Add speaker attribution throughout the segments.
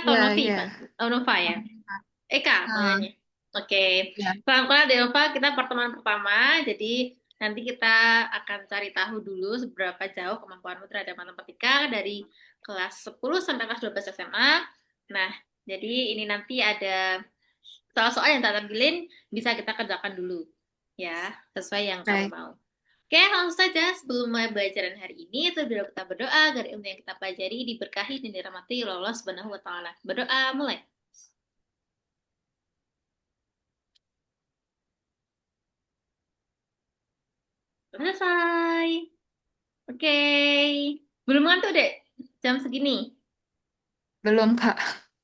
Speaker 1: atau
Speaker 2: Iya,
Speaker 1: Novi,
Speaker 2: iya.
Speaker 1: Pak? Oh, Nova ya. Eka
Speaker 2: Ah,
Speaker 1: panggilannya. Oke.
Speaker 2: ya.
Speaker 1: Pelan-pelan deh, Nova. Kita pertemuan pertama. Jadi nanti kita akan cari tahu dulu seberapa jauh kemampuanmu terhadap matematika dari kelas 10 sampai kelas 12 SMA. Nah, jadi ini nanti ada soal-soal yang tak tampilin bisa kita kerjakan dulu. Ya, sesuai yang kamu
Speaker 2: Oke.
Speaker 1: mau. Oke, langsung saja sebelum mulai pelajaran hari ini, terlebih dahulu kita berdoa agar ilmu yang kita pelajari diberkahi dan dirahmati oleh Allah Subhanahu wa taala. Berdoa mulai. Selesai. Oke. Belum ngantuk, Dek? Jam segini?
Speaker 2: Belum, Kak.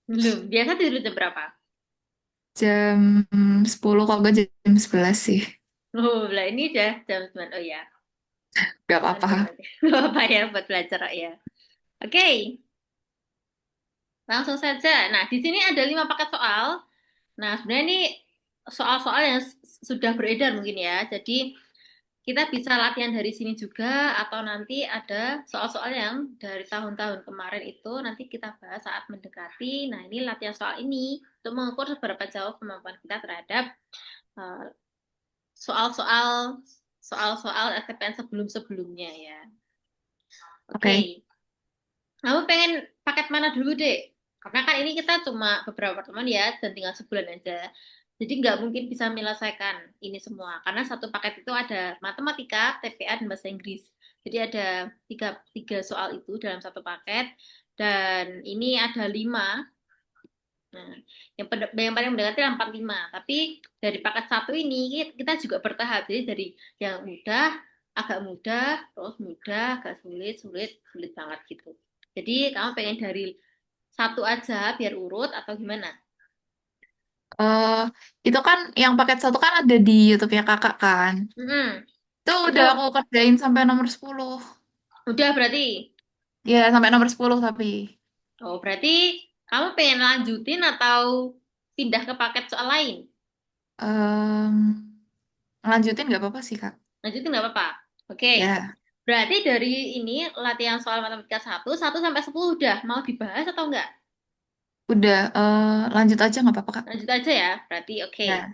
Speaker 1: Belum. Biasa tidur jam berapa?
Speaker 2: Jam 10 kok nggak jam 11 sih.
Speaker 1: Oh, lah ini udah jam 9. Oh ya,
Speaker 2: Gak
Speaker 1: ngantuk
Speaker 2: apa-apa.
Speaker 1: berarti. Gak apa ya buat belajar ya. Oke, langsung saja. Nah, di sini ada 5 paket soal. Nah, sebenarnya ini soal-soal yang sudah beredar mungkin ya. Jadi, kita bisa latihan dari sini juga atau nanti ada soal-soal yang dari tahun-tahun kemarin itu nanti kita bahas saat mendekati. Nah, ini latihan soal ini untuk mengukur seberapa jauh kemampuan kita terhadap eh, soal-soal soal-soal STPN sebelum-sebelumnya ya.
Speaker 2: Oke.
Speaker 1: Oke, kamu pengen paket mana dulu, Dek? Karena kan ini kita cuma beberapa pertemuan ya, dan tinggal sebulan aja. Jadi nggak mungkin bisa menyelesaikan ini semua. Karena satu paket itu ada matematika, TPA, dan bahasa Inggris. Jadi ada tiga soal itu dalam satu paket. Dan ini ada 5. Nah, yang paling mendekati adalah 45. Tapi dari paket satu ini kita juga bertahap. Jadi dari yang mudah, agak mudah, terus mudah, agak sulit, sulit, sulit banget gitu. Jadi kamu pengen dari satu aja biar urut atau gimana?
Speaker 2: eh itu kan yang paket satu kan ada di YouTube-nya kakak kan.
Speaker 1: Hmm,
Speaker 2: Itu
Speaker 1: itu
Speaker 2: udah aku kerjain sampai nomor 10.
Speaker 1: udah berarti.
Speaker 2: Ya, sampai nomor 10 tapi.
Speaker 1: Oh, berarti kamu pengen lanjutin atau pindah ke paket soal lain?
Speaker 2: Em, Lanjutin nggak apa-apa sih, Kak.
Speaker 1: Lanjutin nggak apa-apa. Oke.
Speaker 2: Ya,
Speaker 1: Berarti dari ini latihan soal matematika satu sampai 10 udah mau dibahas atau enggak?
Speaker 2: udah. Lanjut aja nggak apa-apa, Kak.
Speaker 1: Lanjut aja ya. Berarti oke.
Speaker 2: Ya.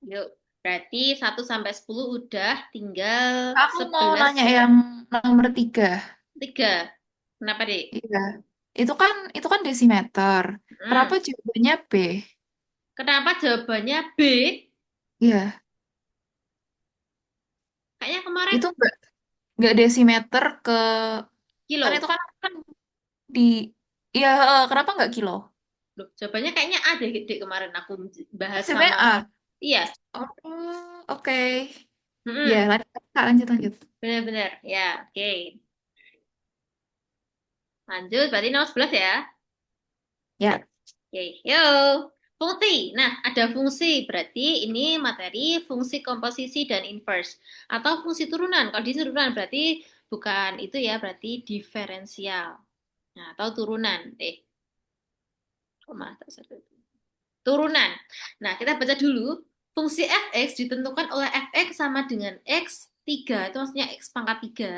Speaker 1: Yuk. Berarti 1 sampai 10 udah, tinggal
Speaker 2: Aku mau
Speaker 1: 11
Speaker 2: nanya yang nomor 3.
Speaker 1: 3. Kenapa, Dik?
Speaker 2: Iya. Itu kan desimeter. Kenapa
Speaker 1: Hmm.
Speaker 2: jawabannya B?
Speaker 1: Kenapa jawabannya B?
Speaker 2: Iya.
Speaker 1: Kayaknya kemarin
Speaker 2: Itu nggak desimeter ke kan itu
Speaker 1: kilo.
Speaker 2: kan di iya kenapa nggak kilo?
Speaker 1: Loh, jawabannya kayaknya A deh, Dik, kemarin aku bahas
Speaker 2: Sebenarnya
Speaker 1: sama.
Speaker 2: A.
Speaker 1: Iya.
Speaker 2: Oh, oke. Ya,
Speaker 1: Hmm.
Speaker 2: lanjut, Kak, lanjut, lanjut.
Speaker 1: Benar-benar. Ya, oke. Lanjut, berarti nomor 11 ya.
Speaker 2: Ya.
Speaker 1: Oke, yuk. Fungsi. Nah, ada fungsi. Berarti ini materi fungsi komposisi dan inverse. Atau fungsi turunan. Kalau di turunan berarti bukan itu ya, berarti diferensial. Nah, atau turunan. Kok mata satu itu? Turunan. Nah, kita baca dulu. Fungsi fx ditentukan oleh fx sama dengan x3. Itu maksudnya x pangkat 3.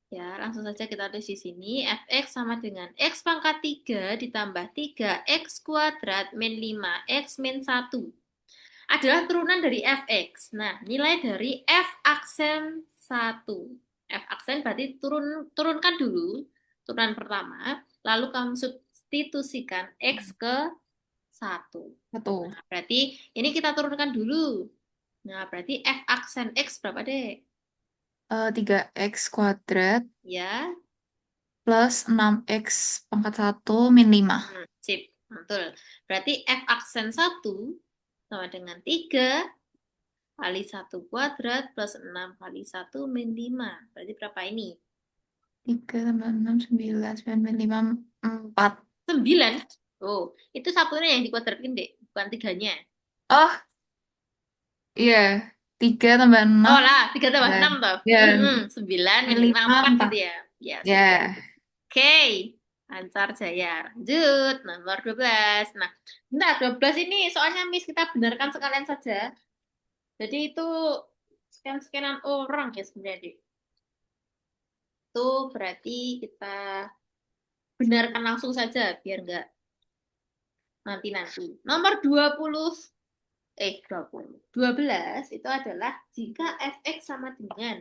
Speaker 1: Ya, langsung saja kita tulis di sini. Fx sama dengan x pangkat 3 ditambah 3x kuadrat min 5x min 1 adalah turunan dari fx. Nah, nilai dari f aksen 1. F aksen berarti turunkan dulu, turunan pertama, lalu kamu substitusikan x ke 1.
Speaker 2: Satu.
Speaker 1: Nah, berarti ini kita turunkan dulu. Nah, berarti f aksen x berapa, Dek?
Speaker 2: 3x kuadrat
Speaker 1: Ya,
Speaker 2: plus 6x pangkat satu min 5.
Speaker 1: Sip, betul. Berarti F aksen 1 sama dengan 3 kali 1 kuadrat plus 6 kali 1 min 5. Berarti berapa ini?
Speaker 2: 3 tambah 6, 9, 9 min 5, 4.
Speaker 1: 9. Oh, itu satunya yang dikuadratin, Dek, bukan tiganya.
Speaker 2: Oh, iya. 3 tambah
Speaker 1: Oh
Speaker 2: 6,
Speaker 1: lah, 3 tambah
Speaker 2: 9.
Speaker 1: 6 toh.
Speaker 2: Ya,
Speaker 1: 9
Speaker 2: min
Speaker 1: min 5,
Speaker 2: 5,
Speaker 1: 4
Speaker 2: 4.
Speaker 1: gitu ya. Ya,
Speaker 2: Ya.
Speaker 1: sudah. Oke, lancar jaya. Lanjut, nomor 12. Nah, bentar, 12 ini soalnya Miss kita benarkan sekalian saja. Jadi itu scan-scanan orang ya sebenarnya, Dek. Itu berarti kita benarkan langsung saja biar nggak nanti-nanti. Nomor 20, 12 itu adalah jika fx sama dengan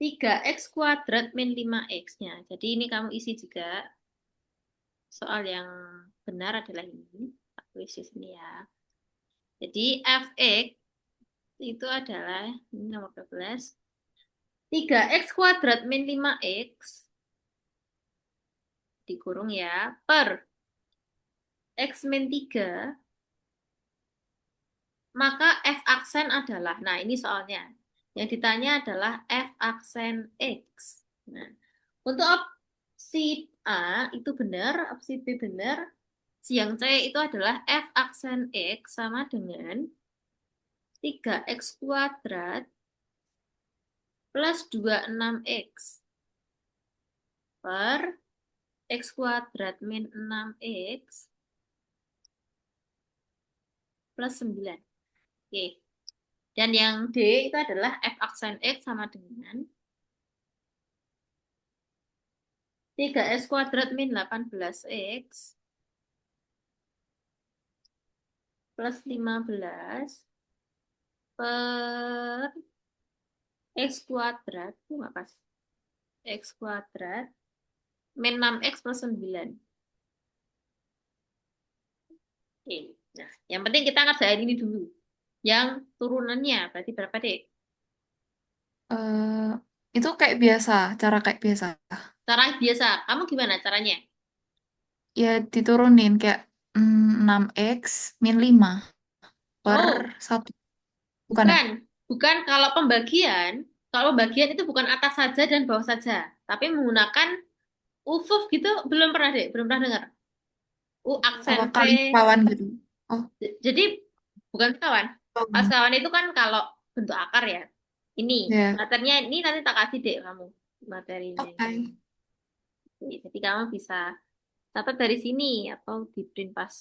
Speaker 1: 3x kuadrat min 5x-nya. Jadi ini kamu isi juga. Soal yang benar adalah ini. Aku tulis di sini ya. Jadi fx itu adalah ini nomor 12. 3x kuadrat min 5x dikurung ya per x min 3, maka f aksen adalah, nah ini soalnya, yang ditanya adalah f aksen x. Nah, untuk opsi A itu benar, opsi B benar, yang C itu adalah f aksen x sama dengan 3x kuadrat plus 26x per x kuadrat min 6x plus 9. Oke. Dan yang D itu adalah f aksen x sama dengan 3x kuadrat min 18x plus 15 per x kuadrat, itu nggak pas, x kuadrat min 6x plus 9. Oke. Nah, yang penting kita ngerjain ini dulu. Yang turunannya berarti berapa, Dek?
Speaker 2: Eh, itu kayak biasa, cara kayak biasa.
Speaker 1: Cara biasa. Kamu gimana caranya?
Speaker 2: Ya diturunin kayak 6x min 5 per
Speaker 1: Oh,
Speaker 2: 1. Bukan ya?
Speaker 1: bukan. Bukan kalau pembagian itu bukan atas saja dan bawah saja, tapi menggunakan UFUF gitu belum pernah, Dek, belum pernah dengar. U aksen V.
Speaker 2: Kali kawan gitu. Oh,
Speaker 1: Jadi bukan kawan. Pas
Speaker 2: oh,
Speaker 1: kawan itu kan kalau bentuk akar ya. Ini
Speaker 2: ya.
Speaker 1: materinya ini nanti tak kasih, Dek, kamu materinya ini.
Speaker 2: Oke.
Speaker 1: Jadi kamu bisa catat dari sini atau di print pas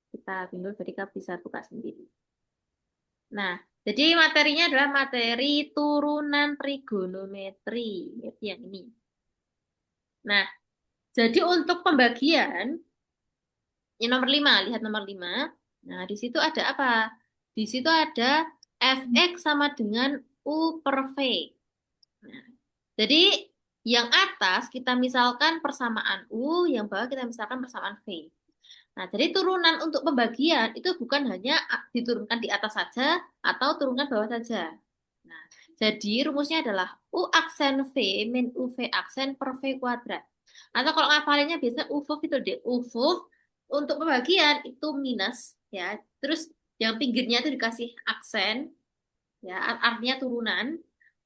Speaker 1: kita bingung, jadi kamu bisa buka sendiri. Nah, jadi materinya adalah materi turunan trigonometri. Itu yang ini. Nah, jadi untuk pembagian, yang nomor 5, lihat nomor 5. Nah, di situ ada apa? Di situ ada fx sama dengan u per v. Nah, jadi yang atas kita misalkan persamaan u, yang bawah kita misalkan persamaan v. Nah, jadi turunan untuk pembagian itu bukan hanya diturunkan di atas saja atau turunkan bawah saja. Nah, jadi rumusnya adalah U aksen V min UV aksen per V kuadrat. Atau kalau ngapalinnya biasanya UVUV itu deh. UVUV untuk pembagian itu minus ya. Terus yang pinggirnya itu dikasih aksen ya, artinya turunan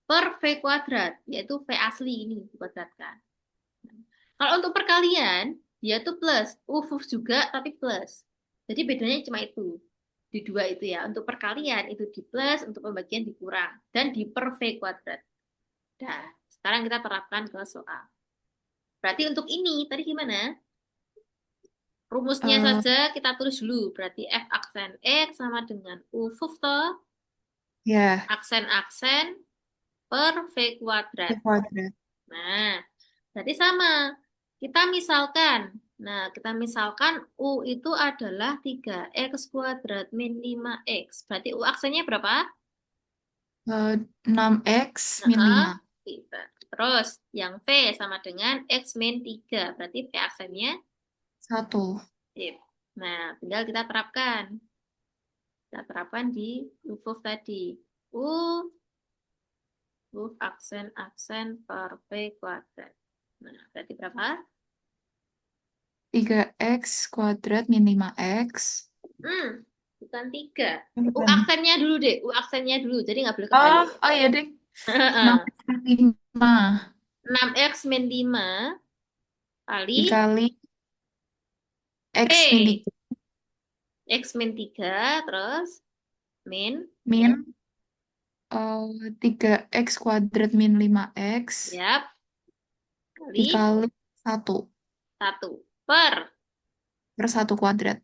Speaker 1: per V kuadrat, yaitu V asli ini dikuadratkan. Kalau untuk perkalian, dia tuh plus. UVUV juga, tapi plus. Jadi bedanya cuma itu. Di dua itu ya. Untuk perkalian itu di plus, untuk pembagian dikurang. Dan di per V kuadrat. Nah, sekarang kita terapkan ke soal. Berarti untuk ini, tadi gimana? Rumusnya
Speaker 2: Eh,
Speaker 1: saja kita tulis dulu. Berarti F aksen X sama dengan UVUV toh.
Speaker 2: ya,
Speaker 1: Aksen-aksen per V
Speaker 2: V
Speaker 1: kuadrat.
Speaker 2: kuadrat.
Speaker 1: Nah, berarti sama. Kita misalkan U itu adalah 3x kuadrat min 5x. Berarti U aksennya berapa?
Speaker 2: 6x min
Speaker 1: Nah,
Speaker 2: 5.
Speaker 1: kita. Terus yang V sama dengan x min 3. Berarti V aksennya
Speaker 2: 1.
Speaker 1: sip. Nah, tinggal kita terapkan. Kita terapkan di UVUV tadi. U, UVUV aksen-aksen per V kuadrat. Nah, berarti berapa?
Speaker 2: 3x kuadrat min 5x.
Speaker 1: Hmm, bukan 3. U
Speaker 2: Bukan.
Speaker 1: aksennya dulu deh. U aksennya dulu. Jadi nggak boleh
Speaker 2: Oh,
Speaker 1: kebalik.
Speaker 2: oh iya deh. 6x min 5
Speaker 1: 6x min 5 kali
Speaker 2: dikali x min
Speaker 1: P.
Speaker 2: 3
Speaker 1: X min 3 terus min.
Speaker 2: min 3x kuadrat min 5x
Speaker 1: Yap. Kali
Speaker 2: dikali 1
Speaker 1: 1. Per.
Speaker 2: per 1 kuadrat.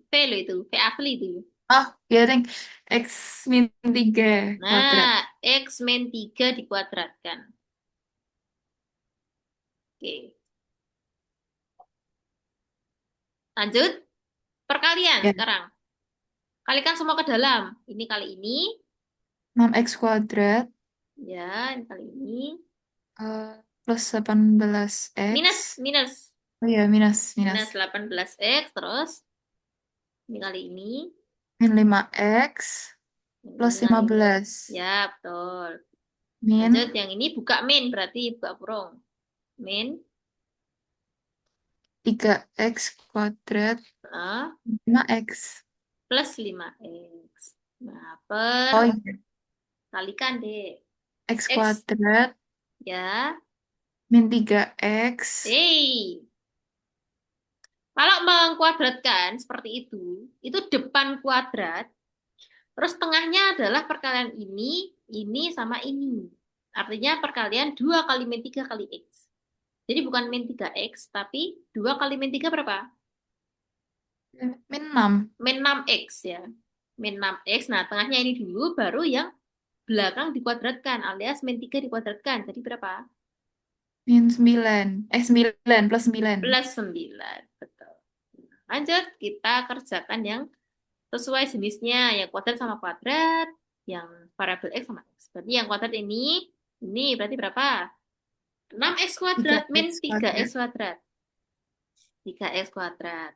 Speaker 1: P lo itu. P asli itu.
Speaker 2: Oh, iya deh. X min 3 kuadrat.
Speaker 1: Nah, X min 3 dikuadratkan. Oke. Lanjut. Perkalian
Speaker 2: Ya,
Speaker 1: sekarang. Kalikan semua ke dalam. Ini kali ini.
Speaker 2: 6x kuadrat
Speaker 1: Ya, ini kali ini.
Speaker 2: eh, plus 18x.
Speaker 1: Minus, minus.
Speaker 2: Oh iya, minus, minus.
Speaker 1: Minus 18x. Terus, ini kali ini.
Speaker 2: Min 5x plus
Speaker 1: Ini kali ini.
Speaker 2: 15.
Speaker 1: Ya, betul. Lanjut,
Speaker 2: Min
Speaker 1: yang ini buka min. Berarti buka kurung. Min.
Speaker 2: 3x kuadrat
Speaker 1: Ah,
Speaker 2: 5x.
Speaker 1: plus 5x. Nah, per
Speaker 2: Oh iya,
Speaker 1: kalikan deh.
Speaker 2: x
Speaker 1: X
Speaker 2: kuadrat
Speaker 1: ya.
Speaker 2: min 3x.
Speaker 1: Kalau mengkuadratkan seperti itu depan kuadrat, terus tengahnya adalah perkalian ini sama ini. Artinya perkalian 2 kali min 3 kali X. Jadi bukan min 3X, tapi 2 kali min 3 berapa?
Speaker 2: Min 6.
Speaker 1: Min 6X ya. Min 6X, nah tengahnya ini dulu, baru yang belakang dikuadratkan, alias min 3 dikuadratkan. Jadi berapa?
Speaker 2: Min 9. 9 plus 9.
Speaker 1: Plus 9. Betul. Lanjut, kita kerjakan yang sesuai jenisnya, yang kuadrat sama kuadrat, yang variabel X sama X. Berarti yang kuadrat ini berarti berapa? 6X kuadrat min
Speaker 2: 3x
Speaker 1: 3X
Speaker 2: kuadrat.
Speaker 1: kuadrat. 3X kuadrat.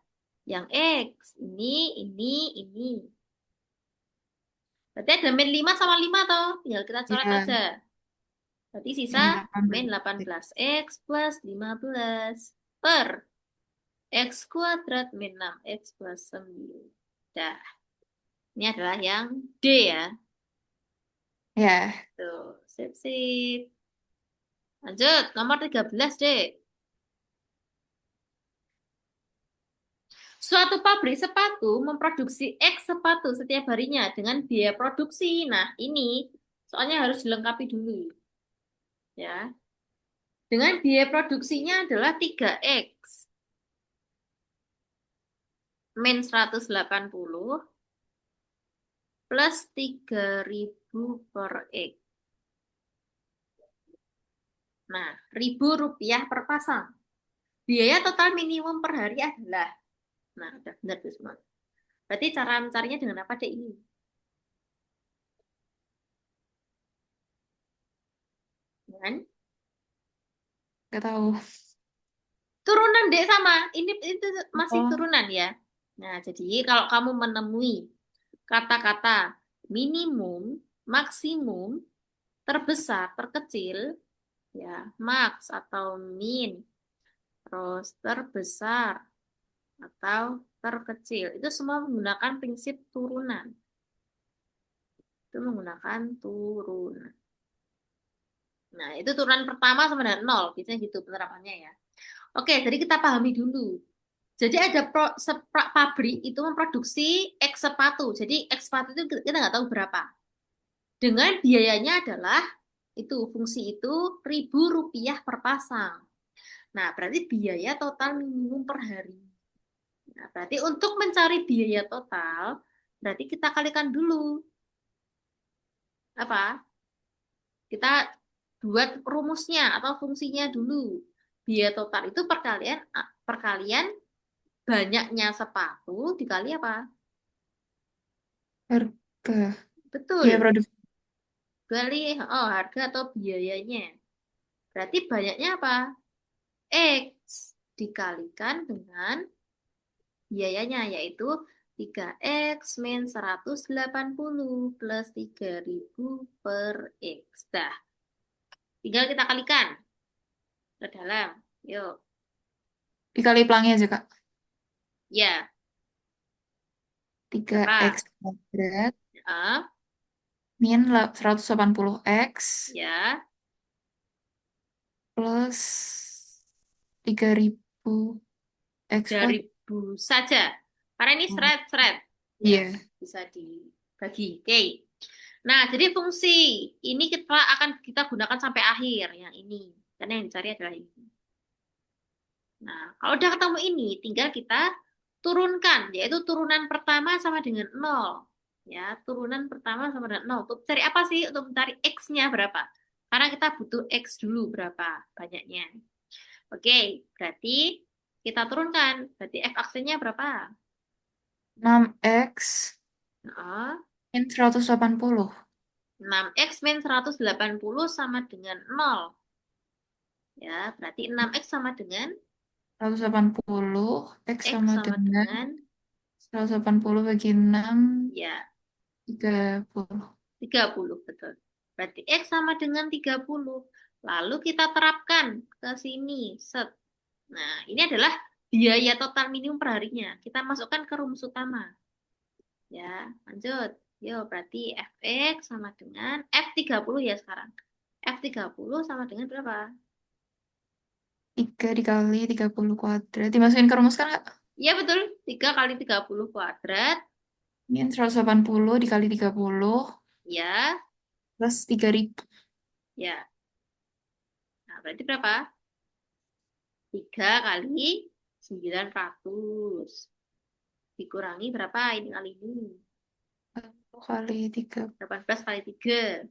Speaker 1: Yang X, ini. Berarti ada min 5 sama 5 toh. Tinggal kita coret
Speaker 2: Ya,
Speaker 1: aja. Berarti sisa
Speaker 2: min
Speaker 1: min
Speaker 2: 18x.
Speaker 1: 18X plus 15 per X kuadrat min 6X plus 9. Dah. Ini adalah yang D ya.
Speaker 2: Ya,
Speaker 1: Tuh, sip, sip. Lanjut, nomor 13, Dek. Suatu pabrik sepatu memproduksi X sepatu setiap harinya dengan biaya produksi. Nah, ini soalnya harus dilengkapi dulu. Ya. Dengan biaya produksinya adalah 3X min 180 plus 3.000 per X. Nah, Rp1.000 per pasang. Biaya total minimum per hari adalah, nah, udah benar tuh semua. Berarti cara mencarinya dengan apa, Dek, ini? Kan?
Speaker 2: nggak tahu.
Speaker 1: Turunan, Dek, sama. Ini itu masih
Speaker 2: Oh,
Speaker 1: turunan ya. Nah, jadi kalau kamu menemui kata-kata minimum, maksimum, terbesar, terkecil, ya, max atau min, terus terbesar atau terkecil, itu semua menggunakan prinsip turunan. Itu menggunakan turunan. Nah, itu turunan pertama sama dengan nol, biasanya gitu penerapannya ya. Oke, jadi kita pahami dulu. Jadi ada pabrik itu memproduksi X sepatu. Jadi X sepatu itu kita nggak tahu berapa. Dengan biayanya adalah itu fungsi itu Rp1.000 per pasang. Nah, berarti biaya total minimum per hari. Nah, berarti untuk mencari biaya total, berarti kita kalikan dulu apa? Kita buat rumusnya atau fungsinya dulu. Biaya total itu perkalian banyaknya sepatu dikali apa?
Speaker 2: harga. Biaya
Speaker 1: Betul.
Speaker 2: produksi.
Speaker 1: Kali harga atau biayanya. Berarti banyaknya apa? X dikalikan dengan biayanya, yaitu 3X min 180 plus 3.000 per X. Dah, tinggal kita kalikan ke dalam. Yuk.
Speaker 2: Dikali pelangnya aja, Kak.
Speaker 1: Ya,
Speaker 2: Tiga x
Speaker 1: berapa?
Speaker 2: kuadrat
Speaker 1: Ya,
Speaker 2: min 180x
Speaker 1: ya,
Speaker 2: plus 3.000 x kuadrat.
Speaker 1: 3.000 saja. Karena ini seret-seret. Ya,
Speaker 2: Iya.
Speaker 1: bisa dibagi. Oke. Nah, jadi fungsi ini kita akan kita gunakan sampai akhir yang ini. Karena yang dicari adalah ini. Nah, kalau udah ketemu ini, tinggal kita turunkan, yaitu turunan pertama sama dengan nol. Ya, turunan pertama sama dengan nol. Untuk cari apa sih? Untuk mencari X-nya berapa? Karena kita butuh X dulu berapa banyaknya. Oke, berarti kita turunkan. Berarti f-aksinya berapa?
Speaker 2: 6x
Speaker 1: Nah,
Speaker 2: min 180.
Speaker 1: 6x min 180 sama dengan 0. Ya, berarti 6x sama dengan
Speaker 2: 180, x
Speaker 1: x
Speaker 2: sama
Speaker 1: sama
Speaker 2: dengan
Speaker 1: dengan
Speaker 2: 180 bagi 6,
Speaker 1: ya
Speaker 2: 30.
Speaker 1: 30, betul. Berarti x sama dengan 30. Lalu kita terapkan ke sini. Set. Nah, ini adalah biaya total minimum per harinya. Kita masukkan ke rumus utama. Ya, lanjut. Yo, berarti fx sama dengan f30 ya sekarang. F30 sama dengan berapa?
Speaker 2: 3 dikali 30 kuadrat. Dimasukin ke rumus kan nggak?
Speaker 1: Iya betul, 3 kali 30 kuadrat.
Speaker 2: Min 180 dikali 30
Speaker 1: Ya,
Speaker 2: plus 3000.
Speaker 1: ya. Nah, berarti berapa? 3 kali 900. Dikurangi berapa ini kali ini?
Speaker 2: 1 kali 3,
Speaker 1: 18 kali 3.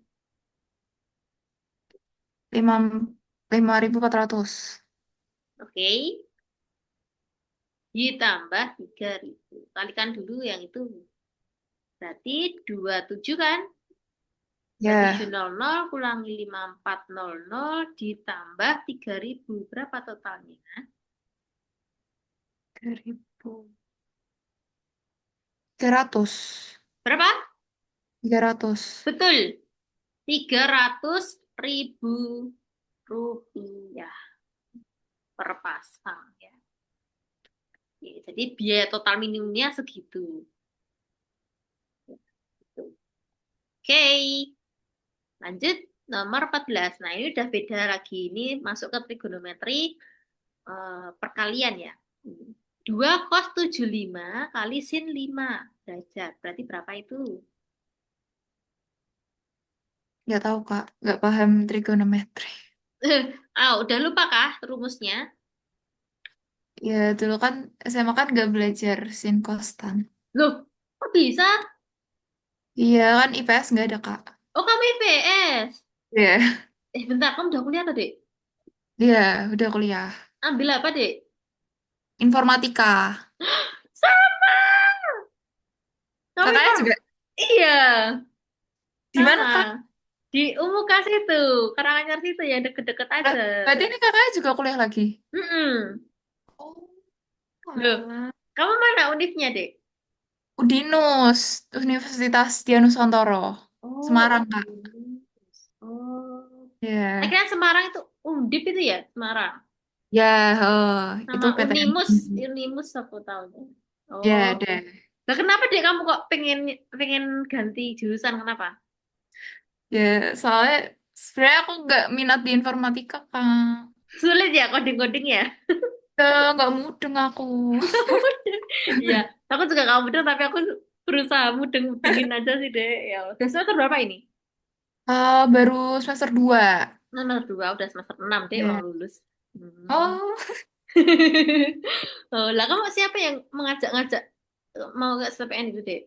Speaker 2: 5.400.
Speaker 1: Oke. Ditambah 3.000. Kalikan dulu yang itu. Berarti 27 kan?
Speaker 2: Ya,
Speaker 1: 2700 kurangi 5400 ditambah 3.000. Berapa totalnya?
Speaker 2: 3.000. 300.
Speaker 1: Berapa?
Speaker 2: 300.
Speaker 1: Betul. 300.000 rupiah per pasang ya. Oke, jadi biaya total minimumnya segitu. Oke, lanjut nomor 14. Nah, ini udah beda lagi. Ini masuk ke trigonometri perkalian ya. 2 cos 75 kali sin 5 derajat. Berarti berapa itu?
Speaker 2: Nggak tahu, Kak. Nggak paham trigonometri.
Speaker 1: Udah lupa kah rumusnya?
Speaker 2: Ya, dulu kan SMA kan nggak belajar sin kostan.
Speaker 1: Loh, kok bisa?
Speaker 2: Iya, kan IPS nggak ada, Kak.
Speaker 1: Oh, kamu IPS.
Speaker 2: Iya.
Speaker 1: Bentar, kamu udah kuliah tadi?
Speaker 2: Iya, udah kuliah.
Speaker 1: Ambil apa, Dek?
Speaker 2: Informatika.
Speaker 1: Sama. Kamu
Speaker 2: Kakaknya
Speaker 1: inform?
Speaker 2: juga
Speaker 1: Iya,
Speaker 2: di mana, Kak?
Speaker 1: sama. Di Umukas itu, Karanganyar situ yang deket-deket aja.
Speaker 2: Berarti ini kakaknya juga kuliah lagi?
Speaker 1: Mm-mm.
Speaker 2: Oh,
Speaker 1: Loh,
Speaker 2: alah.
Speaker 1: kamu mana univnya, Dek?
Speaker 2: Udinus, Universitas Dianusantara,
Speaker 1: Oh,
Speaker 2: Semarang, Kak.
Speaker 1: Unif. Oh.
Speaker 2: Iya.
Speaker 1: Akhirnya Semarang itu Undip itu ya, Semarang.
Speaker 2: Ya, itu
Speaker 1: Sama
Speaker 2: PTN.
Speaker 1: Unimus, Unimus aku tahu. Oh.
Speaker 2: Ya, deh.
Speaker 1: Lah kenapa Dek kamu kok pengen pengen ganti jurusan kenapa?
Speaker 2: Ya, soalnya sebenarnya aku nggak minat di informatika, Kak.
Speaker 1: Sulit ya coding-coding ya?
Speaker 2: Nggak mudeng aku.
Speaker 1: Iya, aku juga kamu bener tapi aku berusaha mudeng-mudengin aja sih deh. Ya, udah semester berapa ini?
Speaker 2: Baru semester 2.
Speaker 1: Nomor 2, udah semester 6 deh mau
Speaker 2: Ya.
Speaker 1: lulus. Hmm.
Speaker 2: Oh,
Speaker 1: Oh, lah kamu siapa yang mengajak-ngajak mau ke STPN itu deh?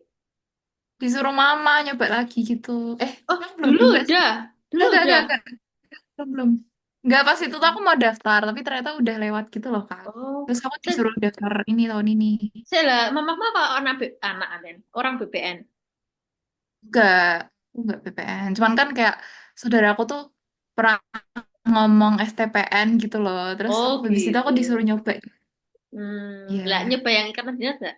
Speaker 2: disuruh mama nyoba lagi gitu.
Speaker 1: Oh,
Speaker 2: Emang belum
Speaker 1: dulu
Speaker 2: juga sih?
Speaker 1: udah. Dulu
Speaker 2: Enggak,
Speaker 1: udah.
Speaker 2: enggak. Belum, belum. Enggak, pas itu tuh aku mau daftar, tapi ternyata udah lewat gitu loh, Kak.
Speaker 1: Oh,
Speaker 2: Terus aku disuruh daftar ini tahun ini.
Speaker 1: saya lah, mama apa anak anak Aden, orang BPN.
Speaker 2: Enggak, aku enggak PPN. Cuman kan kayak saudaraku tuh pernah ngomong STPN gitu loh. Terus
Speaker 1: Oh
Speaker 2: habis itu
Speaker 1: gitu.
Speaker 2: aku disuruh nyoba.
Speaker 1: Lah
Speaker 2: Iya.
Speaker 1: nyoba yang ikatan dinas gak?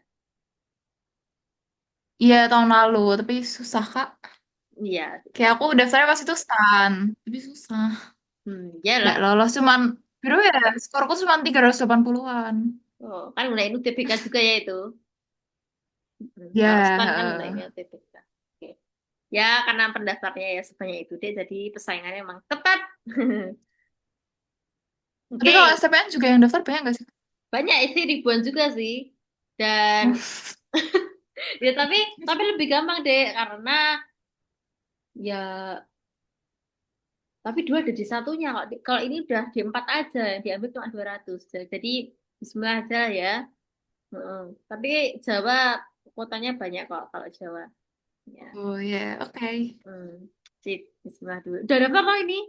Speaker 2: Iya, tahun lalu, tapi susah, Kak.
Speaker 1: Iya,
Speaker 2: Kayak aku daftarnya pas itu STAN, tapi susah. Nggak
Speaker 1: iyalah.
Speaker 2: lolos, cuman, biro ya, skorku cuma 380-an.
Speaker 1: Oh, kan ngelain UTBK juga ya itu. Kalau
Speaker 2: Ya,
Speaker 1: STAN kan ngelainnya
Speaker 2: heeh.
Speaker 1: UTBK. Oke. Ya, karena pendaftarnya ya sebanyak itu deh, jadi persaingannya emang ketat.
Speaker 2: Tapi kalau
Speaker 1: Oke,
Speaker 2: STPN juga yang daftar banyak nggak sih?
Speaker 1: banyak sih ribuan juga sih. Dan ya tapi lebih gampang deh karena ya tapi dua ada di satunya kok. Kalau ini udah di empat aja, yang diambil cuma 200. Jadi Bismillah aja ya. Heeh. Tapi Jawa kotanya banyak kok kalau Jawa. Ya.
Speaker 2: Oh ya, oke.
Speaker 1: Hmm. Sip, Bismillah dulu. Udah daftar kok ini?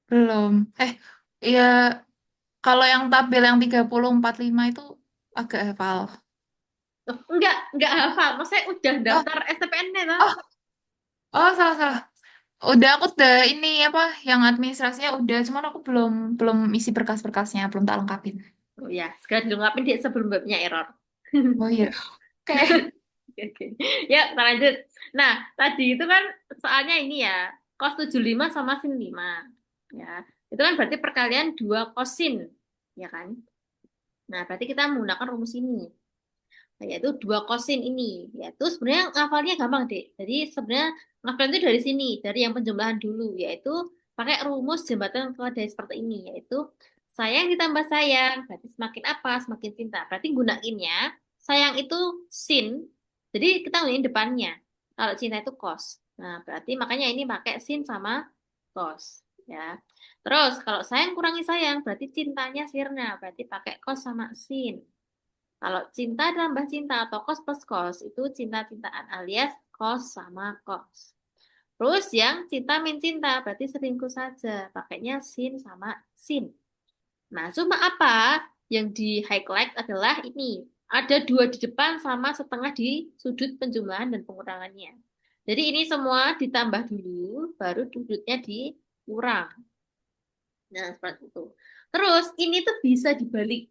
Speaker 2: Belum. Ya, kalau yang tabel yang 30 45 itu agak hafal.
Speaker 1: Oh, enggak hafal. Maksudnya udah
Speaker 2: Oh,
Speaker 1: daftar STPN-nya toh?
Speaker 2: oh, oh, salah, salah. Aku udah ini apa yang administrasinya udah, cuman aku belum belum isi berkas-berkasnya, belum tak lengkapin.
Speaker 1: Oh ya, segera dilengkapin di sebelum webnya error.
Speaker 2: Oh iya. Oke.
Speaker 1: Oke, oke. Ya, kita lanjut. Nah, tadi itu kan soalnya ini ya, cos 75 sama sin 5. Ya, itu kan berarti perkalian 2 kosin, ya kan? Nah, berarti kita menggunakan rumus ini, yaitu 2 kosin ini. Yaitu sebenarnya ngafalnya gampang, Dek. Jadi sebenarnya ngafalnya itu dari sini, dari yang penjumlahan dulu, yaitu pakai rumus jembatan keledai seperti ini, yaitu sayang ditambah sayang, berarti semakin apa? Semakin cinta. Berarti gunainnya, sayang itu sin, jadi kita gunain depannya. Kalau cinta itu cos. Nah, berarti makanya ini pakai sin sama cos. Ya. Terus, kalau sayang kurangi sayang, berarti cintanya sirna. Berarti pakai cos sama sin. Kalau cinta tambah cinta atau kos plus kos itu cinta-cintaan alias kos sama kos. Terus yang cinta min cinta berarti selingkuh saja. Pakainya sin sama sin. Nah, cuma apa yang di highlight adalah ini. Ada 2 di depan sama setengah di sudut penjumlahan dan pengurangannya. Jadi ini semua ditambah dulu, baru sudutnya dikurang. Nah, seperti itu. Terus ini tuh bisa dibalik.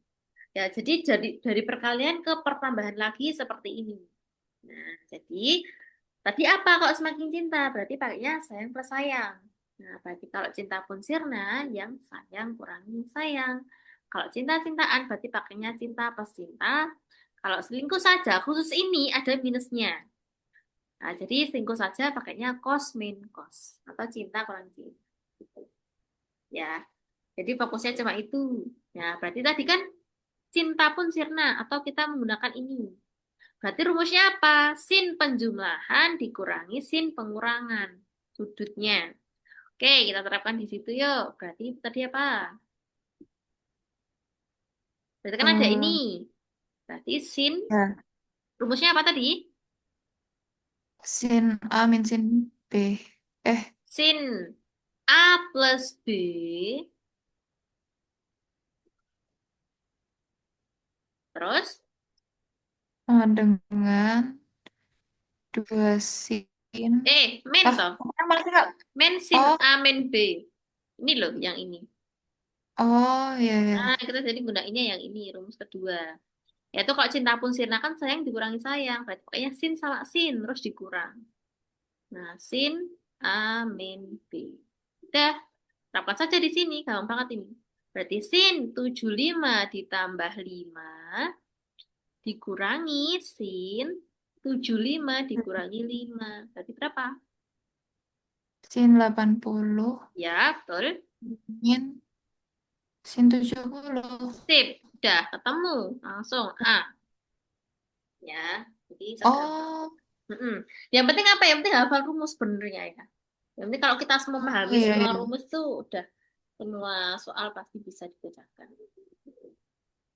Speaker 1: Ya, jadi dari perkalian ke pertambahan lagi seperti ini. Nah, jadi tadi apa kalau semakin cinta? Berarti pakainya sayang plus sayang. Nah, berarti kalau cinta pun sirna, yang sayang kurangi sayang. Kalau cinta-cintaan berarti pakainya cinta plus cinta. Kalau selingkuh saja, khusus ini ada minusnya. Nah, jadi selingkuh saja pakainya cos min cos. Atau cinta kurangi cinta. Gitu. Ya, jadi fokusnya cuma itu. Nah, berarti tadi kan cinta pun sirna atau kita menggunakan ini. Berarti rumusnya apa? Sin penjumlahan dikurangi sin pengurangan sudutnya. Oke, kita terapkan di situ yuk. Berarti tadi apa? Berarti kan ada ini.
Speaker 2: Eh,
Speaker 1: Berarti sin,
Speaker 2: ya,
Speaker 1: rumusnya apa tadi?
Speaker 2: sin A min sin B. Eh,
Speaker 1: Sin A plus B. Terus,
Speaker 2: dengan dua sin.
Speaker 1: men
Speaker 2: Ah,
Speaker 1: toh.
Speaker 2: mana sih, Kak?
Speaker 1: Men sin
Speaker 2: Oh,
Speaker 1: A men B. Ini loh yang ini.
Speaker 2: oh, ya,
Speaker 1: Nah,
Speaker 2: ya.
Speaker 1: kita jadi gunainnya yang ini, rumus kedua. Yaitu kalau cinta pun sirna kan sayang dikurangi sayang. Berarti pokoknya sin sama sin, terus dikurang. Nah, sin A min B. Udah, terapkan saja di sini. Gampang banget ini. Berarti sin 75 ditambah 5 dikurangi sin 75 dikurangi 5. Berarti berapa?
Speaker 2: Sin 80
Speaker 1: Ya, betul.
Speaker 2: min sin 70.
Speaker 1: Sip. Udah ketemu. Langsung A. Ya, jadi segampang.
Speaker 2: Oh,
Speaker 1: Mm-mm. Yang penting apa? Yang penting hafal rumus sebenarnya ya. Yang penting kalau kita semua
Speaker 2: oh
Speaker 1: memahami
Speaker 2: iya,
Speaker 1: semua
Speaker 2: iya.
Speaker 1: rumus tuh udah semua soal pasti bisa dikerjakan.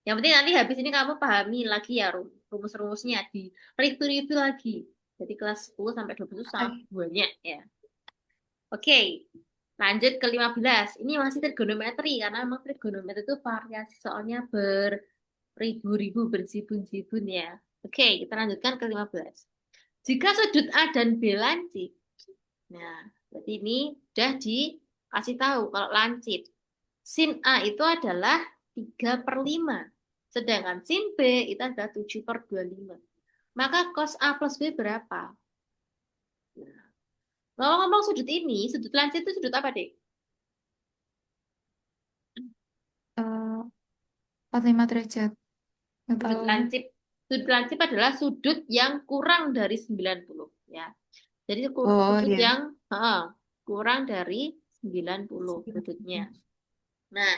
Speaker 1: Yang penting nanti habis ini kamu pahami lagi ya rumus-rumusnya di review-review lagi. Jadi kelas 10 sampai 12 itu sangat
Speaker 2: Oke.
Speaker 1: banyak ya. Oke, lanjut ke 15. Ini masih trigonometri karena memang trigonometri itu variasi soalnya beribu-ribu, bersibun-sibun ya. Oke, kita lanjutkan ke 15. Jika sudut A dan B lancip, nah, berarti ini udah dikasih tahu kalau lancip. Sin A itu adalah 3/5. Sedangkan sin B itu adalah 7/25. Maka cos A plus B berapa? Nah, ngomong-ngomong sudut ini, sudut lancip itu sudut apa, Dek?
Speaker 2: Eh, 45 derajat. Nggak
Speaker 1: Sudut
Speaker 2: tahu.
Speaker 1: lancip. Sudut lancip adalah sudut yang kurang dari 90. Ya. Jadi
Speaker 2: Oh,
Speaker 1: sudut
Speaker 2: iya.
Speaker 1: yang kurang dari 90 sudutnya. Nah,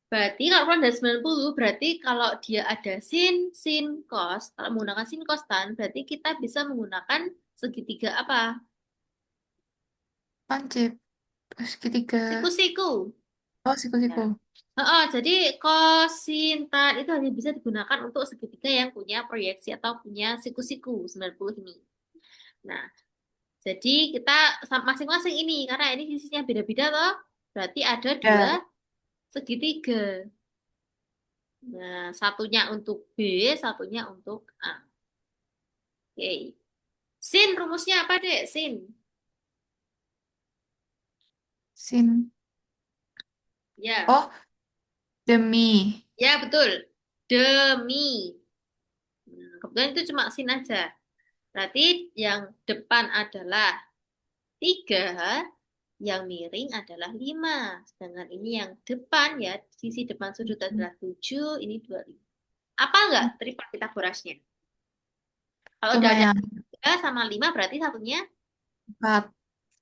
Speaker 1: berarti kalau kurang dari 90, berarti kalau dia ada sin, sin, cos, kalau menggunakan sin cos tan, berarti kita bisa menggunakan segitiga apa?
Speaker 2: Pancip. Segitiga.
Speaker 1: Siku-siku.
Speaker 2: Oh,
Speaker 1: Ya.
Speaker 2: siku-siku.
Speaker 1: Jadi cos, sin, tan itu hanya bisa digunakan untuk segitiga yang punya proyeksi atau punya siku-siku 90 ini. Nah, jadi kita masing-masing ini, karena ini sisinya beda-beda toh, berarti ada dua
Speaker 2: Ya.
Speaker 1: segitiga. Nah, satunya untuk B, satunya untuk A. Oke. Sin rumusnya apa, Dek? Sin.
Speaker 2: Sin.
Speaker 1: Ya,
Speaker 2: Oh, demi.
Speaker 1: ya betul. Demi. Nah, kebetulan itu cuma sin aja. Berarti yang depan adalah 3, yang miring adalah 5. Sedangkan ini yang depan ya, sisi depan sudut adalah 7, ini 25. Apa enggak triple Pitagorasnya? Kalau udah ada
Speaker 2: Lumayan.
Speaker 1: 3 sama 5 berarti satunya
Speaker 2: 4.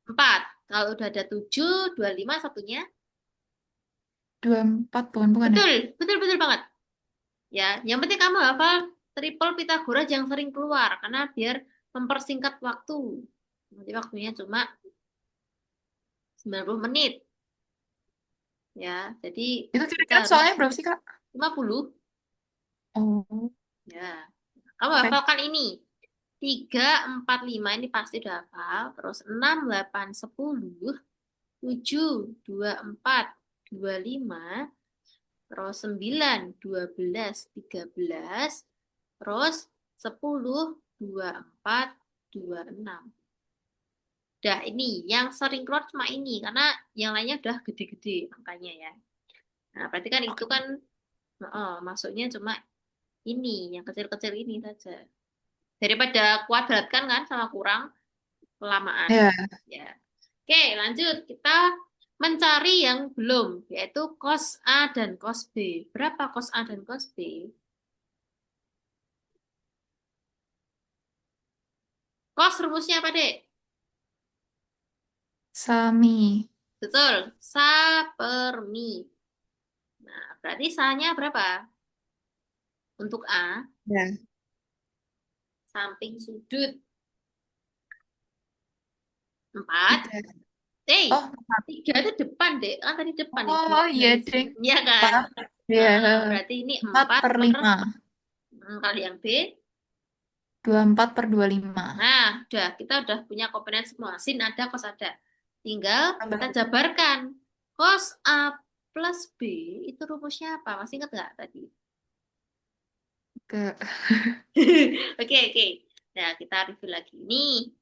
Speaker 1: 4. Kalau udah ada 7, 25 satunya.
Speaker 2: 24 bukan ya?
Speaker 1: Betul, betul, betul banget. Ya, yang penting kamu hafal triple Pitagoras yang sering keluar karena biar mempersingkat waktu. Nanti waktunya cuma 90 menit ya. Jadi
Speaker 2: Itu
Speaker 1: kita
Speaker 2: kira-kira
Speaker 1: harus
Speaker 2: soalnya berapa sih, Kak?
Speaker 1: 50
Speaker 2: Oh,
Speaker 1: ya. Kamu
Speaker 2: oke.
Speaker 1: hafalkan ini. 3, 4, 5 ini pasti udah hafal. Terus 6, 8, 10, 7, 2, 4, 2, 5. Terus 9, 12, 13. Terus 10, 2, 4, 2, 6. Udah ini yang sering keluar cuma ini karena yang lainnya udah gede-gede angkanya ya. Nah, berarti kan itu
Speaker 2: Oke.
Speaker 1: kan masuknya cuma ini, yang kecil-kecil ini saja. Daripada kuadratkan kan sama kurang kelamaan.
Speaker 2: Ya,
Speaker 1: Ya. Oke, lanjut. Kita mencari yang belum, yaitu cos A dan cos B. Berapa cos A dan cos B? Cos rumusnya apa, Dek?
Speaker 2: Sami.
Speaker 1: Betul, sa per mi. Nah, berarti sa-nya berapa? Untuk A,
Speaker 2: Ya.
Speaker 1: samping sudut 4.
Speaker 2: 3.
Speaker 1: Eh,
Speaker 2: Oh, 4.
Speaker 1: 3 itu depan, Dek. Kan tadi depan nih,
Speaker 2: Oh, iya,
Speaker 1: garis.
Speaker 2: ding.
Speaker 1: Iya kan?
Speaker 2: 4. Ya.
Speaker 1: Berarti ini
Speaker 2: 4
Speaker 1: 4
Speaker 2: per
Speaker 1: per
Speaker 2: 5.
Speaker 1: kali yang B.
Speaker 2: 24 per 25.
Speaker 1: Nah, kita udah punya komponen semua. Sin ada, cos ada. Tinggal
Speaker 2: Tambah
Speaker 1: kita jabarkan. Cos A plus B itu rumusnya apa? Masih ingat nggak tadi?
Speaker 2: ke
Speaker 1: Oke, oke. Nah, kita review lagi. Nih,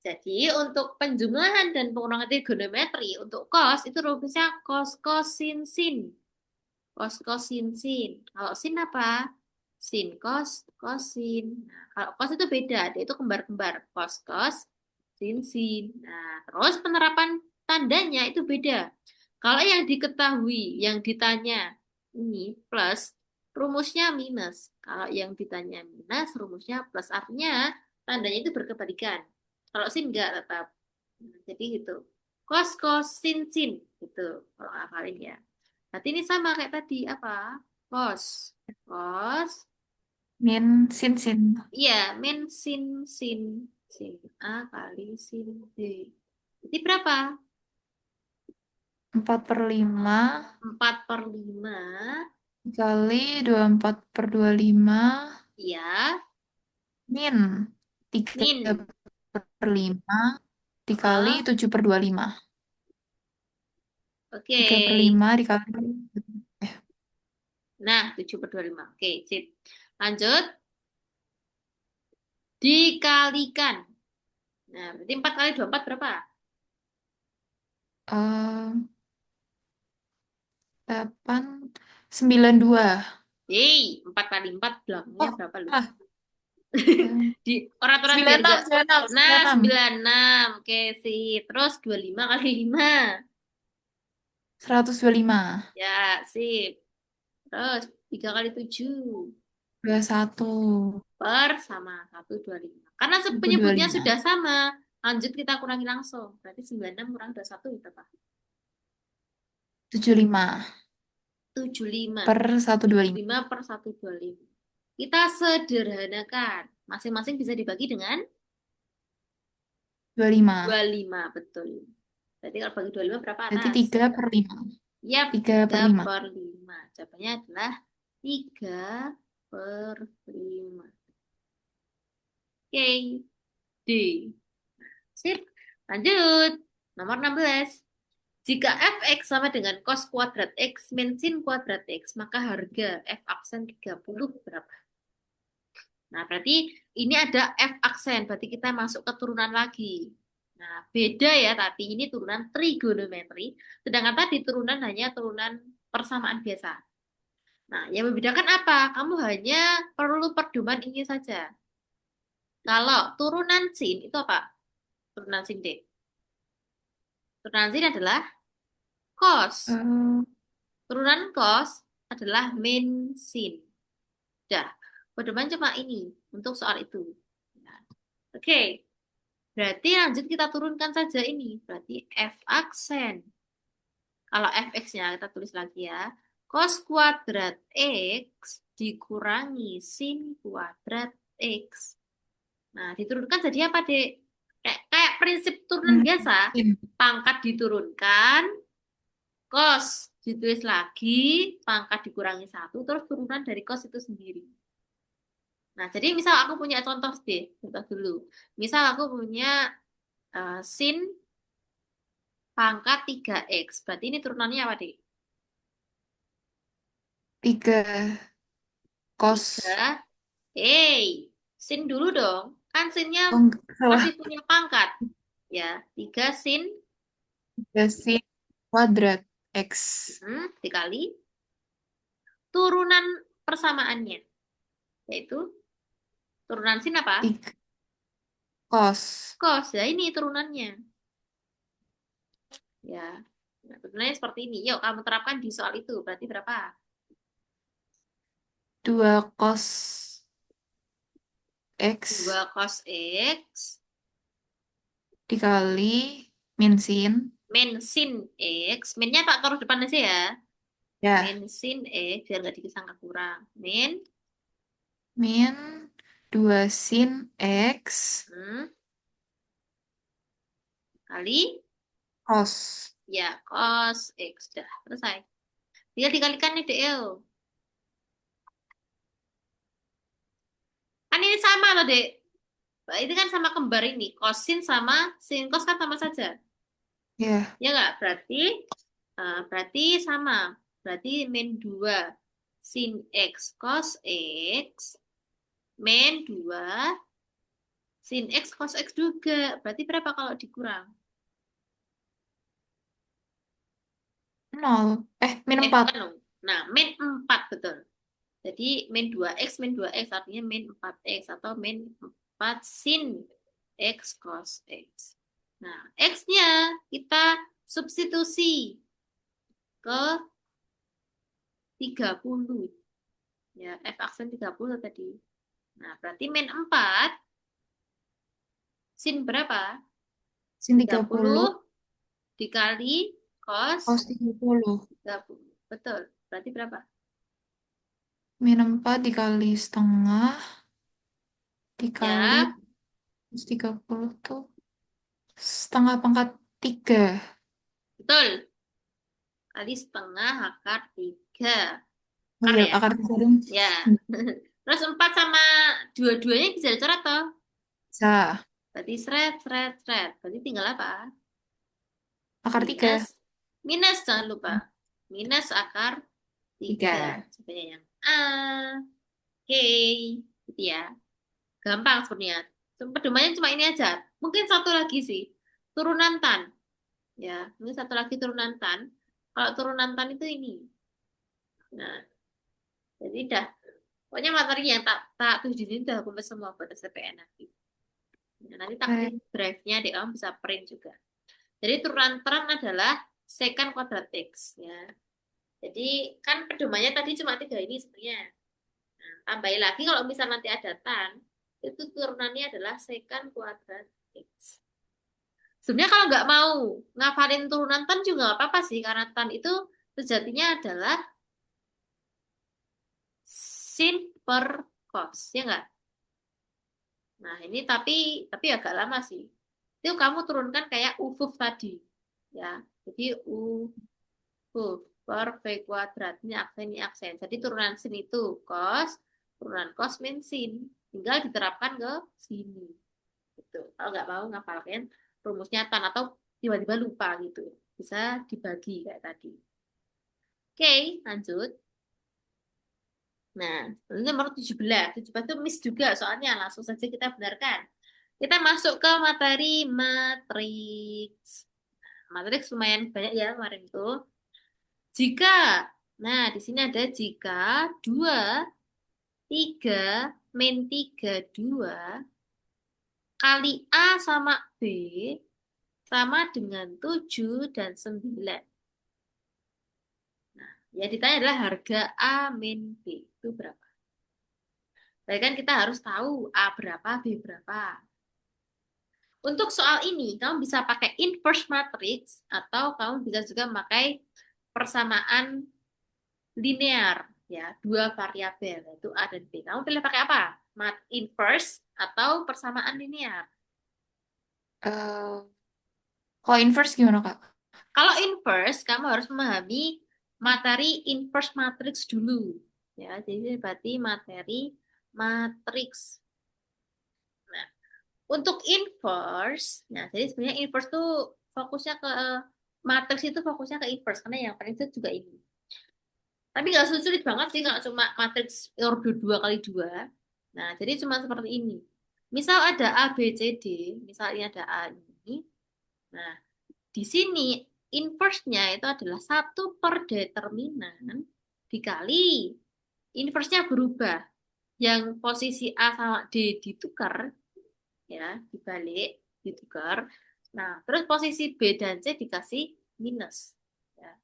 Speaker 1: jadi untuk penjumlahan dan pengurangan trigonometri untuk cos itu rumusnya cos cosin sin. Cos cosin sin. Kalau sin apa? Sin cos cosin. Nah, kalau cos itu beda, dia itu kembar-kembar. Cos cos sin sin. Nah, terus penerapan tandanya itu beda. Kalau yang diketahui, yang ditanya ini plus, rumusnya minus. Kalau yang ditanya minus, rumusnya plus. Artinya tandanya itu berkebalikan. Kalau sin enggak tetap. Nah, jadi gitu. Cos cos sin sin gitu. Kalau hafalin ya. Berarti ini sama kayak tadi apa? Cos. Cos.
Speaker 2: min sin.
Speaker 1: Iya, min sin sin sin A kali sin B. Jadi berapa?
Speaker 2: 4 per 5
Speaker 1: 4 per 5.
Speaker 2: kali 24 per 25
Speaker 1: Iya,
Speaker 2: min 3
Speaker 1: min.
Speaker 2: per 5 dikali
Speaker 1: Heeh.
Speaker 2: 7 per 25.
Speaker 1: Oke.
Speaker 2: 3 per 5 dikali eh
Speaker 1: Nah, 7 per 25. Oke, sip. Lanjut. Dikalikan. Nah, berarti 4 kali 24 berapa?
Speaker 2: eh, 8 92.
Speaker 1: Hei, 4 kali 4 belakangnya
Speaker 2: Oh,
Speaker 1: berapa lu?
Speaker 2: ah,
Speaker 1: Di orang-orang biar
Speaker 2: 96,
Speaker 1: gak.
Speaker 2: 96,
Speaker 1: Nah,
Speaker 2: 96.
Speaker 1: 96. Oke, sip. Terus 25 kali 5.
Speaker 2: 125.
Speaker 1: Ya, sip. Terus 3 kali 7
Speaker 2: 21.
Speaker 1: per sama 125. Karena penyebutnya
Speaker 2: 125.
Speaker 1: sudah sama. Lanjut kita kurangi langsung. Berarti 96 kurang 21 itu apa?
Speaker 2: 75
Speaker 1: 75.
Speaker 2: per 125.
Speaker 1: 75 per 125. Kita sederhanakan. Masing-masing bisa dibagi dengan
Speaker 2: 25.
Speaker 1: 25. Betul. Berarti kalau bagi 25 berapa
Speaker 2: Berarti
Speaker 1: atas?
Speaker 2: 3 per 5.
Speaker 1: Yap,
Speaker 2: 3 per
Speaker 1: 3
Speaker 2: 5.
Speaker 1: per 5. Jawabannya adalah 3 per 5. Oke, D. Sip. Lanjut. Nomor 16. Jika fx sama dengan cos kuadrat x min sin kuadrat x, maka harga f aksen 30 berapa? Nah, berarti ini ada f aksen, berarti kita masuk ke turunan lagi. Nah, beda ya, tapi ini turunan trigonometri, sedangkan tadi turunan hanya turunan persamaan biasa. Nah, yang membedakan apa? Kamu hanya perlu pedoman ini saja. Kalau turunan sin itu apa? Turunan sin D. Turunan sin adalah cos.
Speaker 2: Eh,
Speaker 1: Turunan cos adalah min sin. Dah, pedoman cuma ini untuk soal itu. Nah, oke, berarti lanjut kita turunkan saja ini. Berarti f aksen. Kalau fx-nya kita tulis lagi ya. Cos kuadrat x dikurangi sin kuadrat x. Nah, diturunkan jadi apa, Dek? Kayak prinsip turunan biasa.
Speaker 2: min.
Speaker 1: Pangkat diturunkan, cos ditulis lagi, pangkat dikurangi satu, terus turunan dari cos itu sendiri. Nah, jadi misal aku punya contoh deh, contoh dulu. Misal aku punya sin pangkat 3x. Berarti ini turunannya apa, Dek?
Speaker 2: 3
Speaker 1: Tiga.
Speaker 2: cos.
Speaker 1: Hey, sin dulu dong. Kan sinnya
Speaker 2: Oh,
Speaker 1: masih
Speaker 2: salah.
Speaker 1: punya pangkat. Ya, 3 sin
Speaker 2: 3 sin kuadrat X.
Speaker 1: dikali turunan persamaannya. Yaitu turunan sin apa?
Speaker 2: 3 cos.
Speaker 1: Cos. Ya, ini turunannya. Ya, nah, turunannya seperti ini. Yuk, kamu terapkan di soal itu. Berarti berapa?
Speaker 2: 2 cos
Speaker 1: 2
Speaker 2: X
Speaker 1: cos X
Speaker 2: dikali min sin.
Speaker 1: min sin X. Minnya tak taruh depan aja ya.
Speaker 2: Ya,
Speaker 1: Min sin X, biar nggak disangka kurang. Min,
Speaker 2: min 2 sin X
Speaker 1: hmm, kali,
Speaker 2: cos.
Speaker 1: ya, cos X. Dah, selesai. Tinggal dikalikan nih, DL. Kan ini sama loh, Dek. Itu kan sama kembar ini. Kosin sama sin cos kan sama saja.
Speaker 2: Ya,
Speaker 1: Ya nggak? Berarti sama. Berarti min 2 sin X cos X min 2 sin X cos X juga. Berarti berapa kalau dikurang?
Speaker 2: nol. Min 4.
Speaker 1: Bukan dong. Nah, min 4 betul. Jadi min 2 X artinya min 4X atau min 4 sin X cos X. Nah, X-nya kita substitusi ke 30. Ya, F aksen 30 tadi. Nah, berarti min 4 sin berapa?
Speaker 2: Sin
Speaker 1: tiga
Speaker 2: 30
Speaker 1: puluh dikali cos
Speaker 2: cos 30.
Speaker 1: 30. Betul. Berarti berapa?
Speaker 2: Min 4 dikali setengah dikali
Speaker 1: Ya,
Speaker 2: cos 30 tuh setengah pangkat 3.
Speaker 1: betul. Kali setengah akar 3.
Speaker 2: Oh
Speaker 1: Akar
Speaker 2: ya,
Speaker 1: ya?
Speaker 2: akar 3 dong.
Speaker 1: Ya. Terus 4 sama dua-duanya bisa dicoret toh?
Speaker 2: Bisa.
Speaker 1: Berarti seret, seret, seret. Berarti tinggal apa?
Speaker 2: Akar
Speaker 1: Minus.
Speaker 2: 3.
Speaker 1: Minus, jangan lupa. Minus akar 3.
Speaker 2: 3.
Speaker 1: Sebenarnya yang A. Oke. Gitu ya. Gampang sebenarnya. Pedomannya cuma ini aja. Mungkin satu lagi sih. Turunan tan. Ya, ini satu lagi turunan tan. Kalau turunan tan itu ini. Nah, jadi dah. Pokoknya materi yang tak tulis di sini udah aku semua buat SPN nanti. Nah, nanti tak
Speaker 2: Oke.
Speaker 1: kasih drive-nya deh, kamu bisa print juga. Jadi turunan terang adalah secant kuadrat X. Ya. Jadi kan pedomannya tadi cuma 3 ini sebenarnya. Nah, tambahin lagi kalau misal nanti ada tan, itu turunannya adalah secant kuadrat X. Sebenarnya kalau nggak mau ngafalin turunan tan juga nggak apa-apa sih, karena tan itu sejatinya adalah sin per cos, ya nggak? Nah ini tapi agak lama sih. Itu kamu turunkan kayak ufuf tadi, ya. Jadi ufuf per v kuadrat ini aksen. Jadi turunan sin itu cos, turunan cos min sin, tinggal diterapkan ke sini. Gitu. Kalau nggak mau ngafalkan rumusnya tan atau tiba-tiba lupa gitu. bisa dibagi kayak tadi. Oke, lanjut. Nah, ini nomor 17. 17 itu miss juga soalnya. Langsung saja kita benarkan. Kita masuk ke materi matriks. Matriks lumayan banyak ya kemarin itu. Jika, nah di sini ada jika 2, 3, min 3, 2 kali A sama B sama dengan 7 dan 9. Nah, yang ditanya adalah harga A min B itu berapa? Berarti kan kita harus tahu A berapa, B berapa. Untuk soal ini, kamu bisa pakai inverse matrix atau kamu bisa juga memakai persamaan linear, ya, dua variabel, yaitu A dan B. Kamu pilih pakai apa? Mat inverse atau persamaan linear?
Speaker 2: Eh, Kalau inverse gimana, Kak?
Speaker 1: Kalau inverse, kamu harus memahami materi inverse matrix dulu. Ya, jadi berarti materi matriks. Nah, untuk inverse, nah jadi sebenarnya inverse tuh fokusnya ke matriks itu fokusnya ke inverse karena yang paling itu juga ini. Tapi nggak sulit banget sih kalau cuma matriks ordo 2 kali 2. Nah, jadi cuma seperti ini. Misal ada A, B, C, D. Misalnya ada A ini. Nah, di sini inverse-nya itu adalah 1/determinan dikali inverse-nya berubah. Yang posisi A sama D ditukar, ya, dibalik, ditukar. Nah, terus posisi B dan C dikasih minus. Ya.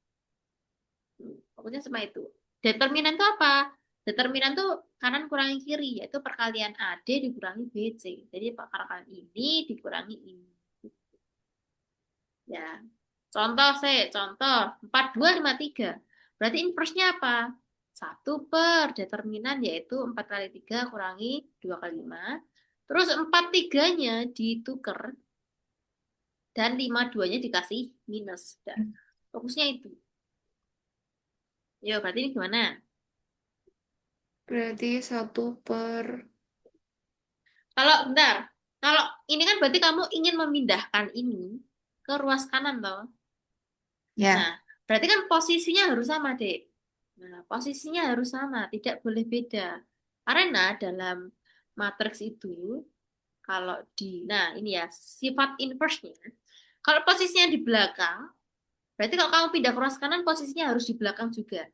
Speaker 1: Pokoknya sama itu. Determinan itu apa? Determinan itu kanan kurangi kiri, yaitu perkalian AD dikurangi BC. Jadi perkalian ini dikurangi ini. Ya. Contoh 4253. Berarti inverse-nya apa? 1/determinan yaitu 4 kali 3 kurangi 2 kali 5. Terus 4 tiganya ditukar dan 5 duanya dikasih minus. Dan fokusnya itu. Yo, berarti ini gimana?
Speaker 2: Berarti 1 per...
Speaker 1: Kalau bentar, kalau ini kan berarti kamu ingin memindahkan ini ke ruas kanan toh. Nah,
Speaker 2: Ya.
Speaker 1: berarti kan posisinya harus sama, Dek. Nah, posisinya harus sama, tidak boleh beda. Karena dalam matriks itu kalau nah ini ya sifat inverse-nya. Kalau posisinya di belakang, berarti kalau kamu pindah ke ruas kanan posisinya harus di belakang juga.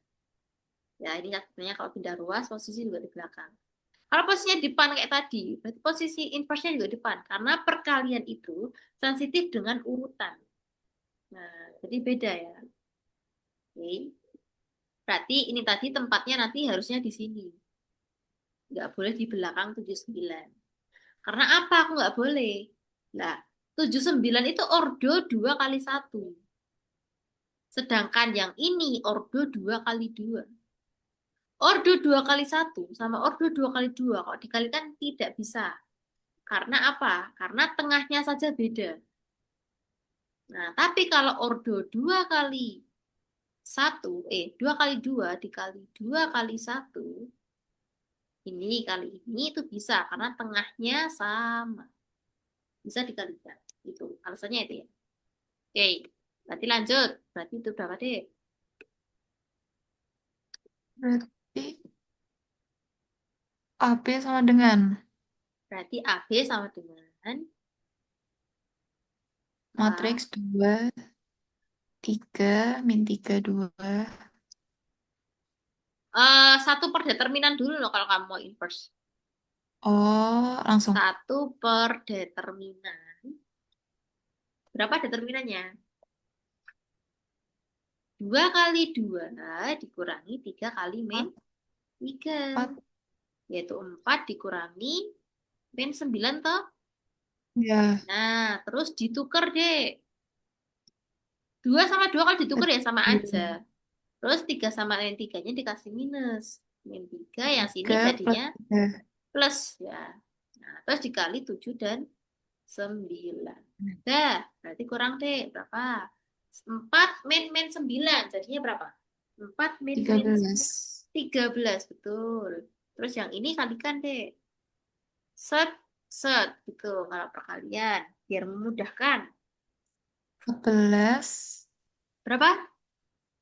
Speaker 1: Ya, ini sebenarnya kalau pindah ruas posisi juga di belakang. Kalau posisinya di depan kayak tadi, berarti posisi inverse-nya juga di depan. Karena perkalian itu sensitif dengan urutan. Nah, jadi beda ya. Oke. Berarti ini tadi tempatnya nanti harusnya di sini. Nggak boleh di belakang 79. Karena apa aku nggak boleh? Nah, 79 itu ordo 2 kali 1. Sedangkan yang ini ordo 2 kali 2. Ordo 2 kali 1 sama ordo 2 kali 2 kalau dikalikan tidak bisa. Karena apa? Karena tengahnya saja beda. Nah, tapi kalau ordo 2 kali 1, 2 kali 2 dikali 2 kali 1, ini kali ini itu bisa karena tengahnya sama. Bisa dikalikan. Itu alasannya itu ya. Oke, berarti lanjut. Berarti itu berapa deh?
Speaker 2: Berarti AP sama dengan
Speaker 1: Berarti AB sama dengan apa?
Speaker 2: matriks 2 3 min 3 2.
Speaker 1: 1/determinan dulu loh kalau kamu mau inverse.
Speaker 2: Oh, langsung.
Speaker 1: 1/determinan. Berapa determinannya? 2 kali 2 dikurangi 3 kali min
Speaker 2: 4,
Speaker 1: 3.
Speaker 2: 4.
Speaker 1: Yaitu 4 dikurangi min 9 toh.
Speaker 2: Ya.
Speaker 1: Nah, terus ditukar deh. 2 sama 2 kalau ditukar ya sama aja. Terus 3 sama min 3-nya dikasih minus. Min 3 yang sini
Speaker 2: 3 plus
Speaker 1: jadinya
Speaker 2: 3.
Speaker 1: plus ya. Nah, terus dikali 7 dan 9. Dah, berarti kurang deh. Berapa? 4 min min 9. Jadinya berapa? 4 min min
Speaker 2: 13.
Speaker 1: 13, betul. Terus yang ini kalikan deh. Set, set. Gitu, kalau perkalian. Biar memudahkan.
Speaker 2: 14
Speaker 1: Berapa?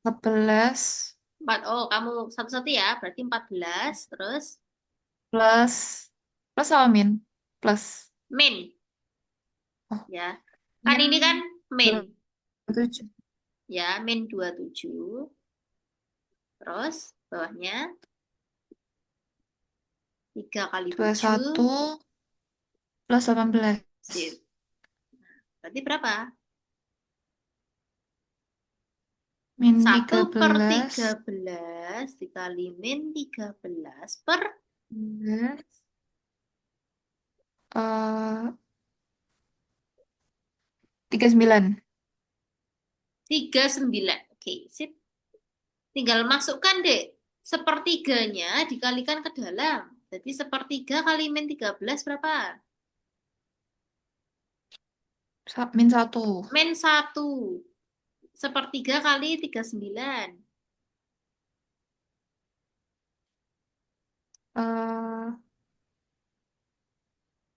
Speaker 2: 14
Speaker 1: 4. Oh, kamu satu-satu ya. Berarti 14. Terus
Speaker 2: plus plus apa min? Plus.
Speaker 1: min.
Speaker 2: Oh,
Speaker 1: Ya. Kan
Speaker 2: min
Speaker 1: ini kan min.
Speaker 2: 27.
Speaker 1: Ya, min 27. Terus bawahnya 3 kali
Speaker 2: 21
Speaker 1: 7.
Speaker 2: plus 18.
Speaker 1: Sip. Berarti berapa?
Speaker 2: Min
Speaker 1: Satu per
Speaker 2: 13.
Speaker 1: 13 dikali min 13 per
Speaker 2: 13, eh 39.
Speaker 1: 39. Oke, sip. Tinggal masukkan deh. Sepertiganya dikalikan ke dalam. Jadi sepertiga kali min 13 berapa?
Speaker 2: Min 1.
Speaker 1: Min 1. Sepertiga kali 39.
Speaker 2: Eh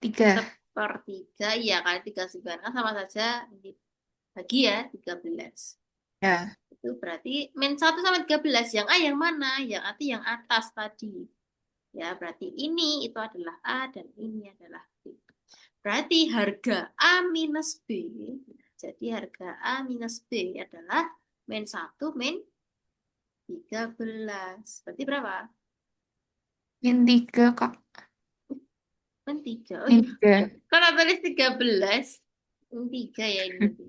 Speaker 2: 3.
Speaker 1: Sepertiga, iya kali 39. Kan sama saja. Ini bagi ya, 13.
Speaker 2: Ya.
Speaker 1: Itu berarti min 1 sama 13. Yang A yang mana? Yang A itu yang atas tadi. Ya, berarti ini itu adalah A dan ini adalah B. Berarti harga A minus B. Jadi harga A minus B adalah min 1 min 13. Berarti berapa?
Speaker 2: Min 3, Kak.
Speaker 1: Min 3. Oh
Speaker 2: Min
Speaker 1: iya.
Speaker 2: 3.
Speaker 1: Kalau tulis 13, min 3 ya ini berarti.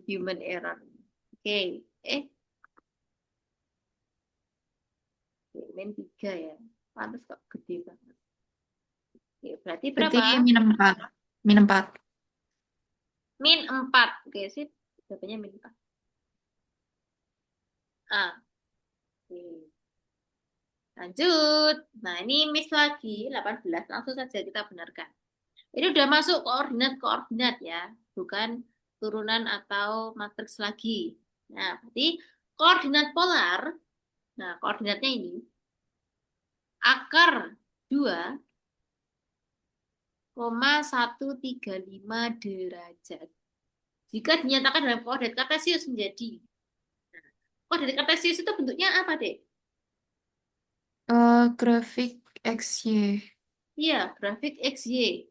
Speaker 1: Human error. Oke. Eh, min 3 ya. Pantas kok gede banget. Oke, berarti
Speaker 2: Berarti
Speaker 1: berapa?
Speaker 2: min 4. Min 4.
Speaker 1: Min 4. Oke, sip. Jawabannya min 4. Ah, oke. Lanjut. Nah, ini miss lagi 18. Langsung saja kita benarkan. Ini udah masuk koordinat-koordinat ya, bukan turunan atau matriks lagi. Nah, berarti koordinat polar. Nah, koordinatnya ini akar 2,135 derajat. Jika dinyatakan dalam koordinat kartesius menjadi. Nah, koordinat kartesius itu bentuknya apa, Dek?
Speaker 2: Grafik XY.
Speaker 1: Iya, grafik XY.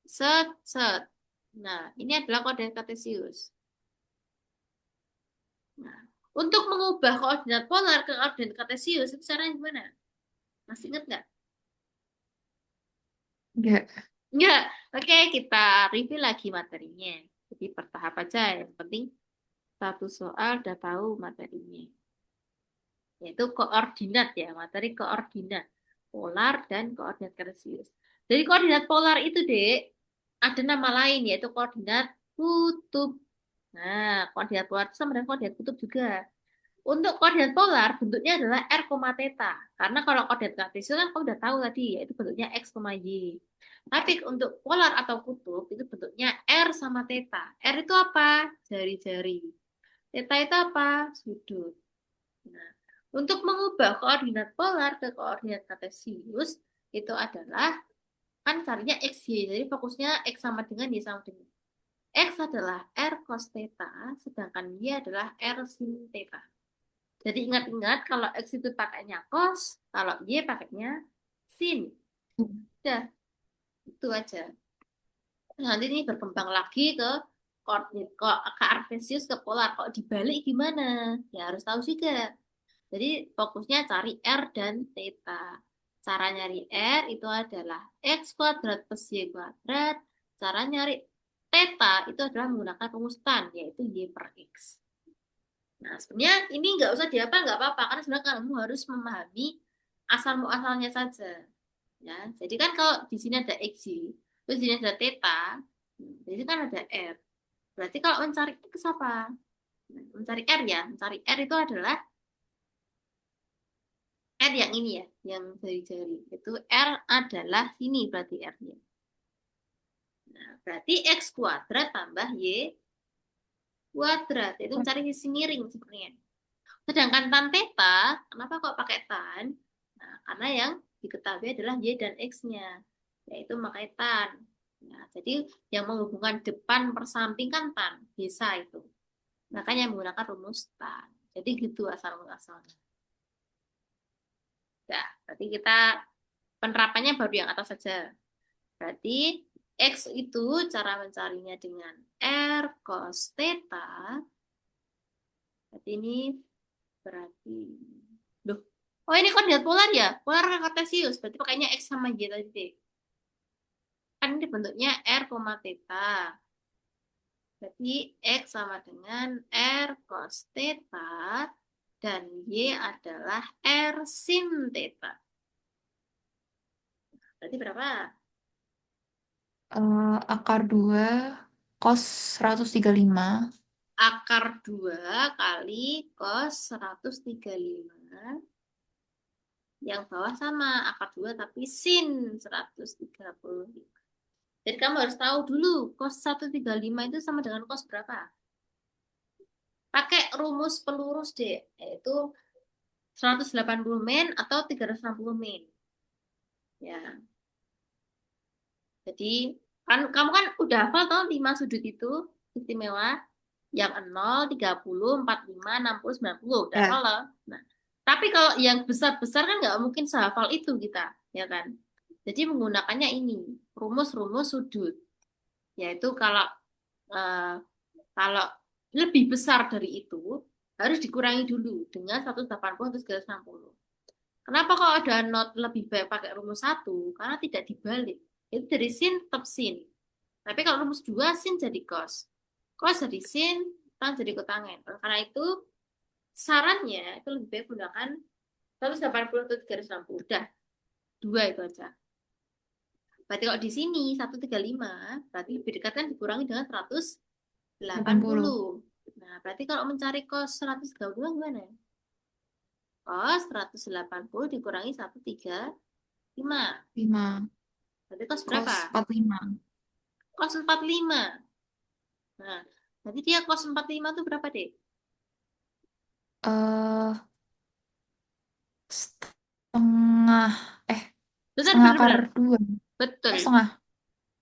Speaker 1: Set, set. Nah, ini adalah koordinat kartesius. Nah, untuk mengubah koordinat polar ke koordinat kartesius itu caranya gimana? Masih ingat nggak?
Speaker 2: Enggak.
Speaker 1: Nggak. Oke, kita review lagi materinya. Jadi bertahap aja. Yang penting satu soal udah tahu materinya. Yaitu koordinat ya, materi koordinat. Polar dan koordinat kartesius. Dari koordinat polar itu, Dek, ada nama lain yaitu koordinat kutub. Nah, koordinat polar itu sama dengan koordinat kutub juga. Untuk koordinat polar bentuknya adalah r, theta. Karena kalau koordinat kartesius kan kamu udah tahu tadi, yaitu bentuknya x, y. Tapi untuk polar atau kutub itu bentuknya r sama theta. R itu apa? Jari-jari. Theta itu apa? Sudut. Nah, untuk mengubah koordinat polar ke koordinat kartesius itu adalah kan carinya x, y. Jadi fokusnya x sama dengan y sama dengan. X adalah r cos theta, sedangkan y adalah r sin theta. Jadi ingat-ingat kalau X itu pakainya cos, kalau Y pakainya sin. Udah, itu aja. Nanti ini berkembang lagi ke koordinat kok ke Artesius ke polar. Kok dibalik gimana? Ya harus tahu juga. Jadi fokusnya cari R dan theta. Cara nyari R itu adalah X kuadrat plus Y kuadrat. Cara nyari theta itu adalah menggunakan rumusan, yaitu Y per X. Nah, sebenarnya ini nggak usah dihafal, nggak apa-apa, karena sebenarnya kamu harus memahami asal muasalnya saja. Ya, jadi kan kalau di sini ada x, terus di sini ada theta, jadi kan ada r. Berarti kalau mencari x apa? Nah, mencari r ya, mencari r itu adalah r yang ini ya, yang jari-jari. Itu r adalah sini berarti r-nya. Nah, berarti x kuadrat tambah y kuadrat, itu mencari sisi miring sebenarnya. Sedangkan tan theta, kenapa kok pakai tan? Nah, karena yang diketahui adalah Y dan X-nya, yaitu memakai tan. Nah, jadi yang menghubungkan depan per samping kan tan, bisa itu. Makanya menggunakan rumus tan. Jadi gitu asal-muasalnya. Ya, berarti kita penerapannya baru yang atas saja. Berarti X itu cara mencarinya dengan R cos theta. Berarti ini berarti. Duh. Oh ini koordinat polar ya? Polar kan kartesius. Berarti pakainya X sama Y tadi deh. Kan ini bentuknya R, theta. Berarti X sama dengan R cos theta. Dan Y adalah R sin theta. Berarti berapa?
Speaker 2: Akar 2 cos 135.
Speaker 1: Akar 2 kali cos 135. Yang bawah sama, akar 2 tapi sin 135. Jadi kamu harus tahu dulu, cos 135 itu sama dengan cos berapa? Pakai rumus pelurus deh, yaitu 180 min atau 360 min. Ya, jadi kan kamu kan udah hafal toh 5 sudut itu istimewa yang 0, 30, 45, 60, 90 udah hafal
Speaker 2: Ya,
Speaker 1: loh. Nah, tapi kalau yang besar-besar kan nggak mungkin sehafal itu kita, ya kan? Jadi menggunakannya ini rumus-rumus sudut, yaitu eh, kalau lebih besar dari itu harus dikurangi dulu dengan 180 atau 360. Kenapa kalau ada not lebih baik pakai rumus satu? Karena tidak dibalik. Itu dari sin tetap sin. Tapi kalau rumus dua sin jadi cos. Cos jadi sin, tan jadi kotangen. Karena itu sarannya itu lebih baik gunakan 180 atau 360. Udah, dua itu aja. Berarti kalau di sini 135, berarti lebih dekat kan dikurangi dengan
Speaker 2: 80.
Speaker 1: 180. Nah, berarti kalau mencari cos 132 gimana? Cos 180 dikurangi 135.
Speaker 2: 5
Speaker 1: Berarti cos berapa?
Speaker 2: cos 45.
Speaker 1: Cos 45. Nah, berarti dia cos 45 itu berapa, Dek?
Speaker 2: eh setengah eh
Speaker 1: Benar,
Speaker 2: setengah
Speaker 1: benar,
Speaker 2: akar
Speaker 1: benar.
Speaker 2: 2.
Speaker 1: Betul.
Speaker 2: Setengah.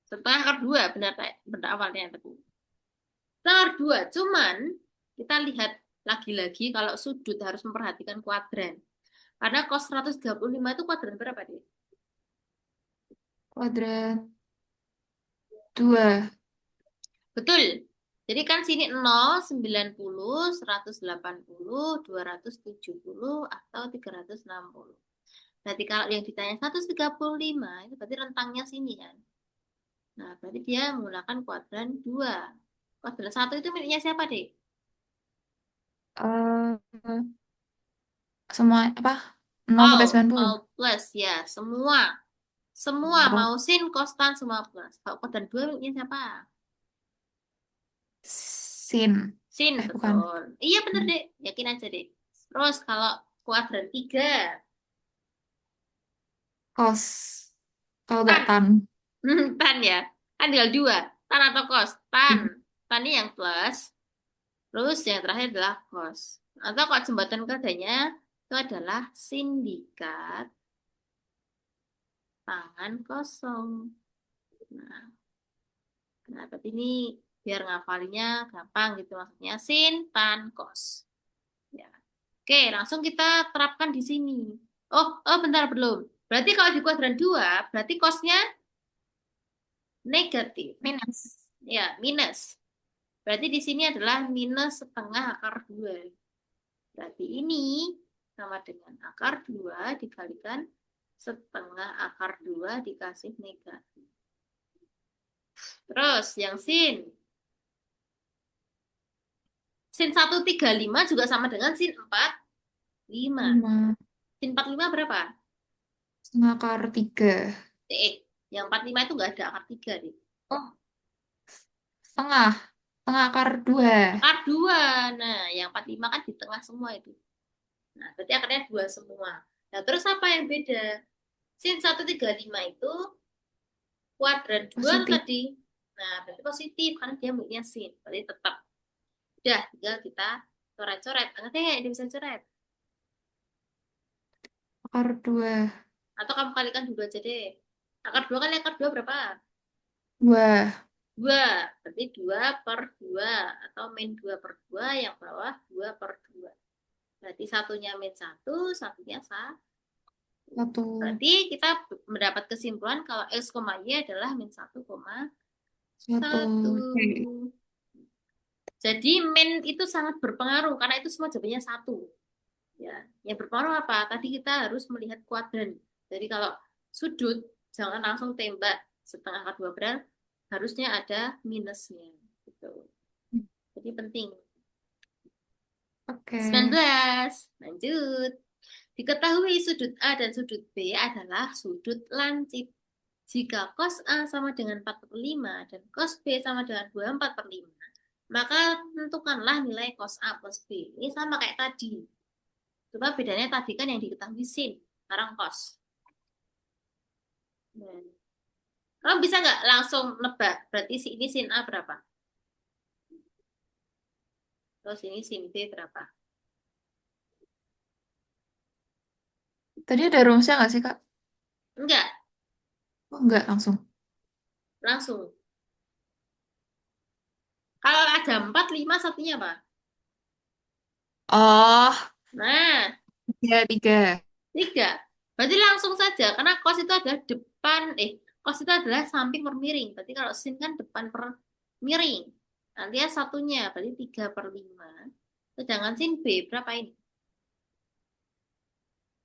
Speaker 1: Setengah akar 2, benar, benar awalnya tadi. Setengah 2, cuman kita lihat lagi-lagi kalau sudut harus memperhatikan kuadran. Karena cos 135 itu kuadran berapa, Dek?
Speaker 2: Kuadrat 2.
Speaker 1: Betul. Jadi kan sini 0, 90, 180, 270, atau 360. Berarti kalau yang ditanya 135, itu berarti rentangnya sini kan. Nah, berarti dia menggunakan kuadran 2. Kuadran satu itu miliknya siapa, Dek?
Speaker 2: eh semua apa? 0 sampai 90.
Speaker 1: All plus ya, semua. Semua
Speaker 2: Oh,
Speaker 1: mau sin, kostan, semua plus. Kalau kuadran 2 miliknya siapa?
Speaker 2: sin.
Speaker 1: Sin,
Speaker 2: Bukan.
Speaker 1: betul. Iya bener, Dek. Yakin aja, Dek. Terus kalau kuadran 3,
Speaker 2: Cos. Kalau nggak
Speaker 1: tan.
Speaker 2: tan.
Speaker 1: Tan ya. Kan tinggal 2. Tan atau kos? Tan. Tan ini yang plus. Terus yang terakhir adalah cos. Atau kalau jembatan keduanya itu adalah sindikat tangan kosong. Nah, nah berarti ini biar ngafalnya gampang gitu maksudnya sin, tan, kos. Ya. Oke, langsung kita terapkan di sini. Oh, bentar belum. Berarti kalau di kuadran 2 berarti kosnya negatif.
Speaker 2: Minus.
Speaker 1: Ya, minus. Berarti di sini adalah minus setengah akar 2. Berarti ini sama dengan akar 2 dikalikan setengah akar 2 dikasih negatif. Terus yang sin. Sin 135 juga sama dengan sin 45.
Speaker 2: 5.
Speaker 1: Sin 45 berapa?
Speaker 2: Setengah akar 3.
Speaker 1: Yang 45 itu nggak ada akar 3 deh.
Speaker 2: Oh, setengah. Setengah akar 2.
Speaker 1: Akar 2. Nah, yang 45 kan di tengah semua itu. Nah, berarti akarnya 2 semua. Nah, terus apa yang beda? Sin 135 itu kuadran 2
Speaker 2: Positif.
Speaker 1: tadi. Nah, berarti positif karena dia miliknya sin. Berarti tetap. Udah, tinggal kita coret-coret. Ngerti nggak? Dia bisa coret.
Speaker 2: Akar 2.
Speaker 1: Atau kamu kalikan dulu aja deh. Akar 2 kali akar 2 berapa?
Speaker 2: 2.
Speaker 1: 2. Berarti 2/2. Atau min 2/2 yang bawah 2/2. Berarti satunya min 1, satunya satu.
Speaker 2: Satu.
Speaker 1: Berarti kita mendapat kesimpulan kalau X, Y adalah min
Speaker 2: 1.
Speaker 1: 1,1.
Speaker 2: Oke.
Speaker 1: Jadi min itu sangat berpengaruh karena itu semua jawabannya satu. Ya, yang berpengaruh apa? Tadi kita harus melihat kuadran. Jadi kalau sudut jangan langsung tembak setengah kedua beral, harusnya ada minusnya. Gitu. Jadi penting.
Speaker 2: Oke.
Speaker 1: 19. Lanjut. Diketahui sudut A dan sudut B adalah sudut lancip. Jika cos A sama dengan 4/5 dan cos B sama dengan 24/5, maka tentukanlah nilai cos A plus B. Ini sama kayak tadi. Cuma bedanya tadi kan yang diketahui sin, sekarang cos. Nah, kamu bisa nggak langsung nebak? Berarti ini sin A berapa? Terus ini sin B berapa?
Speaker 2: Tadi ada rumusnya nggak sih, Kak?
Speaker 1: Enggak,
Speaker 2: Oh, enggak, langsung.
Speaker 1: langsung. Kalau ada 4, 5, satunya apa?
Speaker 2: Oh,
Speaker 1: Nah,
Speaker 2: 3, 3.
Speaker 1: 3. Berarti langsung saja, karena cos itu adalah depan, cos itu adalah samping per miring. Berarti kalau sin kan depan per miring. Nanti ya satunya, berarti 3/5. Sedangkan sin B berapa ini?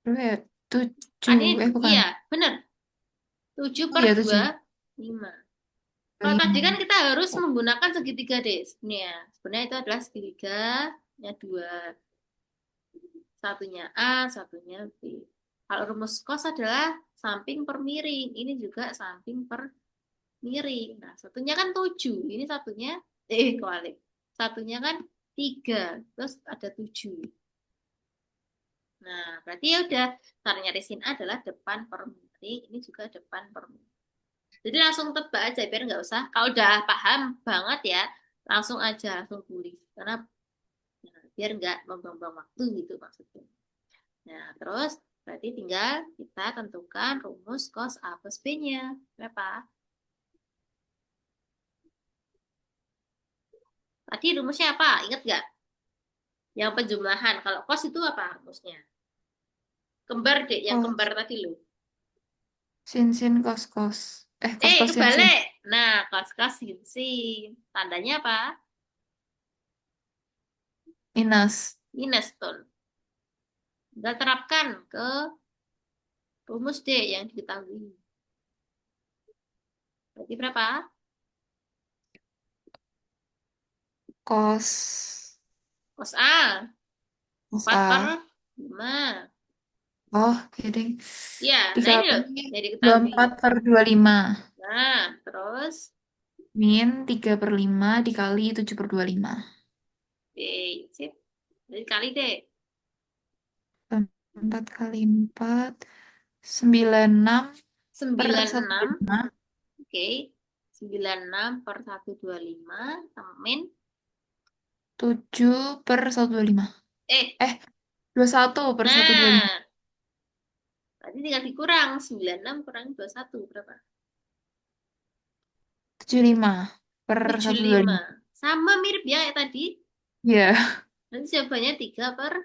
Speaker 2: Berapa ya?
Speaker 1: Kan
Speaker 2: 7.
Speaker 1: ini,
Speaker 2: Bukan.
Speaker 1: iya, benar. tujuh
Speaker 2: Oh
Speaker 1: per
Speaker 2: iya,
Speaker 1: dua
Speaker 2: 7.
Speaker 1: lima. Kalau tadi kan
Speaker 2: 5.
Speaker 1: kita harus menggunakan segitiga deh sebenarnya. Sebenarnya itu adalah segitiganya 2. Satunya A, satunya B. Kalau rumus cos adalah samping per miring. Ini juga samping per miring. Nah, satunya kan 7. Ini satunya, kebalik. Satunya kan 3. Terus ada 7. Nah, berarti ya udah. Cara nyari sin A adalah depan per miring. Ini juga depan per miring. Jadi langsung tebak aja biar nggak usah. Kalau udah paham banget ya, langsung aja langsung tulis. Karena ya, biar nggak membuang-buang waktu gitu maksudnya. Nah, terus berarti tinggal kita tentukan rumus cos A plus B-nya. Berapa? Tadi rumusnya apa? Ingat nggak? Yang penjumlahan. Kalau cos itu apa rumusnya? Kembar deh, yang kembar
Speaker 2: Cos.
Speaker 1: tadi loh.
Speaker 2: Sin, sin, cos, cos. Cos, cos, sin, sin.
Speaker 1: Kebalik. Nah, cos cos sin sin. Tandanya apa?
Speaker 2: Minus.
Speaker 1: Minus tuh. Kita terapkan ke rumus D yang diketahui. Berarti berapa?
Speaker 2: Cos.
Speaker 1: Cos A,
Speaker 2: Cos
Speaker 1: 4 per
Speaker 2: A.
Speaker 1: 5.
Speaker 2: Oh, kidding.
Speaker 1: Ya, nah ini loh,
Speaker 2: Dikali
Speaker 1: yang
Speaker 2: dua
Speaker 1: diketahui.
Speaker 2: empat per 25.
Speaker 1: Nah, terus,
Speaker 2: Min 3/5 dikali 7/25.
Speaker 1: sip. Jadi kali deh.
Speaker 2: 4 kali 4. 96 per
Speaker 1: 96,
Speaker 2: 1/5.
Speaker 1: oke. 96/125, temin.
Speaker 2: 7/1/25.
Speaker 1: Eh,
Speaker 2: 21/1/25.
Speaker 1: nah, tadi tinggal dikurang. 96 kurang 21, berapa?
Speaker 2: 75 per
Speaker 1: tujuh puluh
Speaker 2: 1/25.
Speaker 1: lima Sama mirip ya kayak tadi.
Speaker 2: Iya.
Speaker 1: Nanti jawabannya 3/5.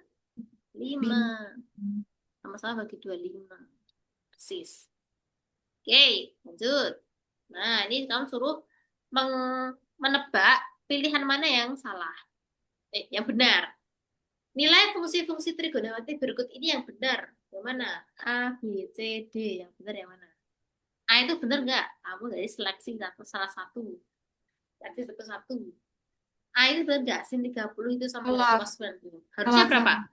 Speaker 2: 5.
Speaker 1: Sama-sama bagi 25. Persis. Oke, lanjut. Nah, ini kamu suruh menebak pilihan mana yang salah. Yang benar. Nilai fungsi-fungsi trigonometri berikut ini yang benar. Yang mana? A, B, C, D. Yang benar yang mana? A itu benar nggak? Kamu dari seleksi salah satu. Seleksi satu-satu. A itu benar nggak? Sin 30 itu sama dengan
Speaker 2: Salah.
Speaker 1: cos 90. Harusnya
Speaker 2: Salah,
Speaker 1: berapa?
Speaker 2: salah.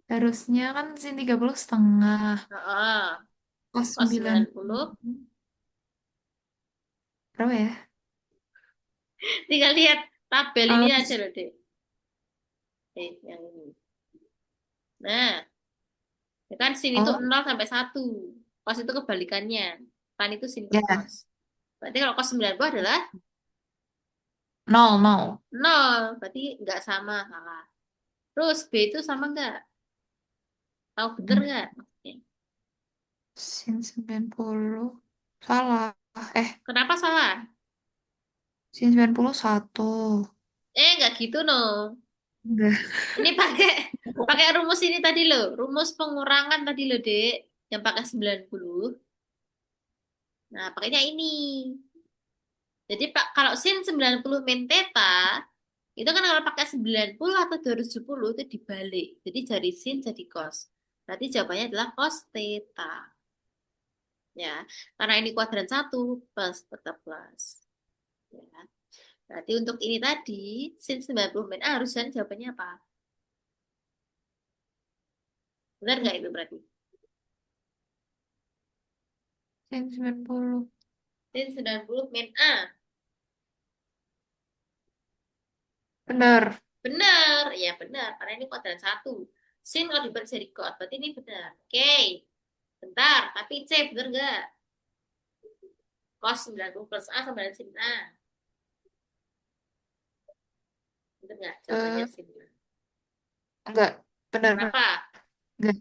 Speaker 2: Harusnya kan sin 30,5.
Speaker 1: Heeh.
Speaker 2: Pas
Speaker 1: Cos
Speaker 2: 9.
Speaker 1: 90.
Speaker 2: Berapa ya?
Speaker 1: Tinggal lihat tabel ini
Speaker 2: Eh,
Speaker 1: aja loh, Dek. Yang ini. Nah, ya kan sin itu
Speaker 2: oh,
Speaker 1: 0 sampai 1. Cos itu kebalikannya. Tan itu sin ke
Speaker 2: ya.
Speaker 1: cos. Berarti kalau cos 90 adalah
Speaker 2: 0, 0.
Speaker 1: 0. Berarti nggak sama, salah. Terus B itu sama nggak? Tahu bener nggak? Maksudnya.
Speaker 2: Sin 90. Salah. Eh,
Speaker 1: Kenapa salah?
Speaker 2: Sin 91.
Speaker 1: Nggak gitu no.
Speaker 2: Udah.
Speaker 1: Ini pakai pakai rumus ini tadi loh, rumus pengurangan tadi loh, Dek, yang pakai 90. Nah, pakainya ini. Jadi Pak, kalau sin 90 min theta, itu kan kalau pakai 90 atau 270 itu dibalik. Jadi dari sin jadi cos. Berarti jawabannya adalah cos theta. Ya, karena ini kuadran satu plus tetap plus. Ya. Berarti untuk ini tadi, sin 90 min A harusnya jawabannya apa? Benar nggak itu berarti?
Speaker 2: Sin 90.
Speaker 1: Sin 90 min A.
Speaker 2: Bener.
Speaker 1: Benar, ya benar. Karena ini kuadran satu. Sin kalau dibalik jadi cos, berarti ini benar. Oke, bentar. Tapi C benar nggak? Cos 90 plus A sama dengan sin A. Benar nggak? Jawabannya
Speaker 2: Eh,
Speaker 1: sin A.
Speaker 2: enggak. Bener.
Speaker 1: Kenapa?
Speaker 2: Enggak.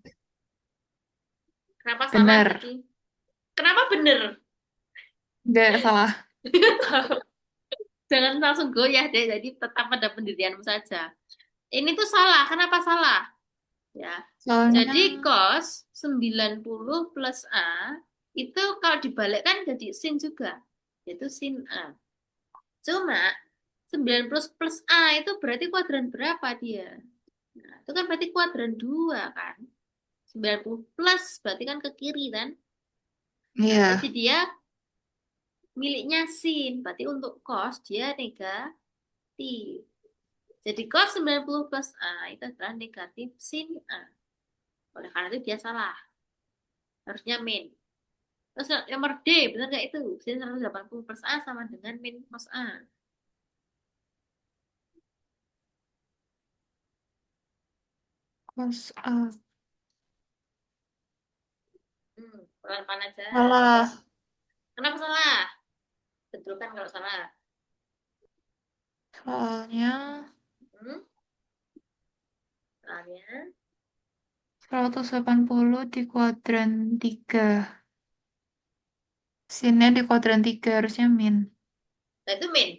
Speaker 1: Kenapa salah
Speaker 2: Bener.
Speaker 1: jadi? Kenapa benar?
Speaker 2: Enggak salah.
Speaker 1: Jangan langsung goyah deh. Jadi tetap pada pendirianmu saja. Ini tuh salah. Kenapa salah? Ya.
Speaker 2: Soalnya,
Speaker 1: Jadi cos 90 plus A itu kalau dibalikkan jadi sin juga. Yaitu sin A. Cuma 90 plus A itu berarti kuadran berapa dia? Nah, itu kan berarti kuadran 2 kan. 90 plus berarti kan ke kiri kan. Nah, berarti
Speaker 2: iya.
Speaker 1: dia miliknya sin. Berarti untuk cos dia negatif. Jadi cos 90 plus A itu adalah negatif sin A. Oleh karena itu dia salah. Harusnya min. Terus nomor D, benar nggak itu? Sin 180 plus A sama dengan min cos A.
Speaker 2: Cos A.
Speaker 1: Pelan-pelan aja.
Speaker 2: Salah.
Speaker 1: Kenapa salah? Betulkan kalau salah.
Speaker 2: Soalnya
Speaker 1: Hmm? Soalnya,
Speaker 2: 180 di kuadran 3. Sinnya di kuadran 3 harusnya min.
Speaker 1: nah itu min.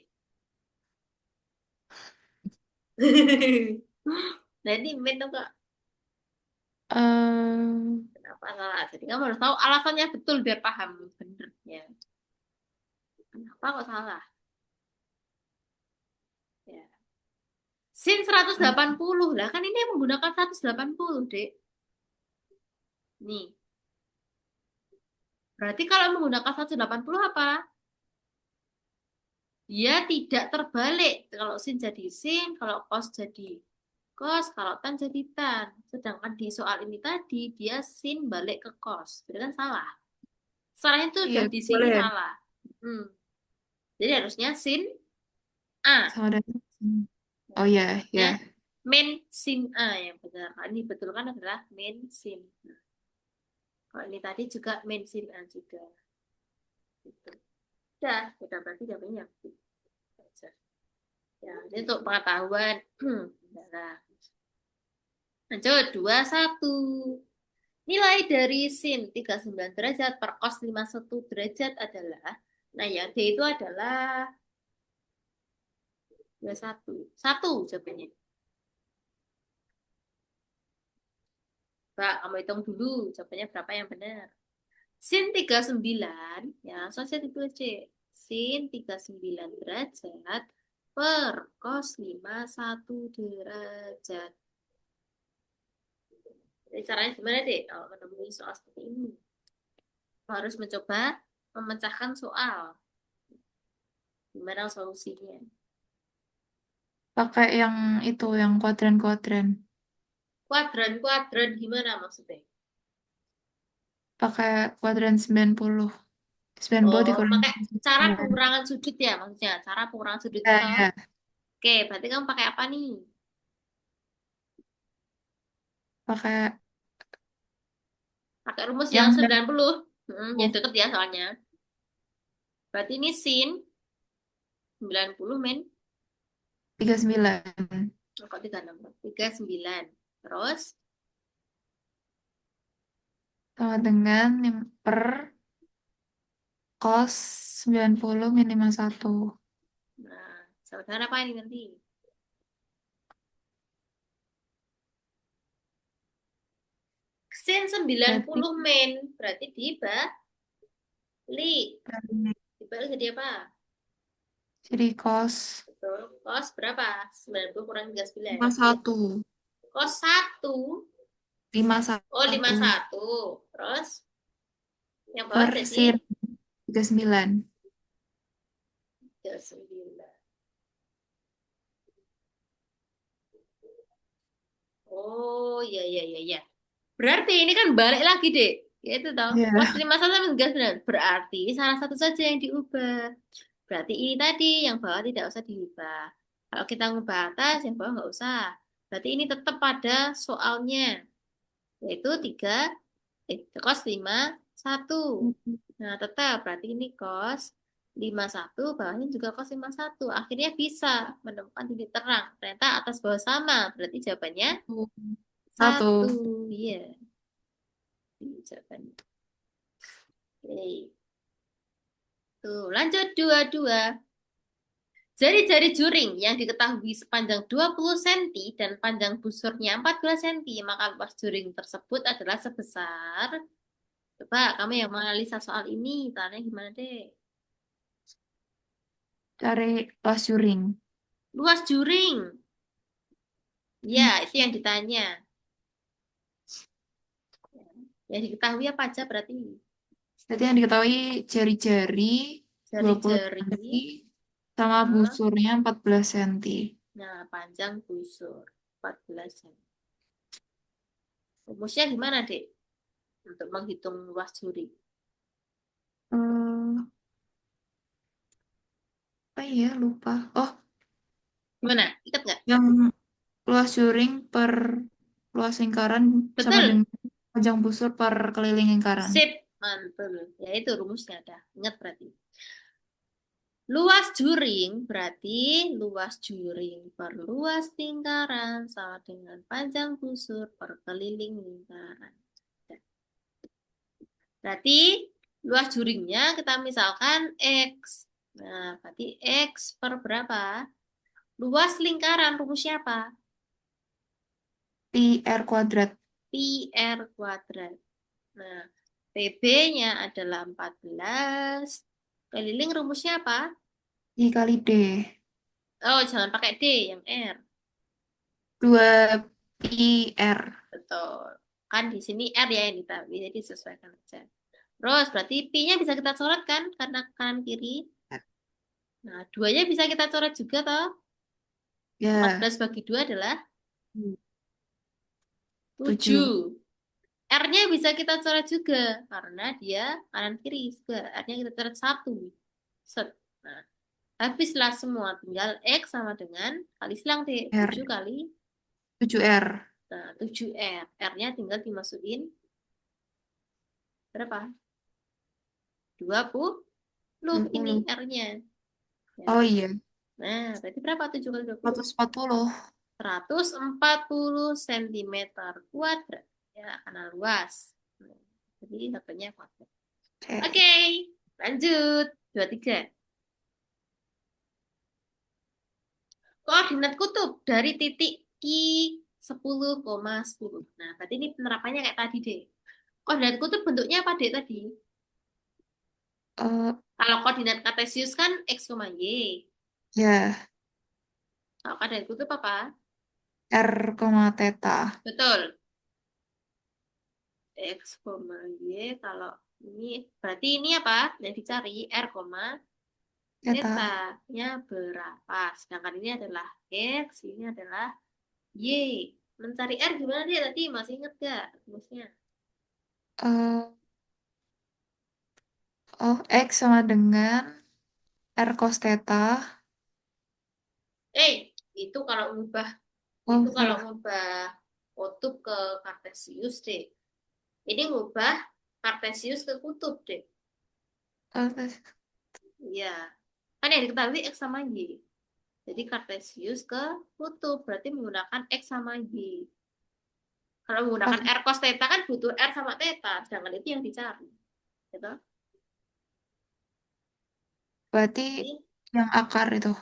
Speaker 1: Nah ini min tuh kak.
Speaker 2: Eh,
Speaker 1: Kenapa salah? Jadi kamu harus tahu alasannya betul biar paham benernya. Kenapa kok salah? Ya. Sin 180 lah kan ini menggunakan 180 dek. Nih, berarti kalau menggunakan 180 apa? Dia tidak terbalik. Kalau sin jadi sin, kalau cos jadi cos, kalau tan jadi tan. Sedangkan di soal ini tadi dia sin balik ke cos. Berarti kan salah. Salahnya itu
Speaker 2: iya,
Speaker 1: udah di sini
Speaker 2: boleh.
Speaker 1: salah. Hmm. Jadi harusnya sin A.
Speaker 2: Sama dengan oh ya,
Speaker 1: Ya,
Speaker 2: ya.
Speaker 1: min sin A yang benar. Nah, ini betul kan adalah min sin. Nah, kalau ini tadi juga min sin A juga. Gitu. Udah berarti jawabannya aja. Ya, ini untuk pengetahuan. Nah, lanjut 21. Nilai dari sin 39 derajat per cos 51 derajat adalah, nah ya D itu adalah 21. Satu jawabannya. Mbak, kamu hitung dulu jawabannya berapa yang benar. Sin 39, ya langsung aja ditulis C. Sin 39 derajat per cos 51 derajat. Jadi caranya gimana deh kalau menemui soal seperti ini? Harus mencoba memecahkan soal. Gimana solusinya?
Speaker 2: Pakai yang itu, yang kuadran-kuadran.
Speaker 1: Kuadran-kuadran gimana maksudnya?
Speaker 2: Pakai kuadran 90. 90
Speaker 1: Oh,
Speaker 2: dikurangi
Speaker 1: pakai cara
Speaker 2: 9.
Speaker 1: pengurangan sudut ya maksudnya. Cara pengurangan sudut itu
Speaker 2: Ya,
Speaker 1: toh.
Speaker 2: ya.
Speaker 1: Oke, berarti kamu pakai apa nih?
Speaker 2: Pakai
Speaker 1: Pakai rumus yang
Speaker 2: yang
Speaker 1: 90. Ya
Speaker 2: 90.
Speaker 1: deket ya soalnya. Berarti ini sin 90 min.
Speaker 2: 39.
Speaker 1: Oh, kok 36? 39. Terus,
Speaker 2: Sama dengan per cos 90 min 51.
Speaker 1: Sama dengan apa ini nanti? Sin
Speaker 2: Berarti
Speaker 1: 90 min. Berarti
Speaker 2: dari
Speaker 1: dibalik jadi apa?
Speaker 2: jadi cos
Speaker 1: Betul. Kos berapa? 90 kurang 39.
Speaker 2: 51,
Speaker 1: Kos 1. Oh,
Speaker 2: 51
Speaker 1: 51. Terus yang bawah
Speaker 2: per
Speaker 1: jadi
Speaker 2: sin 39.
Speaker 1: 39. Oh, iya, iya, iya, iya. Berarti ini kan balik lagi, Dek. Ya itu toh. Kos
Speaker 2: Ya.
Speaker 1: 51 sama 39. Berarti salah satu saja yang diubah. Berarti ini tadi yang bawah tidak usah diubah. Kalau kita ngubah atas, yang bawah nggak usah. Berarti ini tetap pada soalnya. Yaitu 3, kos 51. Nah, tetap. Berarti ini kos 51, bawahnya juga kos 51. Akhirnya bisa menemukan titik terang. Ternyata atas bawah sama. Berarti jawabannya satu.
Speaker 2: Satu.
Speaker 1: Iya, ini jawabannya. Oke. Tuh, lanjut dua-dua. Jari-jari juring yang diketahui sepanjang 20 cm dan panjang busurnya 14 cm, maka luas juring tersebut adalah sebesar. Coba kamu yang menganalisa soal ini, tanya gimana deh?
Speaker 2: Cari luas juring.
Speaker 1: Luas juring. Ya, itu yang ditanya. Yang diketahui apa aja berarti?
Speaker 2: Jadi yang diketahui jari-jari 20
Speaker 1: Jari-jari.
Speaker 2: cm sama
Speaker 1: Nah,
Speaker 2: busurnya 14 cm.
Speaker 1: nah, panjang busur 14 cm. Rumusnya gimana, Dek? Untuk menghitung luas juring.
Speaker 2: Eh, apa ya lupa. Oh,
Speaker 1: Gimana? Ingat nggak?
Speaker 2: yang luas juring per luas lingkaran sama
Speaker 1: Betul.
Speaker 2: dengan panjang busur per keliling lingkaran.
Speaker 1: Sip. Mantul. Ya itu rumusnya ada. Ingat berarti. Luas juring berarti luas juring per luas lingkaran sama dengan panjang busur per keliling lingkaran. Berarti luas juringnya kita misalkan X. Nah, berarti X per berapa? Luas lingkaran rumusnya apa?
Speaker 2: Pi R kuadrat.
Speaker 1: Pi R kuadrat. Nah, PB-nya adalah 14. Keliling rumusnya apa?
Speaker 2: I kali D.
Speaker 1: Oh, jangan pakai D, yang R.
Speaker 2: 2 pi R.
Speaker 1: Betul. Kan di sini R ya yang ditaruh, jadi sesuaikan aja. Terus berarti Pi-nya bisa kita coret kan karena kanan kiri. Nah, 2-nya bisa kita coret juga toh.
Speaker 2: Ya,
Speaker 1: 14 bagi 2 adalah
Speaker 2: 7.
Speaker 1: 7. R-nya bisa kita coret juga karena dia kanan kiri juga. R-nya kita coret 1. Set. Nah, habislah semua. Tinggal X sama dengan kali silang deh.
Speaker 2: R.
Speaker 1: 7 kali.
Speaker 2: 7 R.
Speaker 1: Nah, 7R. R-nya tinggal dimasukin berapa? 20 ini
Speaker 2: 20.
Speaker 1: R-nya. Ya.
Speaker 2: Oh iya,
Speaker 1: Nah, berarti berapa 7 kali 20?
Speaker 2: 140.
Speaker 1: 140 cm kuadrat. Ya, karena luas. Nah, jadi dapatnya kuadrat.
Speaker 2: Oke.
Speaker 1: Oke, lanjut. 23. Koordinat kutub dari titik Q 10,10. Nah, berarti ini penerapannya kayak tadi deh. Koordinat kutub bentuknya apa deh tadi?
Speaker 2: Eh,
Speaker 1: Kalau koordinat kartesius kan X, Y.
Speaker 2: ya,
Speaker 1: Kalau koordinat kutub apa?
Speaker 2: R, theta.
Speaker 1: Betul. X, Y. Kalau ini, berarti ini apa? Yang dicari R,
Speaker 2: Theta.
Speaker 1: theta-nya berapa? Sedangkan ini adalah X, ini adalah Y. Mencari R gimana dia tadi? Masih inget gak rumusnya?
Speaker 2: Eh, oh, X sama dengan R cos theta.
Speaker 1: Eh, itu kalau ngubah
Speaker 2: Oh,
Speaker 1: itu kalau
Speaker 2: salah.
Speaker 1: ngubah kutub ke kartesius deh. Ini ngubah kartesius ke kutub deh.
Speaker 2: Oh,
Speaker 1: Iya. Kan yang diketahui X sama Y. Jadi kartesius ke kutub berarti menggunakan X sama Y. Kalau menggunakan
Speaker 2: oke.
Speaker 1: R cos theta kan butuh R sama theta, sedangkan itu yang dicari. Gitu.
Speaker 2: Berarti
Speaker 1: Jadi,
Speaker 2: yang akar itu.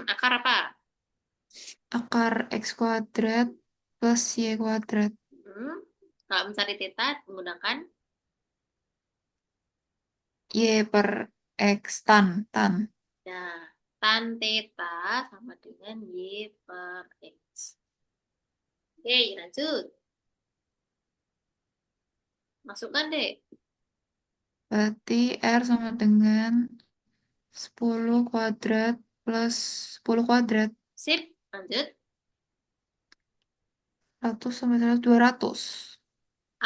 Speaker 1: Akar apa?
Speaker 2: Akar X kuadrat plus Y kuadrat.
Speaker 1: Hmm, Kalau mencari theta menggunakan
Speaker 2: Y per X tan.
Speaker 1: nah, tan theta sama dengan Y per X. Oke, lanjut. Masukkan deh.
Speaker 2: Berarti R sama dengan 10 kuadrat plus 10 kuadrat.
Speaker 1: Sip, lanjut.
Speaker 2: 100 sampai 100, 200.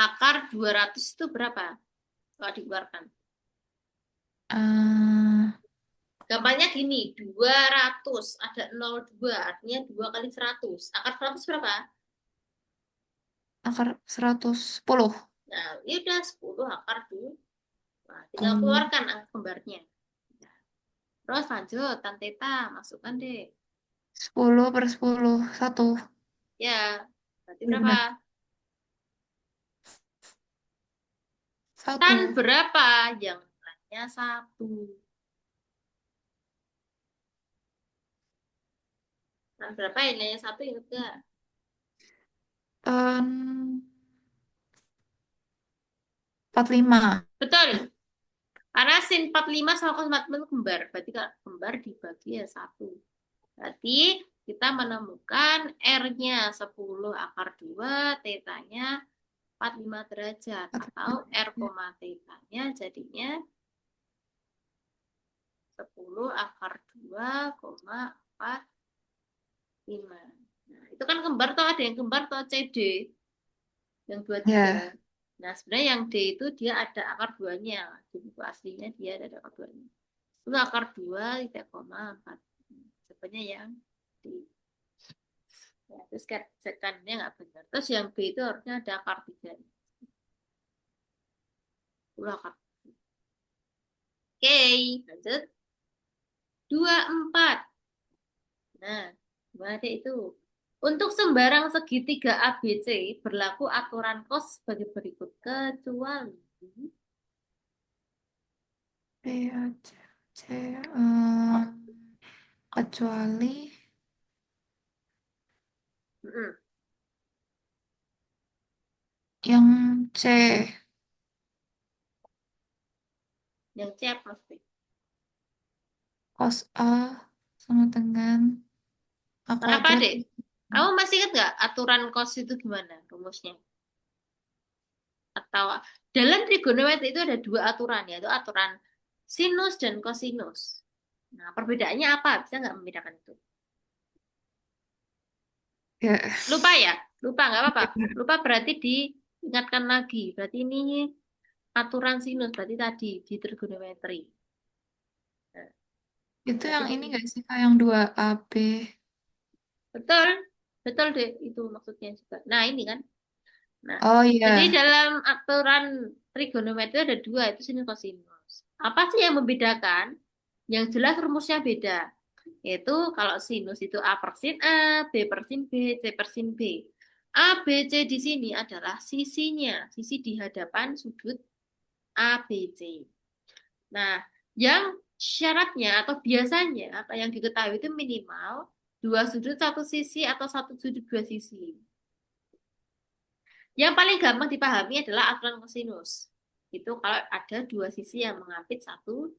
Speaker 1: Akar 200 itu berapa? Kalau dikeluarkan.
Speaker 2: Eh,
Speaker 1: Gampangnya gini, 200 ada 02, artinya 2 kali 100. Akar 100 berapa?
Speaker 2: akar 110.
Speaker 1: Nah, ini udah 10 akar tuh. Nah, tinggal
Speaker 2: Oh,
Speaker 1: keluarkan angka kembarnya. Nah, terus lanjut, tan theta, masukkan deh.
Speaker 2: 10 per 10. 1.
Speaker 1: Ya, berarti
Speaker 2: Iya
Speaker 1: berapa?
Speaker 2: benar.
Speaker 1: Tan
Speaker 2: 1.
Speaker 1: berapa? Yang nilainya 1. Tan berapa yang nilainya 1, ingat gak?
Speaker 2: Tan 45.
Speaker 1: Betul. Karena sin 45 sama cos 45 itu kembar. Berarti kalau kembar dibagi ya 1. Berarti kita menemukan R-nya 10 akar 2, θ-nya 45 derajat. Atau R, θ-nya jadinya 10 akar 2,45. Nah, itu kan kembar tuh, ada yang kembar tuh CD, yang 23.
Speaker 2: Ya,
Speaker 1: Nah, sebenarnya yang D itu dia ada akar 2-nya. Di buku aslinya dia ada akar 2-nya. Itu akar 2, 3,4. Sebenarnya yang D. Ya, terus sekannya nggak benar. Terus yang B itu harusnya ada akar 3. Ulah akar. Oke, lanjut. 24. Nah, gimana deh itu? Untuk sembarang segitiga ABC berlaku aturan cos sebagai berikut. Kecuali
Speaker 2: B, A, C, kecuali
Speaker 1: Mm-mm.
Speaker 2: yang C,
Speaker 1: Yang C apa maksudnya?
Speaker 2: cos A sama dengan A
Speaker 1: Kenapa,
Speaker 2: kuadrat.
Speaker 1: Dek? Kamu masih ingat nggak aturan cos itu gimana rumusnya? Atau dalam trigonometri itu ada dua aturan, yaitu aturan sinus dan kosinus. Nah, perbedaannya apa? Bisa nggak membedakan itu?
Speaker 2: Ya,
Speaker 1: Lupa ya? Lupa, nggak apa-apa. Lupa berarti diingatkan lagi. Berarti ini aturan sinus, berarti tadi di trigonometri. Nah,
Speaker 2: itu
Speaker 1: berarti
Speaker 2: yang ini
Speaker 1: ini.
Speaker 2: nggak sih Kak, yang 2 AB?
Speaker 1: Betul, betul deh itu maksudnya juga. Nah, ini kan. Nah,
Speaker 2: Oh
Speaker 1: jadi
Speaker 2: iya,
Speaker 1: dalam aturan trigonometri ada dua, itu sinus kosinus. Apa sih yang membedakan? Yang jelas rumusnya beda. Yaitu kalau sinus itu A per sin A, B per sin B, C per sin B. A, B, C di sini adalah sisinya, sisi di hadapan sudut A, B, C. Nah, yang syaratnya atau biasanya apa yang diketahui itu minimal dua sudut satu sisi atau satu sudut dua sisi. Yang paling gampang dipahami adalah aturan kosinus. Itu kalau ada dua sisi yang mengapit satu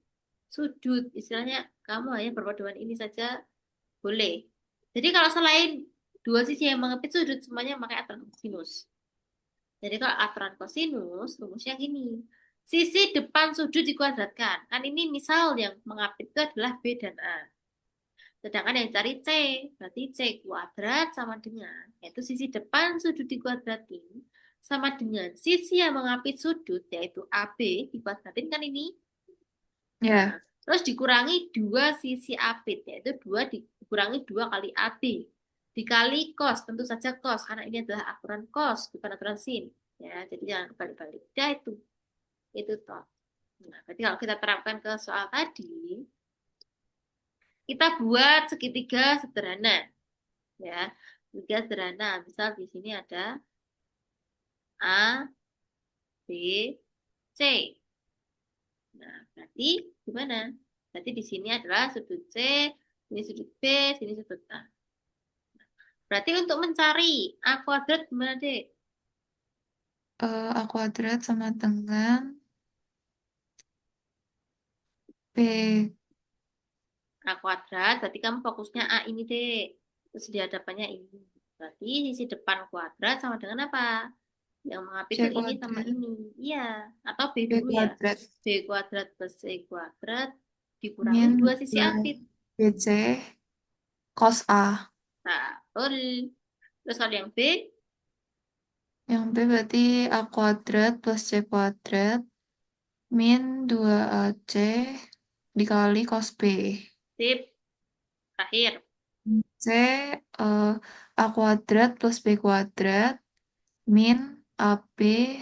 Speaker 1: sudut. Istilahnya kamu hanya berpaduan ini saja boleh. Jadi kalau selain dua sisi yang mengapit sudut, semuanya pakai aturan kosinus. Jadi kalau aturan kosinus, rumusnya gini. Sisi depan sudut dikuadratkan. Kan ini misal yang mengapit itu adalah B dan A. Sedangkan yang cari C, berarti C kuadrat sama dengan, yaitu sisi depan sudut dikuadratin, sama dengan sisi yang mengapit sudut, yaitu AB, dikuadratin kan ini. Nah,
Speaker 2: ya,
Speaker 1: terus dikurangi dua sisi apit, yaitu dikurangi 2 kali AB. Dikali cos, tentu saja cos, karena ini adalah aturan cos, bukan aturan sin. Ya, jadi jangan kebalik-balik. Ya, itu toh. Nah, berarti kalau kita terapkan ke soal tadi, kita buat segitiga sederhana. Ya, segitiga sederhana. Misal di sini ada A, B, C. Nah, berarti gimana? Berarti di sini adalah sudut C Sini sudut B, sini sudut A. Berarti untuk mencari A kuadrat gimana, Dek?
Speaker 2: A kuadrat sama dengan B.
Speaker 1: A kuadrat, berarti kamu fokusnya A ini, Dek. Terus di hadapannya ini. Berarti sisi depan kuadrat sama dengan apa? Yang mengapa itu
Speaker 2: C
Speaker 1: ini sama
Speaker 2: kuadrat.
Speaker 1: ini. Iya. Atau B
Speaker 2: B
Speaker 1: dulu ya.
Speaker 2: kuadrat.
Speaker 1: B kuadrat plus C kuadrat dikurangi
Speaker 2: Min
Speaker 1: dua sisi
Speaker 2: 2
Speaker 1: aktif.
Speaker 2: BC cos A.
Speaker 1: Nah, betul. Terus kalau yang B,
Speaker 2: Yang B berarti A kuadrat plus C kuadrat min 2AC dikali cos B.
Speaker 1: sip. Terakhir.
Speaker 2: C A kuadrat plus B kuadrat min AB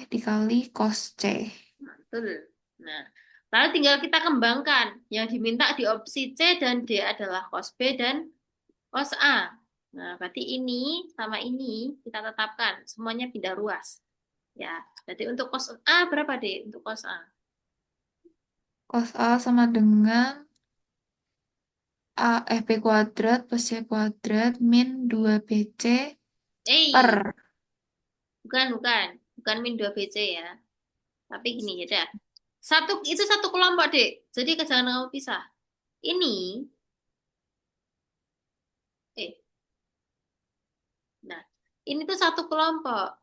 Speaker 2: dikali cos C.
Speaker 1: Nah, betul. Nah, lalu tinggal kita kembangkan. Yang diminta di opsi C dan D adalah cos B dan cos A. Nah, berarti ini sama ini kita tetapkan. Semuanya pindah ruas. Ya, jadi untuk cos A berapa, deh? Untuk cos A.
Speaker 2: Cos A sama dengan A B kuadrat plus C kuadrat min 2BC per.
Speaker 1: Eh, bukan. Bukan min 2BC ya. Tapi gini ya dah. Itu satu kelompok, Dek. Jadi jangan kamu pisah. Ini, eh, nah, ini tuh satu kelompok.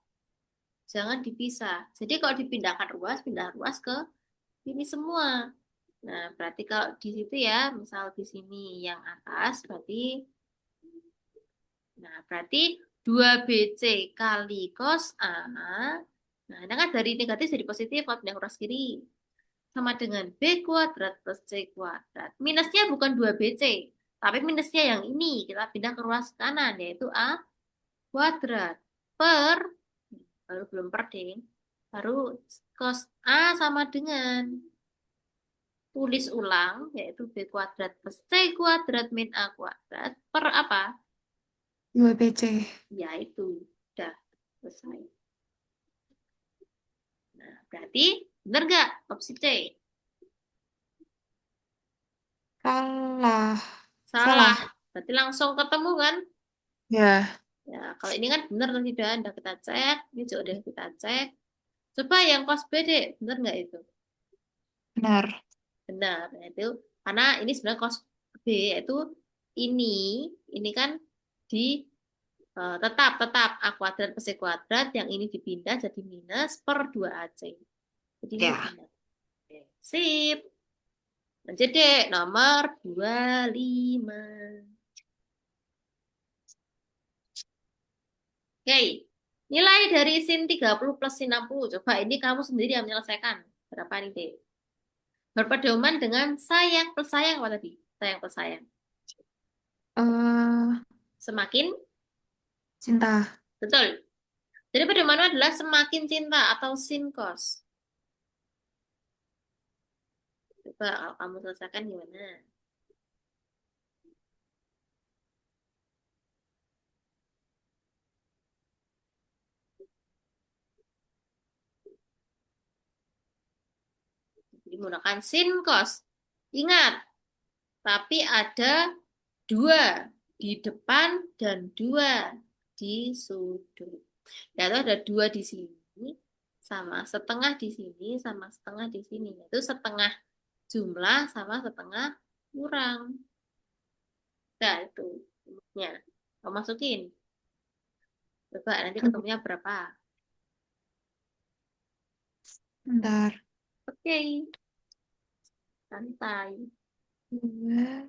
Speaker 1: Jangan dipisah. Jadi kalau dipindahkan ruas, pindah ruas ke ini semua. Nah, berarti kalau di situ ya, misal di sini yang atas, berarti 2BC kali cos A. Nah, ini kan dari negatif jadi positif kalau pindah ruas kiri. Sama dengan B kuadrat plus C kuadrat. Minusnya bukan 2BC, tapi minusnya yang ini. Kita pindah ke ruas kanan, yaitu A kuadrat per, baru belum per ding, baru cos A sama dengan, tulis ulang, yaitu B kuadrat plus C kuadrat min A kuadrat per apa?
Speaker 2: 2BC.
Speaker 1: Ya itu, udah selesai. Nah, berarti benar nggak opsi C?
Speaker 2: Salah.
Speaker 1: Salah.
Speaker 2: Salah.
Speaker 1: Berarti langsung ketemu kan?
Speaker 2: Ya,
Speaker 1: Ya, kalau ini kan benar tadi udah kita cek, ini juga udah kita cek. Coba yang cos B deh, benar nggak itu?
Speaker 2: benar.
Speaker 1: Benar, nah, itu karena ini sebenarnya cos B yaitu ini, ini kan di tetap tetap A kuadrat plus C kuadrat, yang ini dipindah jadi minus per 2AC. Jadi ini
Speaker 2: Ya.
Speaker 1: benar. Oke, sip. Lanjut deh, nomor 25. Oke, nilai dari sin 30 plus sin 60. Coba ini kamu sendiri yang menyelesaikan. Berapa nih, deh? Berpedoman dengan sayang plus sayang apa tadi? Sayang plus sayang.
Speaker 2: eh
Speaker 1: Semakin
Speaker 2: Cinta.
Speaker 1: betul. Jadi pedoman adalah semakin cinta atau sinkos. Coba kalau kamu selesaikan gimana? Jadi menggunakan sinkos. Ingat, tapi ada dua di depan dan dua di sudut. Yaitu ada dua di sini, sama setengah di sini, sama setengah di sini. Itu setengah jumlah sama setengah kurang. Nah, itu rumusnya. Kamu masukin. Coba nanti ketemunya berapa.
Speaker 2: Bentar.
Speaker 1: Oke, santai.
Speaker 2: Dua,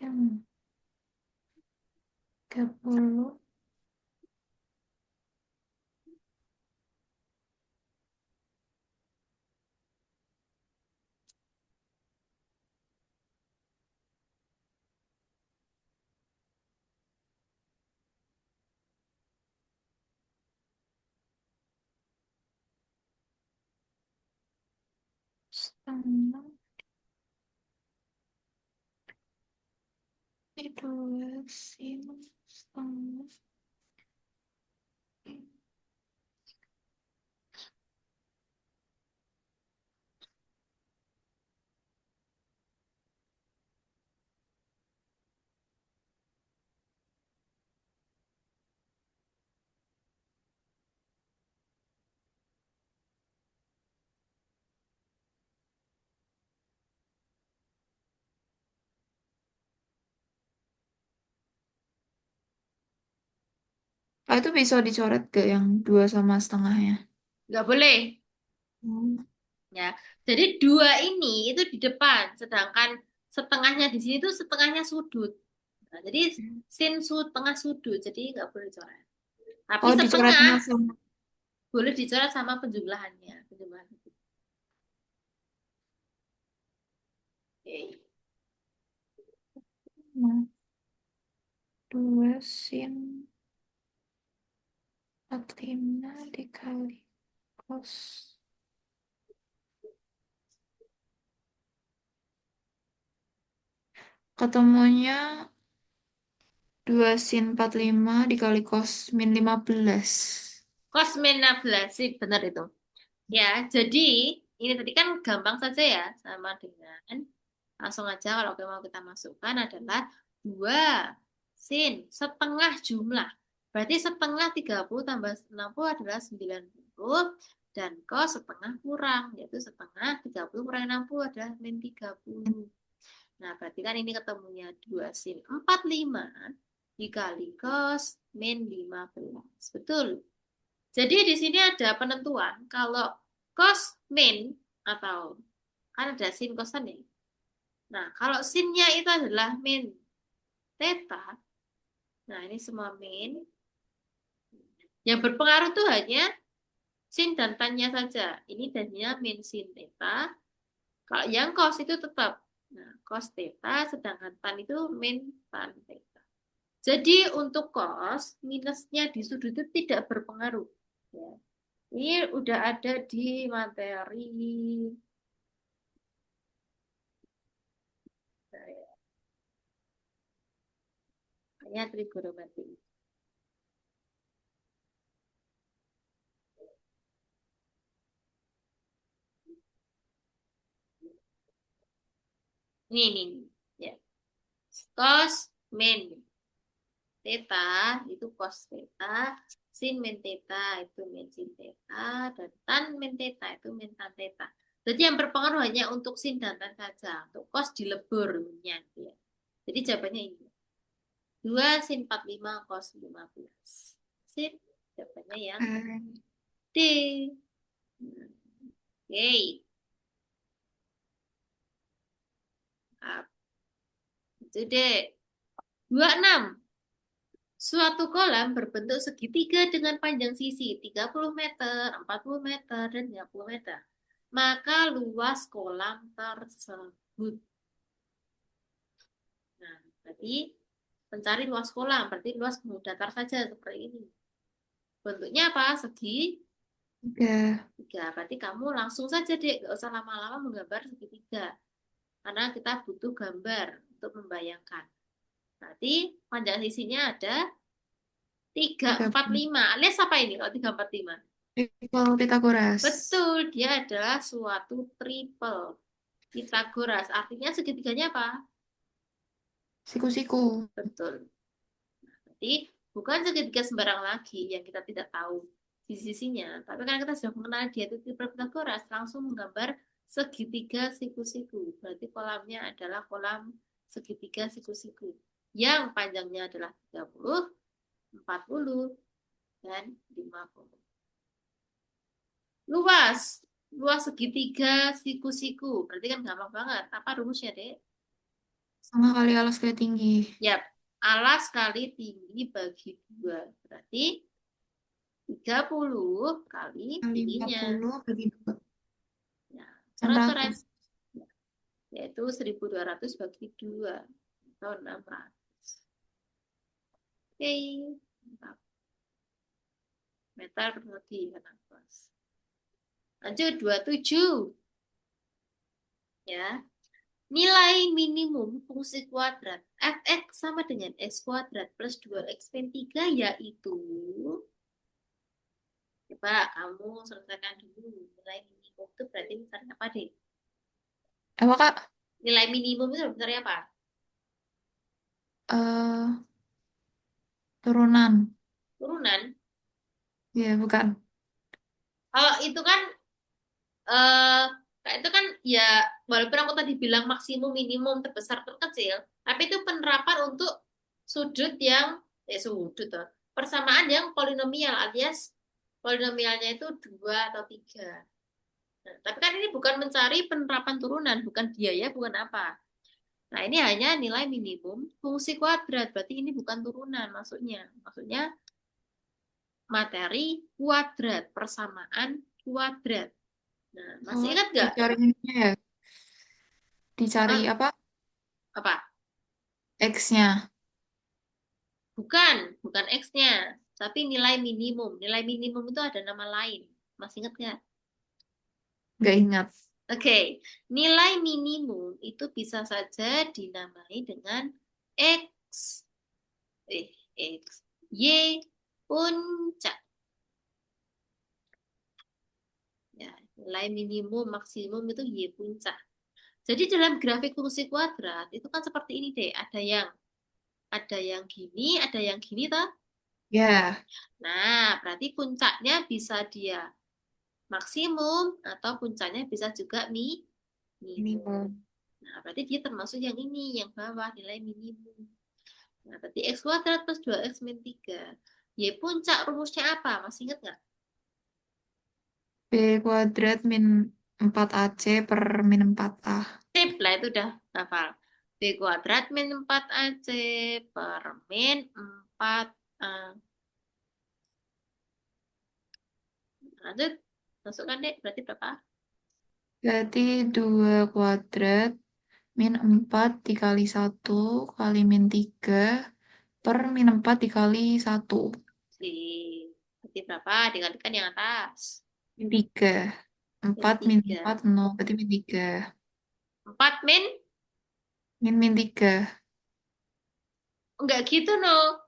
Speaker 2: yang 30. Setengah. Dua, sin. Setengah. Ah, itu bisa dicoret ke yang 2,5.
Speaker 1: Nggak boleh.
Speaker 2: Hmm.
Speaker 1: Ya, jadi dua ini itu di depan, sedangkan setengahnya di sini itu setengahnya sudut. Nah, jadi sin tengah sudut, jadi nggak boleh coret. Tapi
Speaker 2: Oh,
Speaker 1: setengah
Speaker 2: dicoretnya sama.
Speaker 1: boleh dicoret sama penjumlahannya, penjumlahan itu. Oke.
Speaker 2: Nah, 2 sin 45 dikali cos. Ketemunya 2 sin 45 dikali cos min 15.
Speaker 1: Cos min 16, sih benar itu. Ya, jadi ini tadi kan gampang saja ya, sama dengan langsung aja kalau mau kita masukkan adalah 2 sin setengah jumlah. Berarti setengah 30 tambah 60 adalah 90 dan cos setengah kurang, yaitu setengah 30 kurang 60 adalah min 30. Nah, berarti kan ini ketemunya 2 sin 45 dikali cos min 15. Betul. Jadi di sini ada penentuan kalau cos min atau kan ada sin kosan ya. Nah, kalau sinnya itu adalah min theta, nah ini semua min. Yang berpengaruh tuh hanya sin dan tan-nya saja. Ini tadinya min sin theta. Kalau yang cos itu tetap. Nah, cos theta, sedangkan tan itu min tan theta. Jadi untuk cos, minusnya di sudut itu tidak berpengaruh. Ya. Ini udah ada di materi hanya trigonometri. Ini, ya. Cos min theta itu cos theta, sin min theta itu min sin theta, dan tan min theta itu min tan theta. Jadi yang berpengaruh hanya untuk sin dan tan saja. Untuk cos dileburnya. Ya. Jadi jawabannya ini. 2 sin 45 cos 15. Sin, jawabannya yang
Speaker 2: Eh,
Speaker 1: D. Oke. Nah, itu deh. 26. Suatu kolam berbentuk segitiga dengan panjang sisi 30 meter, 40 meter, dan 50 meter. Maka luas kolam tersebut. Nah, berarti mencari luas kolam, berarti luas bawah datar saja seperti ini. Bentuknya apa? Segi
Speaker 2: Tiga.
Speaker 1: tiga. Berarti kamu langsung saja deh, gak usah lama-lama menggambar segitiga. Karena kita butuh gambar untuk membayangkan. Berarti panjang sisinya ada tiga
Speaker 2: Tiga
Speaker 1: empat lima. Alias apa ini kalau 345?
Speaker 2: triple Pitagoras.
Speaker 1: Betul, dia adalah suatu triple Pitagoras. Artinya segitiganya apa?
Speaker 2: Siku-siku.
Speaker 1: Betul. Jadi bukan segitiga sembarang lagi yang kita tidak tahu sisi-sisinya. Tapi karena kita sudah mengenal dia itu triple Pitagoras, langsung menggambar segitiga siku-siku. Berarti kolamnya adalah kolam segitiga siku-siku. Yang panjangnya adalah 30, 40, dan 50. Luas. Luas segitiga siku-siku. Berarti kan gampang banget. Apa rumusnya, Dek?
Speaker 2: Sama kali alas kali tinggi.
Speaker 1: Yap. Alas kali tinggi bagi 2. Berarti 30 kali
Speaker 2: Kali empat
Speaker 1: tingginya.
Speaker 2: puluh bagi 2.
Speaker 1: Nah,
Speaker 2: enam
Speaker 1: coret-coret.
Speaker 2: ratus
Speaker 1: Yaitu 1.200 bagi 2. Atau 600. Oke. Mantap. Meter persegi kanvas. Lanjut 27. Ya. Nilai minimum fungsi kuadrat f(x) sama dengan x kuadrat plus 2x min 3 yaitu, coba kamu selesaikan dulu. Nilai minimum itu berarti misalnya apa deh?
Speaker 2: Apa Kak?
Speaker 1: Nilai minimum itu misalnya apa?
Speaker 2: Eh turunan.
Speaker 1: Turunan.
Speaker 2: Ya, bukan.
Speaker 1: Kalau itu kan eh itu kan ya, walaupun aku tadi bilang maksimum minimum terbesar terkecil, tapi itu penerapan untuk sudut yang sudut tuh. persamaan yang polinomial alias polinomialnya itu dua atau tiga. Nah, tapi kan ini bukan mencari penerapan turunan, bukan biaya, bukan apa. Nah, ini hanya nilai minimum fungsi kuadrat, berarti ini bukan turunan maksudnya. Maksudnya materi kuadrat, persamaan kuadrat. Nah, masih
Speaker 2: Oh,
Speaker 1: ingat nggak?
Speaker 2: dicari ininya ya. Dicari
Speaker 1: Ah,
Speaker 2: apa?
Speaker 1: apa?
Speaker 2: X-nya.
Speaker 1: Bukan, bukan X-nya, tapi nilai minimum. Nilai minimum itu ada nama lain. Masih ingat nggak?
Speaker 2: Nggak ingat.
Speaker 1: Oke, nilai minimum itu bisa saja dinamai dengan X, X, Y, puncak. Ya, nilai minimum, maksimum itu Y puncak. Jadi dalam grafik fungsi kuadrat itu kan seperti ini deh. Ada yang gini, ada yang gini toh.
Speaker 2: Ya,
Speaker 1: Nah, berarti puncaknya bisa dia maksimum atau puncaknya bisa juga minimum.
Speaker 2: minimum.
Speaker 1: Nah, berarti dia termasuk yang ini, yang bawah nilai minimum. Nah, berarti X kuadrat plus 2X min 3. Y puncak rumusnya apa? Masih ingat nggak?
Speaker 2: B kuadrat min 4AC per min 4A.
Speaker 1: Sip lah, itu udah hafal. B kuadrat min 4AC per min 4A. Lanjut, masukkan deh, berarti berapa?
Speaker 2: Berarti 2 kuadrat min 4 dikali 1 kali min 3 per min 4 dikali 1.
Speaker 1: Berarti berapa? Dikalikan yang atas.
Speaker 2: Min 3.
Speaker 1: Min
Speaker 2: 4 min 4,
Speaker 1: 3.
Speaker 2: 0. Berarti min 3.
Speaker 1: 4 min?
Speaker 2: Min 3.
Speaker 1: Enggak gitu, no.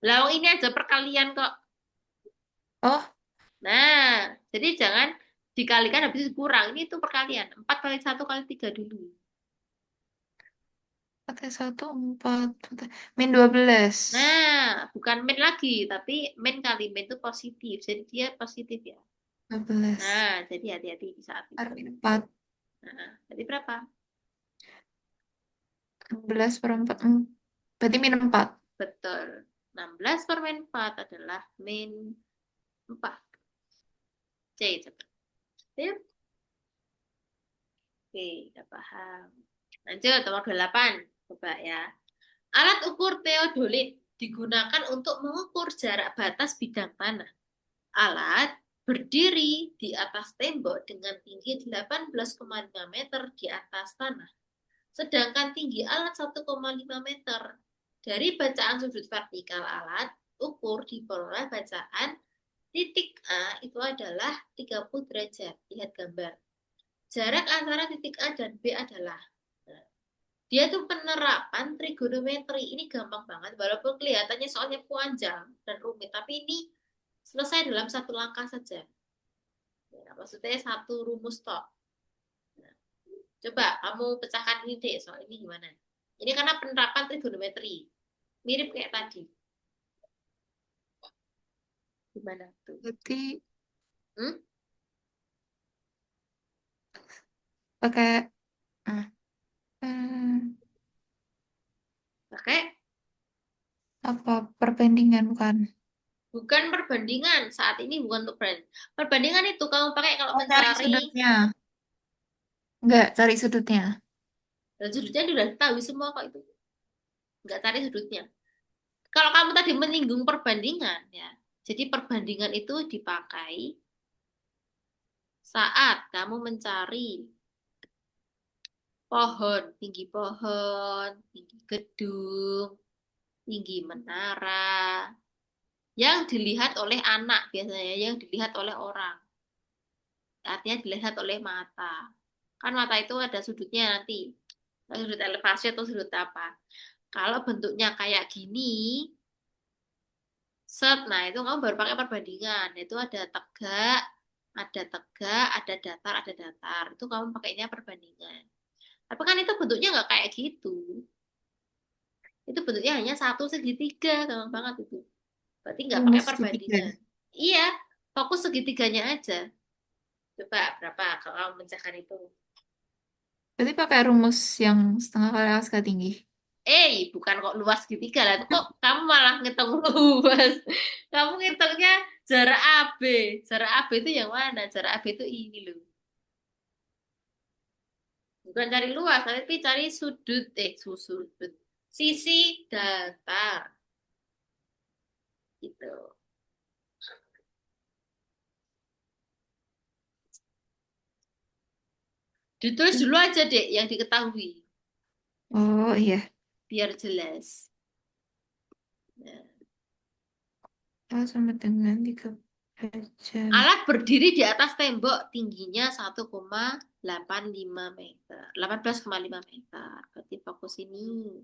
Speaker 1: Lawang ini aja perkalian kok.
Speaker 2: Oh,
Speaker 1: Nah, jadi jangan dikalikan habis itu kurang. Ini tuh perkalian. 4 kali 1 kali 3 dulu.
Speaker 2: 4 kali 1, 4. Min 12.
Speaker 1: Nah, bukan min lagi, tapi min kali min itu positif. Jadi dia positif ya.
Speaker 2: 12.
Speaker 1: Nah, jadi hati-hati di saat
Speaker 2: Per
Speaker 1: itu.
Speaker 2: min 4.
Speaker 1: Nah, jadi berapa?
Speaker 2: 16 per 4. Berarti min 4.
Speaker 1: Betul. 16 per min 4 adalah min 4. C, coba. Yuk. Oke, udah paham. Lanjut, nomor 8. Coba ya. Alat ukur teodolit digunakan untuk mengukur jarak batas bidang tanah. Alat berdiri di atas tembok dengan tinggi 18,5 meter di atas tanah. Sedangkan tinggi alat 1,5 meter. Dari bacaan sudut vertikal alat, ukur diperoleh bacaan titik A itu adalah 30 derajat. Lihat gambar. Jarak antara titik A dan B adalah, nah, dia tuh penerapan trigonometri. Ini gampang banget, walaupun kelihatannya soalnya panjang dan rumit, tapi ini selesai dalam satu langkah saja. Ya, maksudnya satu rumus toh. Nah, coba kamu pecahkan ini deh, soal ini gimana? Ini karena penerapan trigonometri. Mirip kayak tadi. Gimana tuh?
Speaker 2: Berarti
Speaker 1: Hmm?
Speaker 2: pakai ah, hmm,
Speaker 1: Pakai
Speaker 2: apa perbandingan bukan?
Speaker 1: bukan perbandingan. Saat ini bukan untuk brand. Perbandingan itu kamu pakai kalau
Speaker 2: Oh, cari
Speaker 1: mencari,
Speaker 2: sudutnya. Enggak, cari sudutnya.
Speaker 1: dan sudutnya udah tahu semua kok itu. Nggak cari sudutnya. Kalau kamu tadi menyinggung perbandingan, ya. Jadi perbandingan itu dipakai saat kamu mencari pohon, tinggi gedung, tinggi menara, yang dilihat oleh anak biasanya, yang dilihat oleh orang. Artinya dilihat oleh mata. Kan mata itu ada sudutnya nanti. Sudut elevasi atau sudut apa. Kalau bentuknya kayak gini, set, nah itu kamu baru pakai perbandingan. Itu ada datar, ada datar. Itu kamu pakainya perbandingan. Tapi kan itu bentuknya nggak kayak gitu. Itu bentuknya hanya satu segitiga, gampang banget itu. Berarti nggak pakai
Speaker 2: Rumus segitiga.
Speaker 1: perbandingan. Iya, fokus segitiganya aja. Coba berapa kalau kamu mencahkan itu?
Speaker 2: Berarti pakai rumus yang setengah kali A sekali tinggi.
Speaker 1: Bukan kok luas segitiga lah. Kok kamu malah ngitung luas? Kamu ngitungnya jarak AB. Jarak AB itu yang mana? Jarak AB itu ini loh. Bukan cari luas, tapi cari sudut, sudut. Sisi datar. Gitu. Ditulis dulu aja, Dek, yang diketahui.
Speaker 2: Oh iya.
Speaker 1: Biar jelas. Nah.
Speaker 2: Oh, sama dengan 13 jam.
Speaker 1: Alat berdiri di atas tembok tingginya 1,85 meter. 18,5 meter. Berarti fokus ini.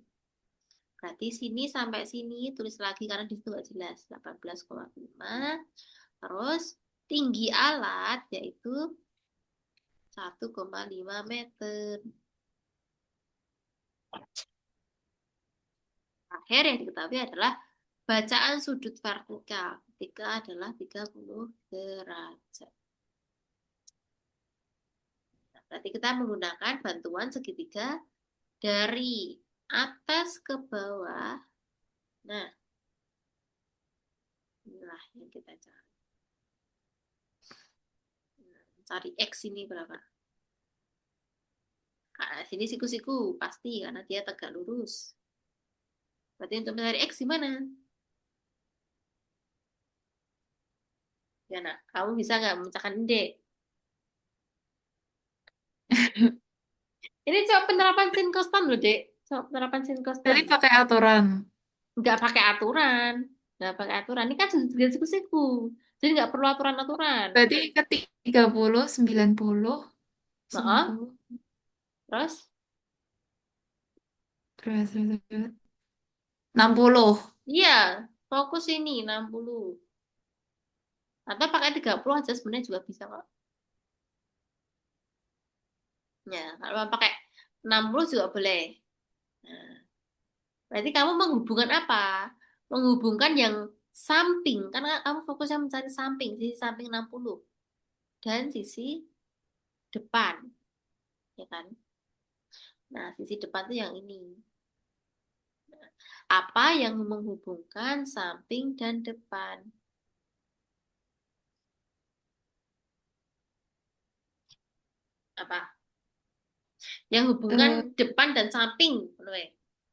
Speaker 1: Berarti sini sampai sini tulis lagi karena di situ nggak jelas. 18,5. Terus tinggi alat yaitu 1,5 meter. Akhir yang diketahui adalah bacaan sudut vertikal ketika adalah 30 derajat. Nah, berarti kita menggunakan bantuan segitiga dari atas ke bawah. Nah, inilah yang kita cari. Nah, cari X ini berapa? Nah, sini siku-siku, pasti karena dia tegak lurus. Berarti untuk mencari X gimana? Ya, nah, kamu bisa nggak memecahkan D? Ini coba penerapan sin kostan loh, Dek. Coba penerapan sin kostan.
Speaker 2: Jadi pakai aturan.
Speaker 1: Nggak pakai aturan. Nggak pakai aturan. Ini kan sudah siku-siku. Jadi nggak perlu aturan-aturan.
Speaker 2: Berarti ke 30, 90,
Speaker 1: Nah,
Speaker 2: 90.
Speaker 1: terus?
Speaker 2: Terus. 60.
Speaker 1: Iya, fokus ini 60. Atau pakai 30 aja sebenarnya juga bisa kok. Ya, kalau mau pakai 60 juga boleh. Nah, berarti kamu menghubungkan apa? Menghubungkan yang samping. Karena kamu fokusnya mencari samping. Sisi samping 60. Dan sisi depan. Ya kan? Nah, sisi depan tuh yang ini. Apa yang menghubungkan samping dan depan? Apa? Yang hubungan
Speaker 2: Eh,
Speaker 1: depan dan samping.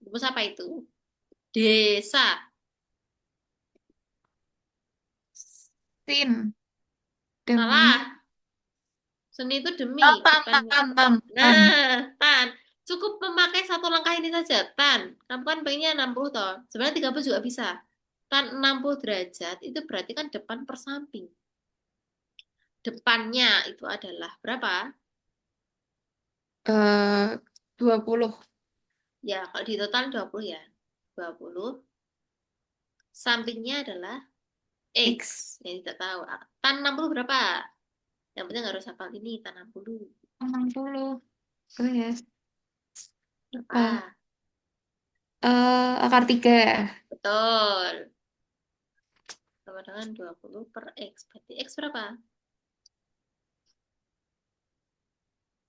Speaker 1: Rumus apa itu? Desa.
Speaker 2: sin. Demi.
Speaker 1: Salah. Seni itu demi.
Speaker 2: Oh, tan,
Speaker 1: Depan.
Speaker 2: tan, tan, tan.
Speaker 1: Nah, Tan. Cukup memakai satu langkah ini saja. Tan. Kamu kan pengennya 60 toh. Sebenarnya 30 juga bisa. Tan 60 derajat itu berarti kan depan per samping. Depannya itu adalah berapa?
Speaker 2: Eh, 20.
Speaker 1: Ya, kalau di total 20 ya. 20. Sampingnya adalah X.
Speaker 2: X.
Speaker 1: Yang tidak tahu. Tan 60 berapa? Yang penting harus hafal ini, tan 60.
Speaker 2: 60. Oh ya. Lupa.
Speaker 1: Berapa?
Speaker 2: Akar 3.
Speaker 1: Betul. Sama dengan 20 per X. Berarti X berapa?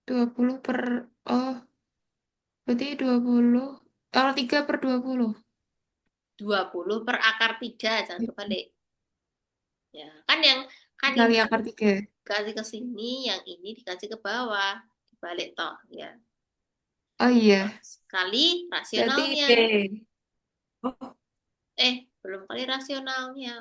Speaker 2: 20 per. Oh, berarti 20. Akar 3 per 20.
Speaker 1: 20 per akar 3. Jangan kebalik. Ya, kan
Speaker 2: Dikali
Speaker 1: ini
Speaker 2: akar 3.
Speaker 1: dikasih ke sini, yang ini dikasih ke bawah. Dibalik toh, ya.
Speaker 2: Oh iya.
Speaker 1: Kali
Speaker 2: Berarti
Speaker 1: rasionalnya.
Speaker 2: D. Oh,
Speaker 1: Belum kali rasionalnya.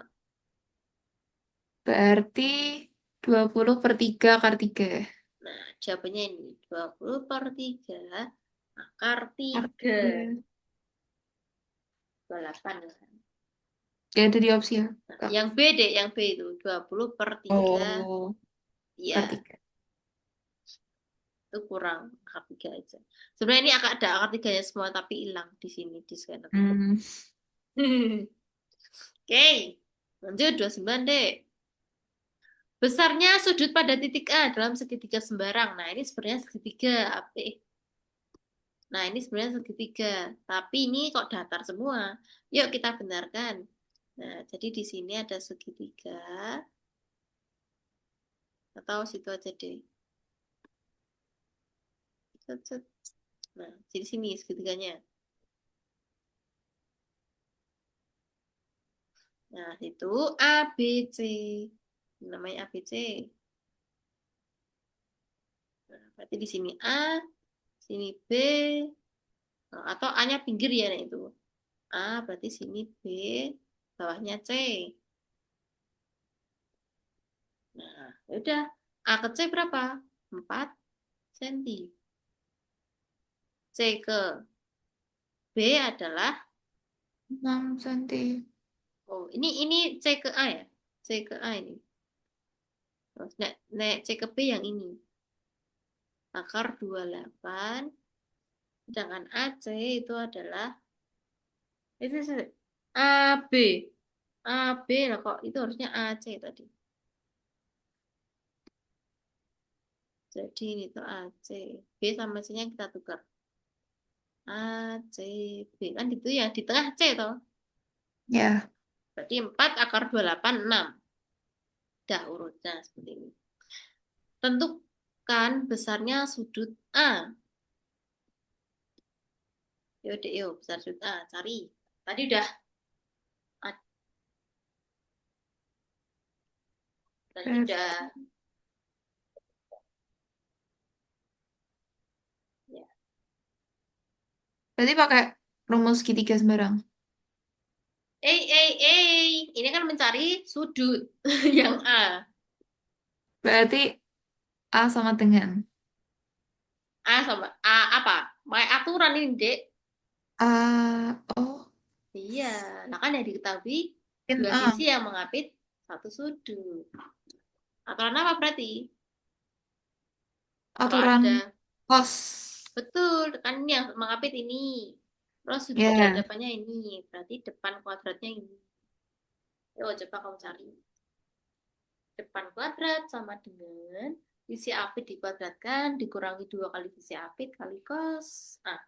Speaker 2: berarti 20 per 3 akar 3.
Speaker 1: Nah, jawabannya ini 20 per 3 akar
Speaker 2: Akar
Speaker 1: 3.
Speaker 2: 3.
Speaker 1: 28 kan.
Speaker 2: Ya, ada di opsi ya.
Speaker 1: Nah,
Speaker 2: Oh,
Speaker 1: yang B deh, yang B itu 20 per 3.
Speaker 2: oh,
Speaker 1: Ya,
Speaker 2: akar 3.
Speaker 1: itu kurang akar 3 aja. Sebenarnya ini ada akar 3-nya semua, tapi hilang di sini, di scanner.
Speaker 2: Hmm.
Speaker 1: Oke, lanjut 29 deh. Besarnya sudut pada titik A dalam segitiga sembarang. Nah, ini sebenarnya segitiga. Nah, ini sebenarnya segitiga. Tapi ini kok datar semua. Yuk kita benarkan. Nah, jadi di sini ada segitiga. Atau situ aja deh. Nah, jadi sini segitiganya. Nah, itu ABC. Namanya ABC. Nah, berarti di sini A, sini B, atau A-nya pinggir ya, nah itu. A berarti sini B, bawahnya C. Nah, ya udah. A ke C berapa? 4 cm. C ke B adalah,
Speaker 2: 6 cm.
Speaker 1: oh ini C ke A ya? C ke A ini. Terus nek C ke B yang ini. Akar 28. Sedangkan AC itu adalah, itu AB. AB lah kok, itu harusnya AC tadi. Jadi ini tuh AC. B sama C-nya kita tukar. A, C, B. Kan gitu ya, di tengah C toh.
Speaker 2: Ya,
Speaker 1: Berarti 4 akar 28, 6. Dah urutnya seperti ini. Tentukan besarnya sudut A. Yaudah, yuk, besar sudut A. Cari. Tadi udah. Tadi
Speaker 2: ber-
Speaker 1: udah. Ya.
Speaker 2: berarti pakai rumus segitiga sembarang.
Speaker 1: Ini kan mencari sudut yang A.
Speaker 2: Berarti A sama dengan
Speaker 1: A sama A apa? Pakai aturan ini, Dek.
Speaker 2: A, oh,
Speaker 1: Iya, nah kan yang diketahui
Speaker 2: in
Speaker 1: dua
Speaker 2: A.
Speaker 1: sisi yang mengapit satu sudut. Aturan apa berarti? Kalau
Speaker 2: Aturan
Speaker 1: ada,
Speaker 2: cos.
Speaker 1: betul, kan ini yang mengapit ini. Terus sudut
Speaker 2: Ya,
Speaker 1: dihadapannya ini, berarti depan kuadratnya ini. Yuk, coba kamu cari. Depan kuadrat sama dengan sisi apit dikuadratkan, dikurangi 2 kali sisi apit kali cos. Ah,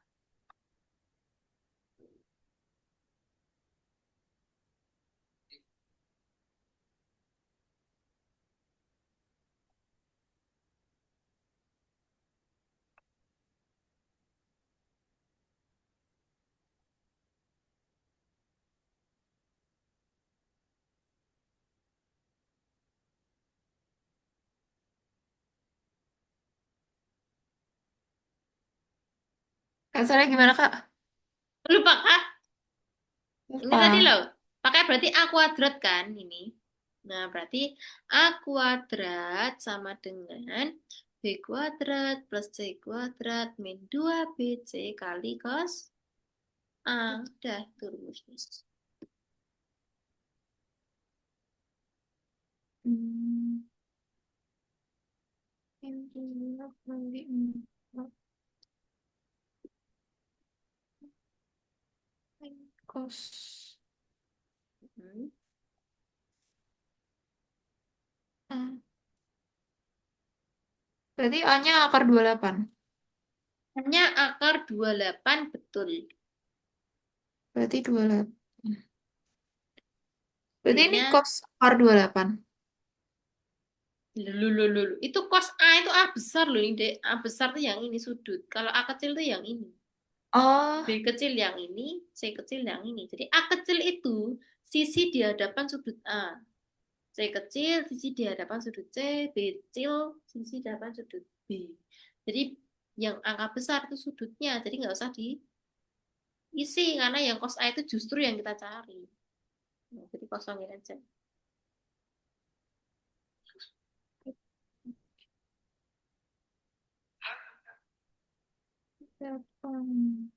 Speaker 2: kasarnya gimana, Kak?
Speaker 1: lupa kah? Ini
Speaker 2: Lupa.
Speaker 1: tadi loh, pakai berarti A kuadrat kan ini. Nah, berarti A kuadrat sama dengan B kuadrat plus C kuadrat min 2BC kali cos A. Udah, itu rumusnya.
Speaker 2: Hmm, intinya kali empat cos.
Speaker 1: Hmm.
Speaker 2: Hmm. Berarti A-nya akar 28.
Speaker 1: Hanya akar 28 betul.
Speaker 2: Berarti 28. Berarti ini
Speaker 1: B-nya,
Speaker 2: cos akar 28.
Speaker 1: lulu. Itu cos A itu A besar loh ini, Dek. A besar tuh yang ini sudut. Kalau A kecil tuh yang ini.
Speaker 2: Oh,
Speaker 1: B kecil yang ini, C kecil yang ini. Jadi A kecil itu sisi di hadapan sudut A. C kecil sisi di hadapan sudut C, B kecil sisi di hadapan sudut B. Jadi yang angka besar itu sudutnya, jadi nggak usah diisi karena yang cos A itu justru yang kita cari. Nah, jadi kosongin aja.
Speaker 2: 8.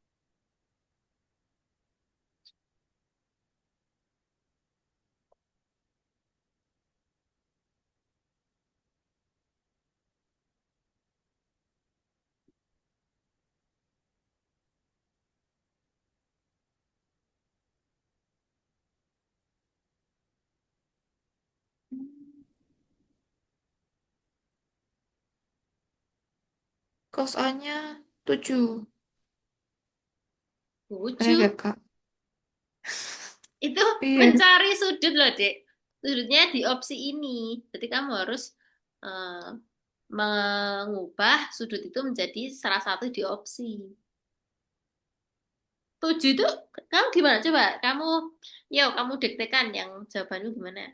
Speaker 2: Cos A-nya 7.
Speaker 1: Tujuh
Speaker 2: Gak, Kak?
Speaker 1: itu
Speaker 2: Iya.
Speaker 1: mencari sudut loh, Dek. Sudutnya di opsi ini. Jadi kamu harus eh, mengubah sudut itu menjadi salah satu di opsi. 7 itu kamu gimana? Coba kamu, yo kamu diktekan yang jawabanmu gimana?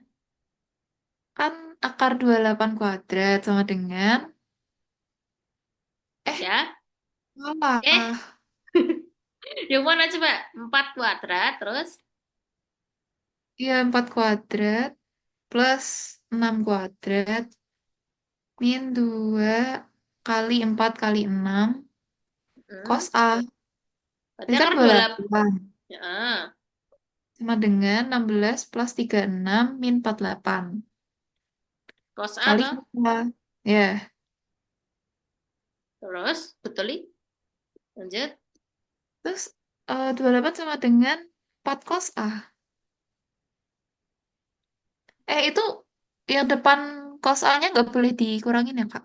Speaker 2: Kan akar 28 kuadrat sama dengan, eh,
Speaker 1: Ya? Eh,
Speaker 2: salah.
Speaker 1: yang mana coba? 4 kuadrat, terus
Speaker 2: Iya, 4 kuadrat plus 6 kuadrat min 2 kali 4 kali 6 cos
Speaker 1: hmm,
Speaker 2: A.
Speaker 1: berarti
Speaker 2: Ini kan
Speaker 1: akar 28.
Speaker 2: 28.
Speaker 1: Ya,
Speaker 2: Sama dengan 16 plus 36 min 48.
Speaker 1: cos A
Speaker 2: Kali
Speaker 1: toh.
Speaker 2: 2. Ya,
Speaker 1: Terus, betul nih. Lanjut.
Speaker 2: terus 28 sama dengan 4 cos A. Itu yang depan cos A-nya nggak boleh dikurangin ya, Kak?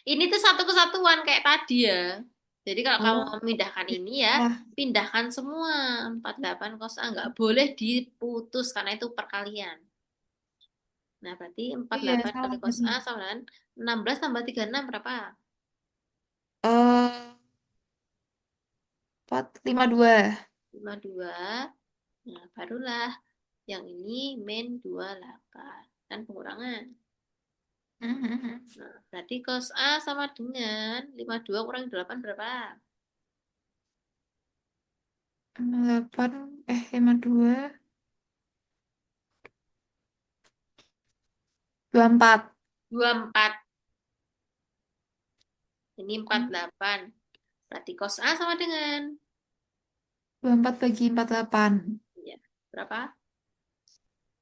Speaker 1: Ini tuh satu kesatuan kayak tadi ya. Jadi kalau kamu
Speaker 2: Oh,
Speaker 1: memindahkan ini ya,
Speaker 2: ya.
Speaker 1: pindahkan semua. 48 cos A nggak boleh diputus karena itu perkalian. Nah, berarti empat puluh
Speaker 2: Iya,
Speaker 1: delapan
Speaker 2: salah
Speaker 1: kali cos
Speaker 2: tadi.
Speaker 1: A sama dengan 16 tambah 36 berapa?
Speaker 2: Eh, 452.
Speaker 1: 52. Nah, barulah yang ini min 28. Kan pengurangan. Nah, berarti cos A sama dengan 52 kurangi 8 berapa?
Speaker 2: 58, 52, 24.
Speaker 1: 24. Ini 48. Berarti cos A sama dengan
Speaker 2: 24 bagi 48.
Speaker 1: ya, berapa?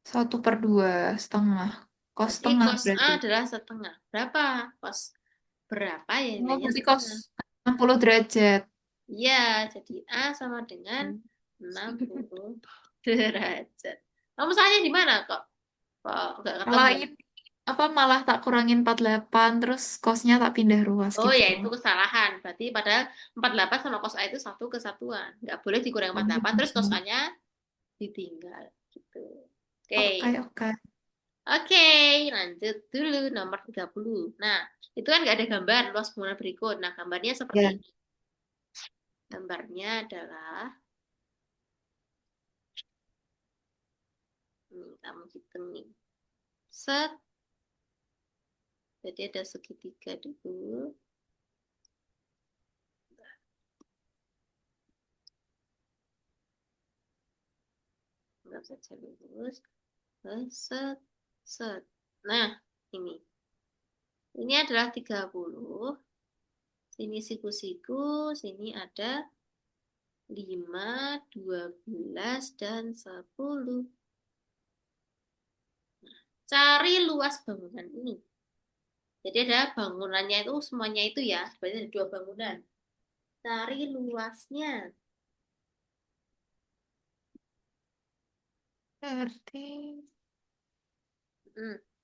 Speaker 2: 1/2 setengah. Kos
Speaker 1: Berarti
Speaker 2: setengah
Speaker 1: cos A
Speaker 2: berarti.
Speaker 1: adalah setengah. Berapa? Cos berapa ya
Speaker 2: Oh,
Speaker 1: nilainya
Speaker 2: berarti kos
Speaker 1: setengah?
Speaker 2: 60 derajat.
Speaker 1: Ya, jadi A sama dengan 60 derajat. Kamu salahnya di mana kok? Kok nggak
Speaker 2: Malah
Speaker 1: ketemu?
Speaker 2: ini, apa malah tak kurangin 48, terus kosnya tak pindah ruas
Speaker 1: Oh
Speaker 2: gitu.
Speaker 1: ya, itu kesalahan. Berarti padahal 48 sama cos A itu satu kesatuan. Nggak boleh dikurangi
Speaker 2: Oh,
Speaker 1: 48, terus cos
Speaker 2: gitu.
Speaker 1: A-nya ditinggal. Gitu. Oke.
Speaker 2: Oke, oke.
Speaker 1: Oke, lanjut dulu nomor 30. Nah, itu kan nggak ada gambar luas bangunan berikut. Nah, gambarnya seperti
Speaker 2: Ya.
Speaker 1: ini. Gambarnya adalah, kamu hitung nih. Set, jadi ada segitiga dulu. Nggak saja lurus. Set, set. Nah, ini. Ini adalah 30. Sini siku-siku, sini ada 5, 12, dan 10. Cari luas bangunan ini. Jadi ada bangunannya itu semuanya itu ya, berarti ada 2 bangunan. Cari luasnya.
Speaker 2: Berarti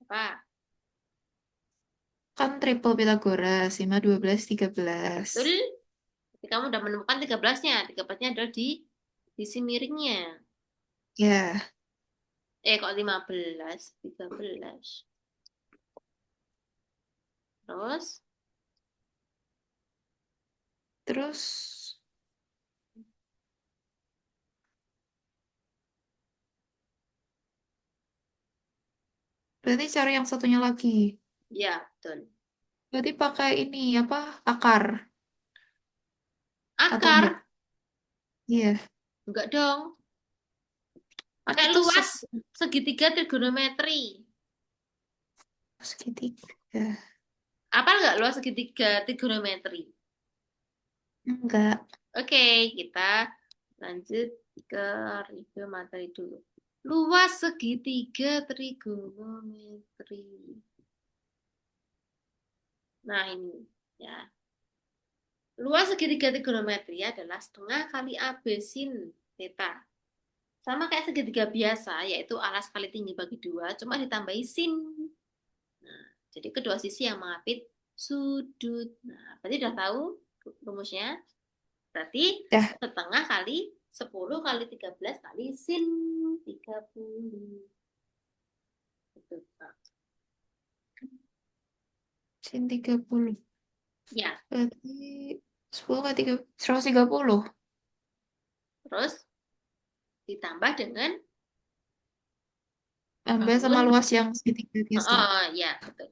Speaker 1: Apa?
Speaker 2: kan triple Pitagoras, 5, 12, 13.
Speaker 1: Betul? Jadi kamu udah menemukan 13-nya. 13-nya adalah di sisi miringnya.
Speaker 2: Ya,
Speaker 1: Kok 15? 13. Terus,
Speaker 2: terus berarti cari yang satunya lagi.
Speaker 1: ya betul.
Speaker 2: Berarti pakai ini apa? Akar atau enggak?
Speaker 1: Akar?
Speaker 2: Iya,
Speaker 1: Enggak dong.
Speaker 2: kan
Speaker 1: Pakai
Speaker 2: itu
Speaker 1: luas segitiga trigonometri.
Speaker 2: segitiga.
Speaker 1: Apa enggak luas segitiga trigonometri?
Speaker 2: Enggak.
Speaker 1: Oke, kita lanjut ke review materi dulu. Luas segitiga trigonometri. Nah, ini ya. Luas segitiga trigonometri adalah setengah kali AB sin theta. Sama kayak segitiga biasa, yaitu alas kali tinggi bagi 2, cuma ditambahi sin. Nah, jadi kedua sisi yang mengapit sudut. Nah, berarti udah tahu rumusnya? Berarti
Speaker 2: Dah,
Speaker 1: setengah kali 10 kali 13 kali sin 30. Betul, Pak.
Speaker 2: sin 30.
Speaker 1: Ya,
Speaker 2: Berarti 10 kali 3, 130.
Speaker 1: Terus ditambah dengan
Speaker 2: Tambah sama
Speaker 1: bangun.
Speaker 2: luas yang segitiga biasa.
Speaker 1: Oh, ya, betul.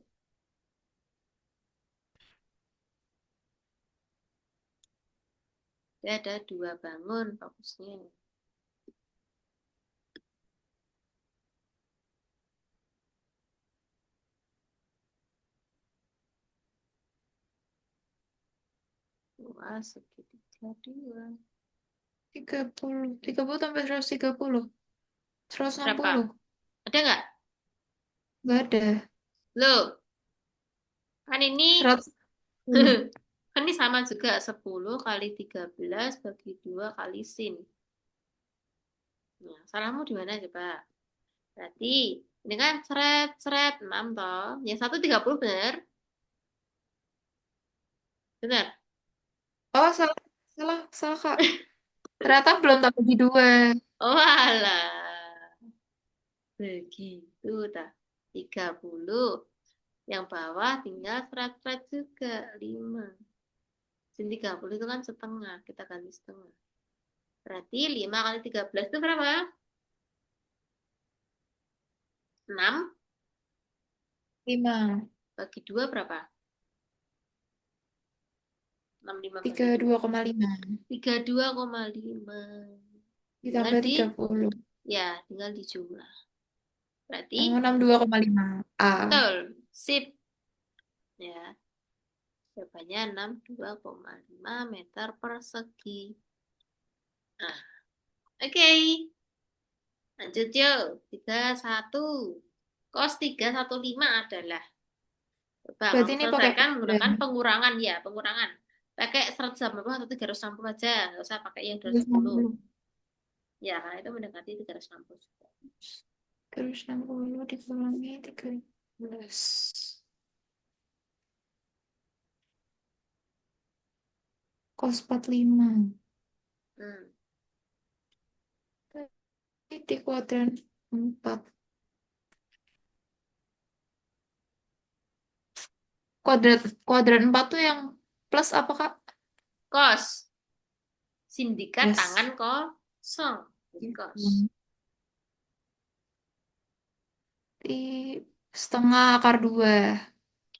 Speaker 1: Dia ada dua bangun fokusnya. Luas segitiga dua.
Speaker 2: 30. 30 tambah 130. 160.
Speaker 1: Berapa? Ada nggak?
Speaker 2: Nggak ada.
Speaker 1: Loh, kan ini
Speaker 2: 160.
Speaker 1: kan ini sama juga 10 kali 13 bagi 2 kali sin. Nah, salahmu di mana coba? Berarti ini kan seret 6 toh. Yang satu 30 bener? Bener?
Speaker 2: Oh, salah. Salah, salah, Kak. Ternyata belum tak bagi dua.
Speaker 1: Oh alah. Begitu dah. 30. Yang bawah tinggal seret juga 5. Sin 30 itu kan setengah. Kita ganti setengah. Berarti 5 kali 13 itu berapa? 6
Speaker 2: 5.
Speaker 1: bagi 2 berapa? 65
Speaker 2: tiga
Speaker 1: bagi
Speaker 2: puluh
Speaker 1: 2.
Speaker 2: dua koma lima
Speaker 1: 32,5. Tinggal
Speaker 2: Ditambah
Speaker 1: di,
Speaker 2: 30.
Speaker 1: ya, tinggal dijumlah. Berarti,
Speaker 2: Oh, 62,5. A.
Speaker 1: betul. Sip. Ya, jawabannya 62,5 meter persegi. Nah, oke. Lanjut yuk. 31. Cos 315 adalah. Coba
Speaker 2: Berarti
Speaker 1: kamu
Speaker 2: ini pakai
Speaker 1: selesaikan menggunakan
Speaker 2: kuadran.
Speaker 1: pengurangan ya, pengurangan. Pakai 180 atau 360 aja, nggak usah pakai yang 210.
Speaker 2: 360.
Speaker 1: Ya, karena itu mendekati 360 juga.
Speaker 2: Terus 60 dikurangi 13. Cos 45.
Speaker 1: Hmm.
Speaker 2: Di kuadran 4. Kuadran 4 tuh yang plus apa, Kak?
Speaker 1: Kos. Sindikat
Speaker 2: Yes.
Speaker 1: tangan kosong. Kos.
Speaker 2: Di setengah akar 2.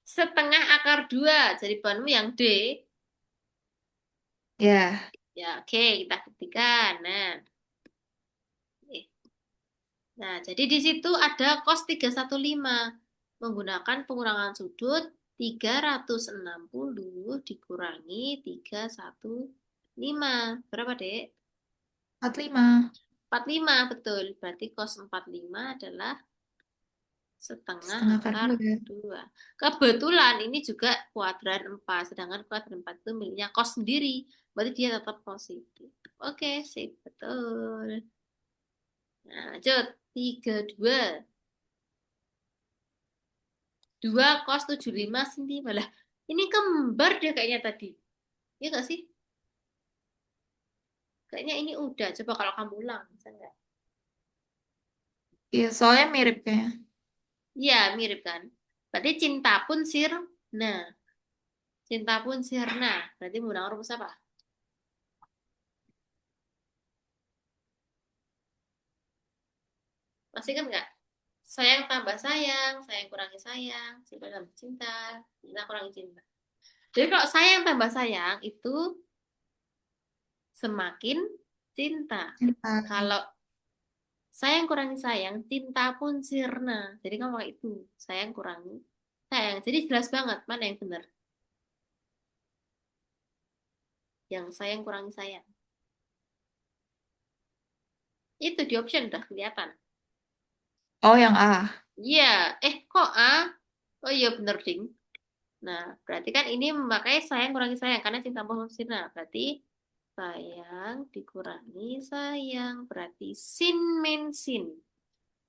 Speaker 1: Setengah akar 2. Jadi bahanmu yang D.
Speaker 2: Ya.
Speaker 1: Ya, oke, kita ketikkan. Eh. Nah, jadi di situ ada cos 315. Menggunakan pengurangan sudut 360 dikurangi 315. Berapa, Dek?
Speaker 2: 45.
Speaker 1: 45, betul. Berarti cos 45 adalah setengah
Speaker 2: Setengah akar
Speaker 1: akar
Speaker 2: 2.
Speaker 1: 2. Kebetulan ini juga kuadran 4, sedangkan kuadran 4 itu miliknya cos sendiri. Berarti dia tetap positif. Oke, sip, betul. Nah, lanjut. 32. 2 cos 75 cm. Lah, ini kembar deh kayaknya tadi. Iya nggak sih? Kayaknya ini udah. Coba kalau kamu ulang, bisa nggak?
Speaker 2: Iya, soalnya mirip kayaknya.
Speaker 1: Iya, mirip kan? Berarti cinta pun sirna. Cinta pun sirna. Berarti menggunakan rumus apa? Masih kan nggak? Sayang tambah sayang, sayang kurangi sayang, cinta tambah cinta, cinta kurangi cinta. Jadi kalau sayang tambah sayang itu semakin cinta.
Speaker 2: Cinta.
Speaker 1: Kalau sayang kurangi sayang, cinta pun sirna. Jadi kamu pakai itu, sayang kurangi sayang. Jadi jelas banget mana yang benar. Yang sayang kurangi sayang. Itu di option udah kelihatan.
Speaker 2: Oh, yang A.
Speaker 1: Iya, kok A? Oh iya bener ding. Nah, berarti kan ini memakai sayang kurangi sayang karena cinta pun sirna. Berarti sayang dikurangi sayang. Berarti sin min sin.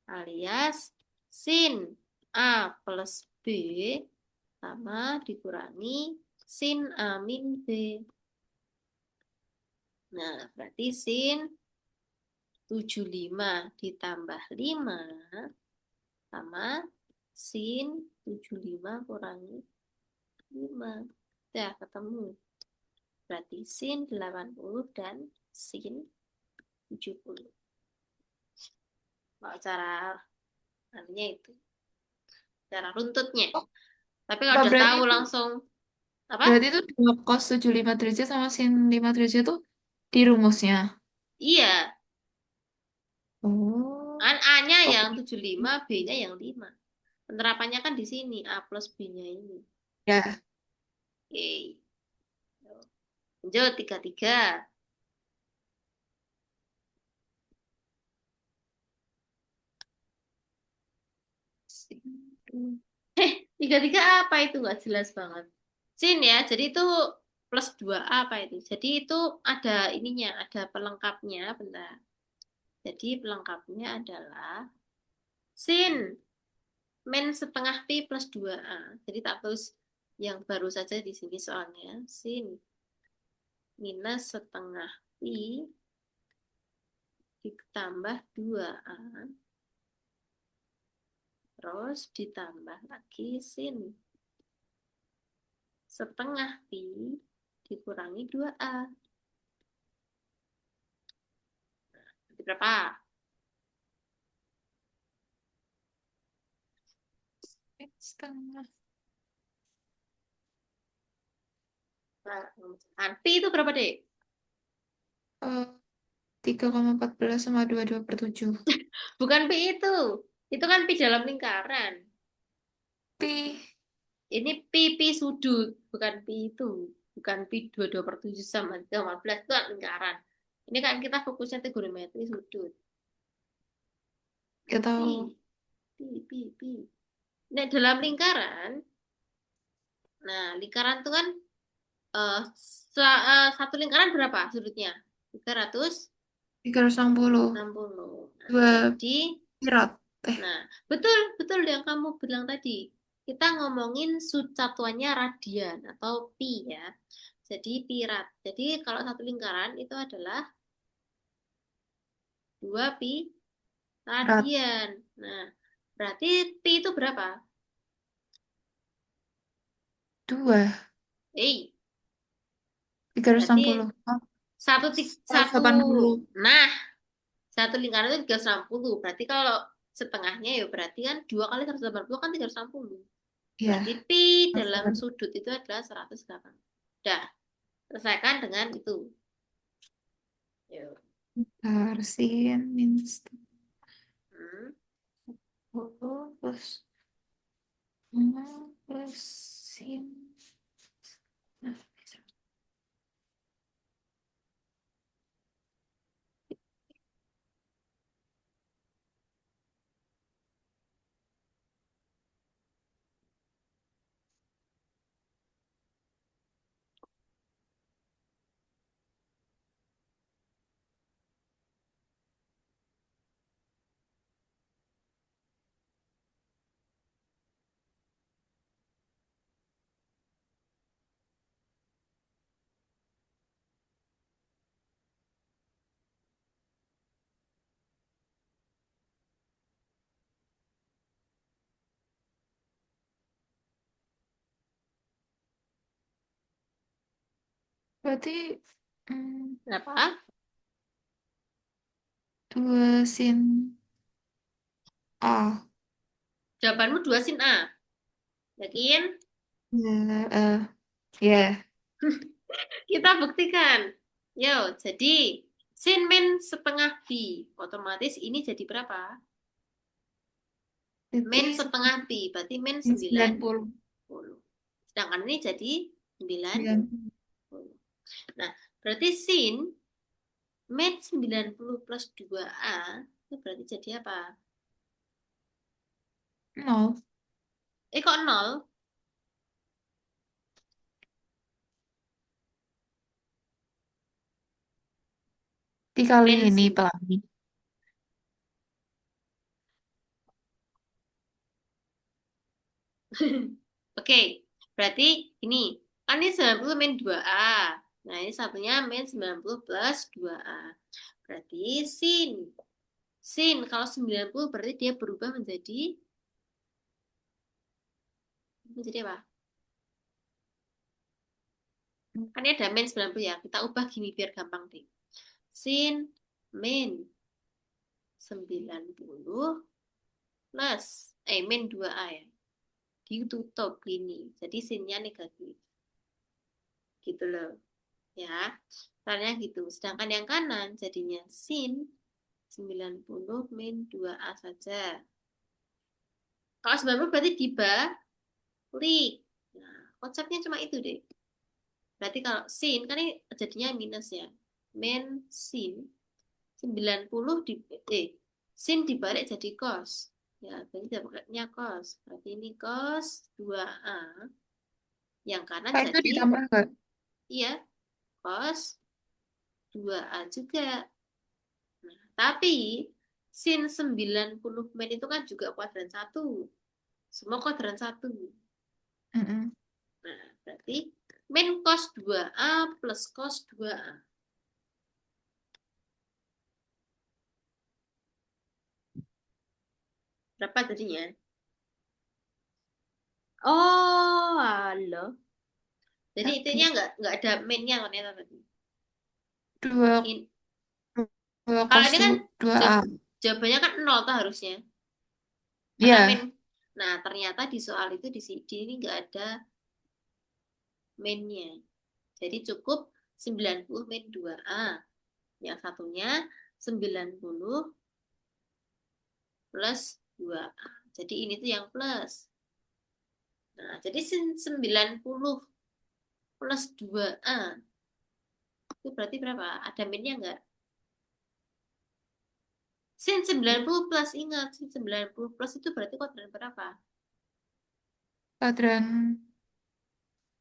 Speaker 1: Alias sin A plus B sama dikurangi sin A min B. Nah, berarti sin 75 ditambah 5 sama sin 75 kurangi 5. Udah ketemu. Berarti sin 80 dan sin 70. Kalau cara anunya itu, cara runtutnya.
Speaker 2: Oh,
Speaker 1: Tapi kalau
Speaker 2: Mbak,
Speaker 1: udah
Speaker 2: berarti
Speaker 1: tahu
Speaker 2: itu
Speaker 1: langsung apa?
Speaker 2: berarti itu dua cos 75 derajat sama sin 5 derajat itu di rumusnya.
Speaker 1: Iya,
Speaker 2: Oh,
Speaker 1: kan A-nya yang
Speaker 2: oke.
Speaker 1: 75, B-nya yang 5. Penerapannya kan di sini, A plus B-nya ini.
Speaker 2: Ya,
Speaker 1: Oke. Lanjut, 33.
Speaker 2: sin.
Speaker 1: 33 apa itu? Nggak jelas banget. Sin ya, jadi itu plus 2A apa itu? Jadi itu ada ininya, ada pelengkapnya. Bentar. Jadi pelengkapnya adalah sin min setengah Pi plus 2A. Jadi tak tulis yang baru saja di sini soalnya. Sin minus setengah Pi ditambah 2A. Terus ditambah lagi sin setengah Pi dikurangi 2A. Jadi berapa?
Speaker 2: Setengah.
Speaker 1: Nah, Pi itu berapa, Dek?
Speaker 2: 3,14 sama 22/7.
Speaker 1: Bukan pi itu. Itu kan pi dalam lingkaran.
Speaker 2: Pi.
Speaker 1: Ini pi sudut, bukan pi itu. Bukan pi 22/7 sama 3,14 itu kan lingkaran. Ini kan kita fokusnya trigonometri sudut.
Speaker 2: Gak
Speaker 1: Pi,
Speaker 2: tahu.
Speaker 1: pi. Nah, dalam lingkaran, nah lingkaran itu kan eh, satu lingkaran berapa sudutnya? 360.
Speaker 2: 360.
Speaker 1: Nah,
Speaker 2: Dua
Speaker 1: jadi
Speaker 2: pirat.
Speaker 1: Nah, betul, betul yang kamu bilang tadi. Kita ngomongin satuannya radian atau pi ya. Jadi pi rad. Jadi kalau satu lingkaran itu adalah 2 pi
Speaker 2: Pirat.
Speaker 1: radian. Nah, berarti pi itu berapa?
Speaker 2: 2.
Speaker 1: Eh,
Speaker 2: enam
Speaker 1: berarti
Speaker 2: puluh. Oh,
Speaker 1: satu.
Speaker 2: 180.
Speaker 1: Nah, satu lingkaran itu 360. Berarti kalau setengahnya ya berarti kan 2 kali 180 kan 360.
Speaker 2: Iya.
Speaker 1: Berarti pi dalam sudut itu adalah 108. Udah, selesaikan dengan itu. Yuk.
Speaker 2: Sin minus
Speaker 1: Hmm.
Speaker 2: 10 plus plus sin. Nah, berarti hmm,
Speaker 1: Berapa?
Speaker 2: 2 sin A.
Speaker 1: Jawabanmu 2 sin A. Yakin?
Speaker 2: Ya, ya.
Speaker 1: Kita buktikan. Yo, jadi sin min setengah B. Otomatis ini jadi berapa?
Speaker 2: Berarti
Speaker 1: Min setengah B. Berarti min
Speaker 2: sin
Speaker 1: 90.
Speaker 2: 90.
Speaker 1: Sedangkan ini jadi 90.
Speaker 2: 90.
Speaker 1: Nah, berarti sin min 90 plus 2A itu berarti jadi apa?
Speaker 2: 0.
Speaker 1: Kok nol?
Speaker 2: Dikali
Speaker 1: Min
Speaker 2: ini pelangi.
Speaker 1: Oke, berarti ini kan ini 90 min 2A. Nah, ini satunya min 90 plus 2A. Berarti sin. Sin kalau 90 berarti dia berubah menjadi apa? Kan ini ada min 90 ya. Kita ubah gini biar gampang deh. Sin min 90 plus, min 2A ya. Ditutup gini. Jadi sinnya negatif. Gitu loh. Ya. Caranya gitu. Sedangkan yang kanan jadinya sin 90 min 2A saja. Kalau 90 berarti dibalik. Nah, konsepnya cuma itu deh. Berarti kalau sin, kan ini jadinya minus ya. Min sin 90 sin dibalik jadi cos. Ya, berarti dapatnya cos. Berarti ini cos 2A. Yang kanan
Speaker 2: Kak, itu
Speaker 1: jadi,
Speaker 2: ditambah nggak?
Speaker 1: iya, cos 2A juga. Nah, tapi sin 90 min itu kan juga kuadran 1. Semua kuadran 1.
Speaker 2: Mm-mm.
Speaker 1: Nah, berarti min cos 2A plus cos 2A. Berapa jadinya? Oh, halo. Jadi itunya
Speaker 2: Satu.
Speaker 1: nggak ada minnya ternyata tadi.
Speaker 2: Dua,
Speaker 1: In,
Speaker 2: dua
Speaker 1: kalau
Speaker 2: kos
Speaker 1: ini kan
Speaker 2: dua A.
Speaker 1: jawab, jawabannya kan nol tuh harusnya. Karena min.
Speaker 2: Iya.
Speaker 1: Nah, ternyata di soal itu di ini nggak ada minnya. Jadi cukup 90 min 2A. Yang satunya 90 plus 2A. Jadi ini tuh yang plus. Nah, jadi 90 plus 2A. Itu berarti berapa? Ada minnya nggak? Sin 90 plus, ingat. Sin 90 plus itu berarti kuadran berapa?
Speaker 2: Kuadran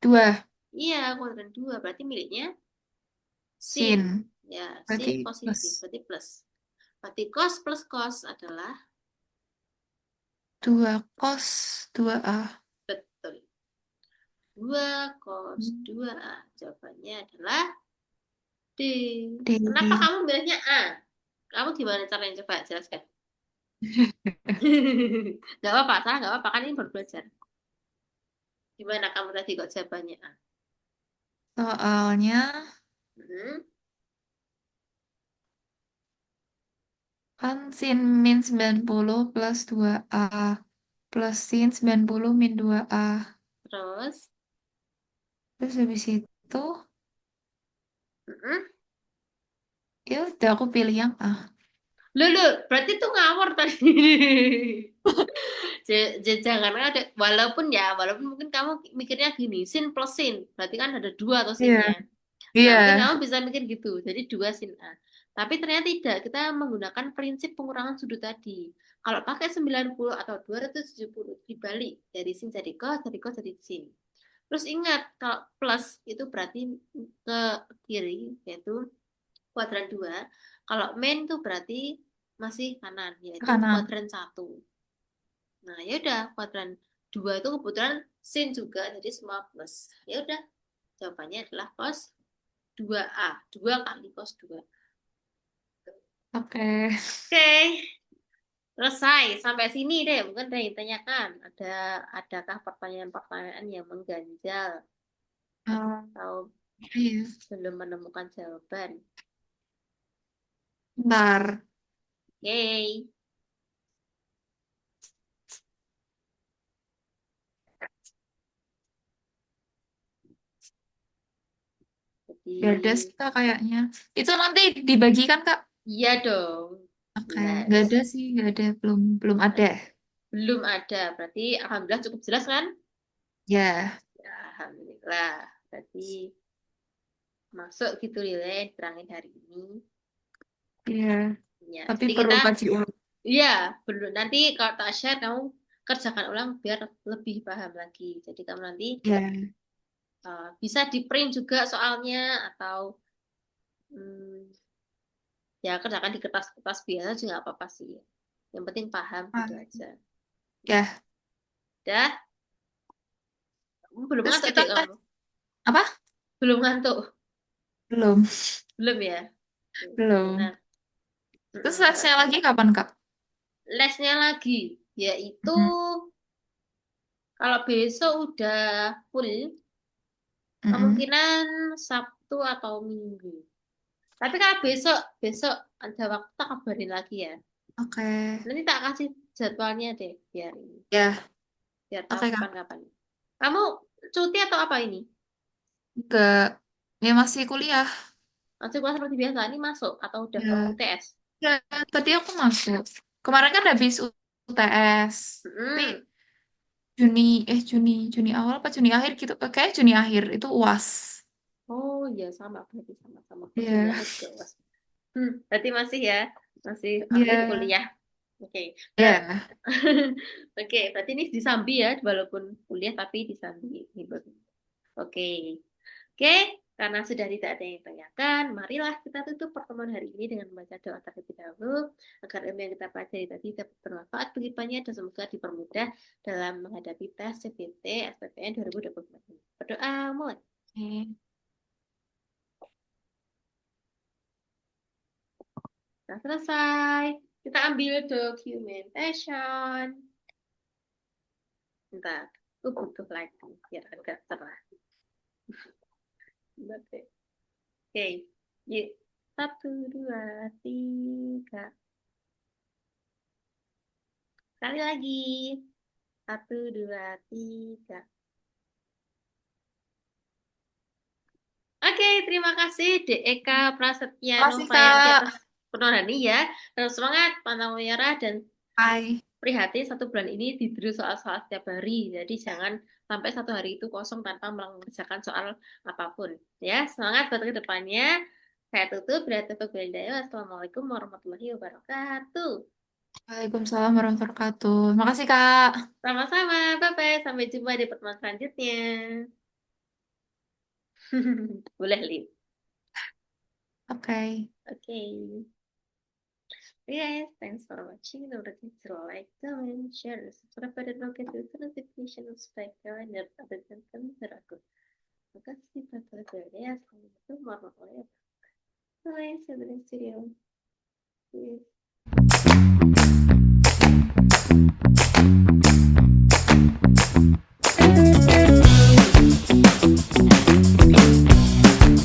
Speaker 2: dua.
Speaker 1: Iya, kuadran 2. Berarti miliknya sin.
Speaker 2: Sin.
Speaker 1: Ya, sin
Speaker 2: Berarti
Speaker 1: positif.
Speaker 2: plus.
Speaker 1: Berarti plus. Berarti cos plus cos adalah
Speaker 2: Dua kos dua A.
Speaker 1: betul. 2 cos 2A. Jawabannya adalah D. Kenapa
Speaker 2: D.
Speaker 1: kamu milihnya A? Kamu gimana caranya? Coba jelaskan. Gak apa-apa, salah gak apa-apa. Kan ini baru belajar. Gimana kamu tadi kok jawabannya A?
Speaker 2: Soalnya
Speaker 1: Hmm,
Speaker 2: kan sin min 90 plus dua A plus sin 90 min dua A.
Speaker 1: terus?
Speaker 2: Terus habis itu,
Speaker 1: Hmm,
Speaker 2: ya udah aku pilih yang A.
Speaker 1: Lulu, berarti itu ngawur tadi. Jangan ada, walaupun mungkin kamu mikirnya gini, sin plus sin, berarti kan ada dua atau
Speaker 2: Iya.
Speaker 1: sinnya. Nah,
Speaker 2: Iya.
Speaker 1: mungkin kamu bisa mikir gitu, jadi dua sin A. Tapi ternyata tidak, kita menggunakan prinsip pengurangan sudut tadi. Kalau pakai 90 atau 270 dibalik, dari sin jadi cos jadi sin. Terus ingat, kalau plus itu berarti ke kiri, yaitu kuadran 2. Kalau min itu berarti masih kanan, yaitu
Speaker 2: Kanan.
Speaker 1: kuadran 1. Nah, ya udah kuadran 2 itu kebetulan sin juga, jadi semua plus. Ya udah, jawabannya adalah cos 2A. 2 kali cos 2.
Speaker 2: Oke.
Speaker 1: Oke, selesai. Sampai sini deh. Mungkin ada yang tanyakan. Adakah pertanyaan-pertanyaan yang mengganjal atau
Speaker 2: Iya.
Speaker 1: belum menemukan jawaban?
Speaker 2: Bentar.
Speaker 1: Oke.
Speaker 2: Gak ada
Speaker 1: Jadi,
Speaker 2: sih Kak kayaknya. Itu nanti dibagikan Kak.
Speaker 1: iya dong.
Speaker 2: Oke.
Speaker 1: Jelas.
Speaker 2: Gak ada sih. Gak ada. Belum belum ada.
Speaker 1: Belum ada. Berarti alhamdulillah cukup jelas kan?
Speaker 2: Ya.
Speaker 1: Ya, alhamdulillah. Berarti masuk gitu ya terangin hari ini.
Speaker 2: Iya.
Speaker 1: Ya,
Speaker 2: Tapi
Speaker 1: jadi
Speaker 2: perlu
Speaker 1: kita,
Speaker 2: kaji ulang.
Speaker 1: iya, belum. Nanti kalau tak share, kamu kerjakan ulang biar lebih paham lagi. Jadi kamu nanti
Speaker 2: Ya.
Speaker 1: bisa di print juga soalnya atau hmm, ya kerjakan di kertas-kertas biasa juga nggak apa-apa sih. Yang penting paham
Speaker 2: Ah,
Speaker 1: gitu aja.
Speaker 2: ya.
Speaker 1: Dah, kamu belum
Speaker 2: Terus
Speaker 1: ngantuk
Speaker 2: kita
Speaker 1: deh kamu.
Speaker 2: apa?
Speaker 1: Belum ngantuk,
Speaker 2: Belum.
Speaker 1: belum ya.
Speaker 2: Belum.
Speaker 1: Nah,
Speaker 2: Terus
Speaker 1: kalau
Speaker 2: lesnya lagi kapan Kak?
Speaker 1: lesnya lagi, yaitu
Speaker 2: Mm-mm.
Speaker 1: kalau besok udah full,
Speaker 2: Mm-mm.
Speaker 1: kemungkinan Sabtu atau Minggu. Tapi kalau besok ada waktu tak kabarin lagi ya.
Speaker 2: Oke.
Speaker 1: Nanti tak kasih jadwalnya deh
Speaker 2: Ya,
Speaker 1: biar tahu
Speaker 2: oke Kak.
Speaker 1: kapan-kapan. Kamu cuti atau apa ini?
Speaker 2: Enggak. Ya masih kuliah.
Speaker 1: Masih kelas seperti biasa ini masuk atau udah
Speaker 2: Ya.
Speaker 1: mau UTS?
Speaker 2: Ya, tadi aku masuk. Kemarin kan habis UTS. Tapi
Speaker 1: Hmm.
Speaker 2: Juni awal apa Juni akhir gitu. Kayak Juni akhir itu UAS.
Speaker 1: Oh iya sama berarti sama-sama. Aku Juni
Speaker 2: Iya.
Speaker 1: akhir juga UAS. Berarti masih ya, masih aktif
Speaker 2: Iya.
Speaker 1: kuliah. Oke. Nah,
Speaker 2: Iya.
Speaker 1: oke, berarti ini disambi ya, walaupun kuliah tapi disambi. Oke. Oke, karena sudah tidak ada yang tanyakan, marilah kita tutup pertemuan hari ini dengan membaca doa terlebih dahulu agar ilmu yang kita pelajari tadi dapat bermanfaat bagi banyak dan semoga dipermudah dalam menghadapi tes CBT SBMPTN 2024 ini. Berdoa mulai.
Speaker 2: Oke.
Speaker 1: Nah, selesai. Kita ambil documentation. Bentar, aku butuh lagi biar agak cerah. Bentar deh. Oke, yuk. Satu, dua, tiga. Sekali lagi. Satu, dua, tiga. Oke, terima kasih DEK Prasetya
Speaker 2: Makasih
Speaker 1: Novayati
Speaker 2: Kak.
Speaker 1: atas penuhan ini ya. Terus semangat, pantang menyerah, dan
Speaker 2: Bye.
Speaker 1: prihatin 1 bulan ini diberi soal-soal setiap hari. Jadi jangan sampai 1 hari itu kosong tanpa mengerjakan soal apapun. Ya, semangat buat ke depannya. Saya tutup. Assalamualaikum warahmatullahi wabarakatuh.
Speaker 2: Waalaikumsalam warahmatullahi wabarakatuh. Makasih Kak.
Speaker 1: Sama-sama. Bye-bye. Sampai jumpa di pertemuan selanjutnya. Boleh, Lip.
Speaker 2: Oke.
Speaker 1: Oke. Guys, thanks for watching. Don't forget to like, comment, share, subscribe, dan notification supaya kalian dapat update konten terbaru. Terima kasih telah menonton ya. Assalamualaikum warahmatullahi wabarakatuh. Bye, see you in the next video. Peace.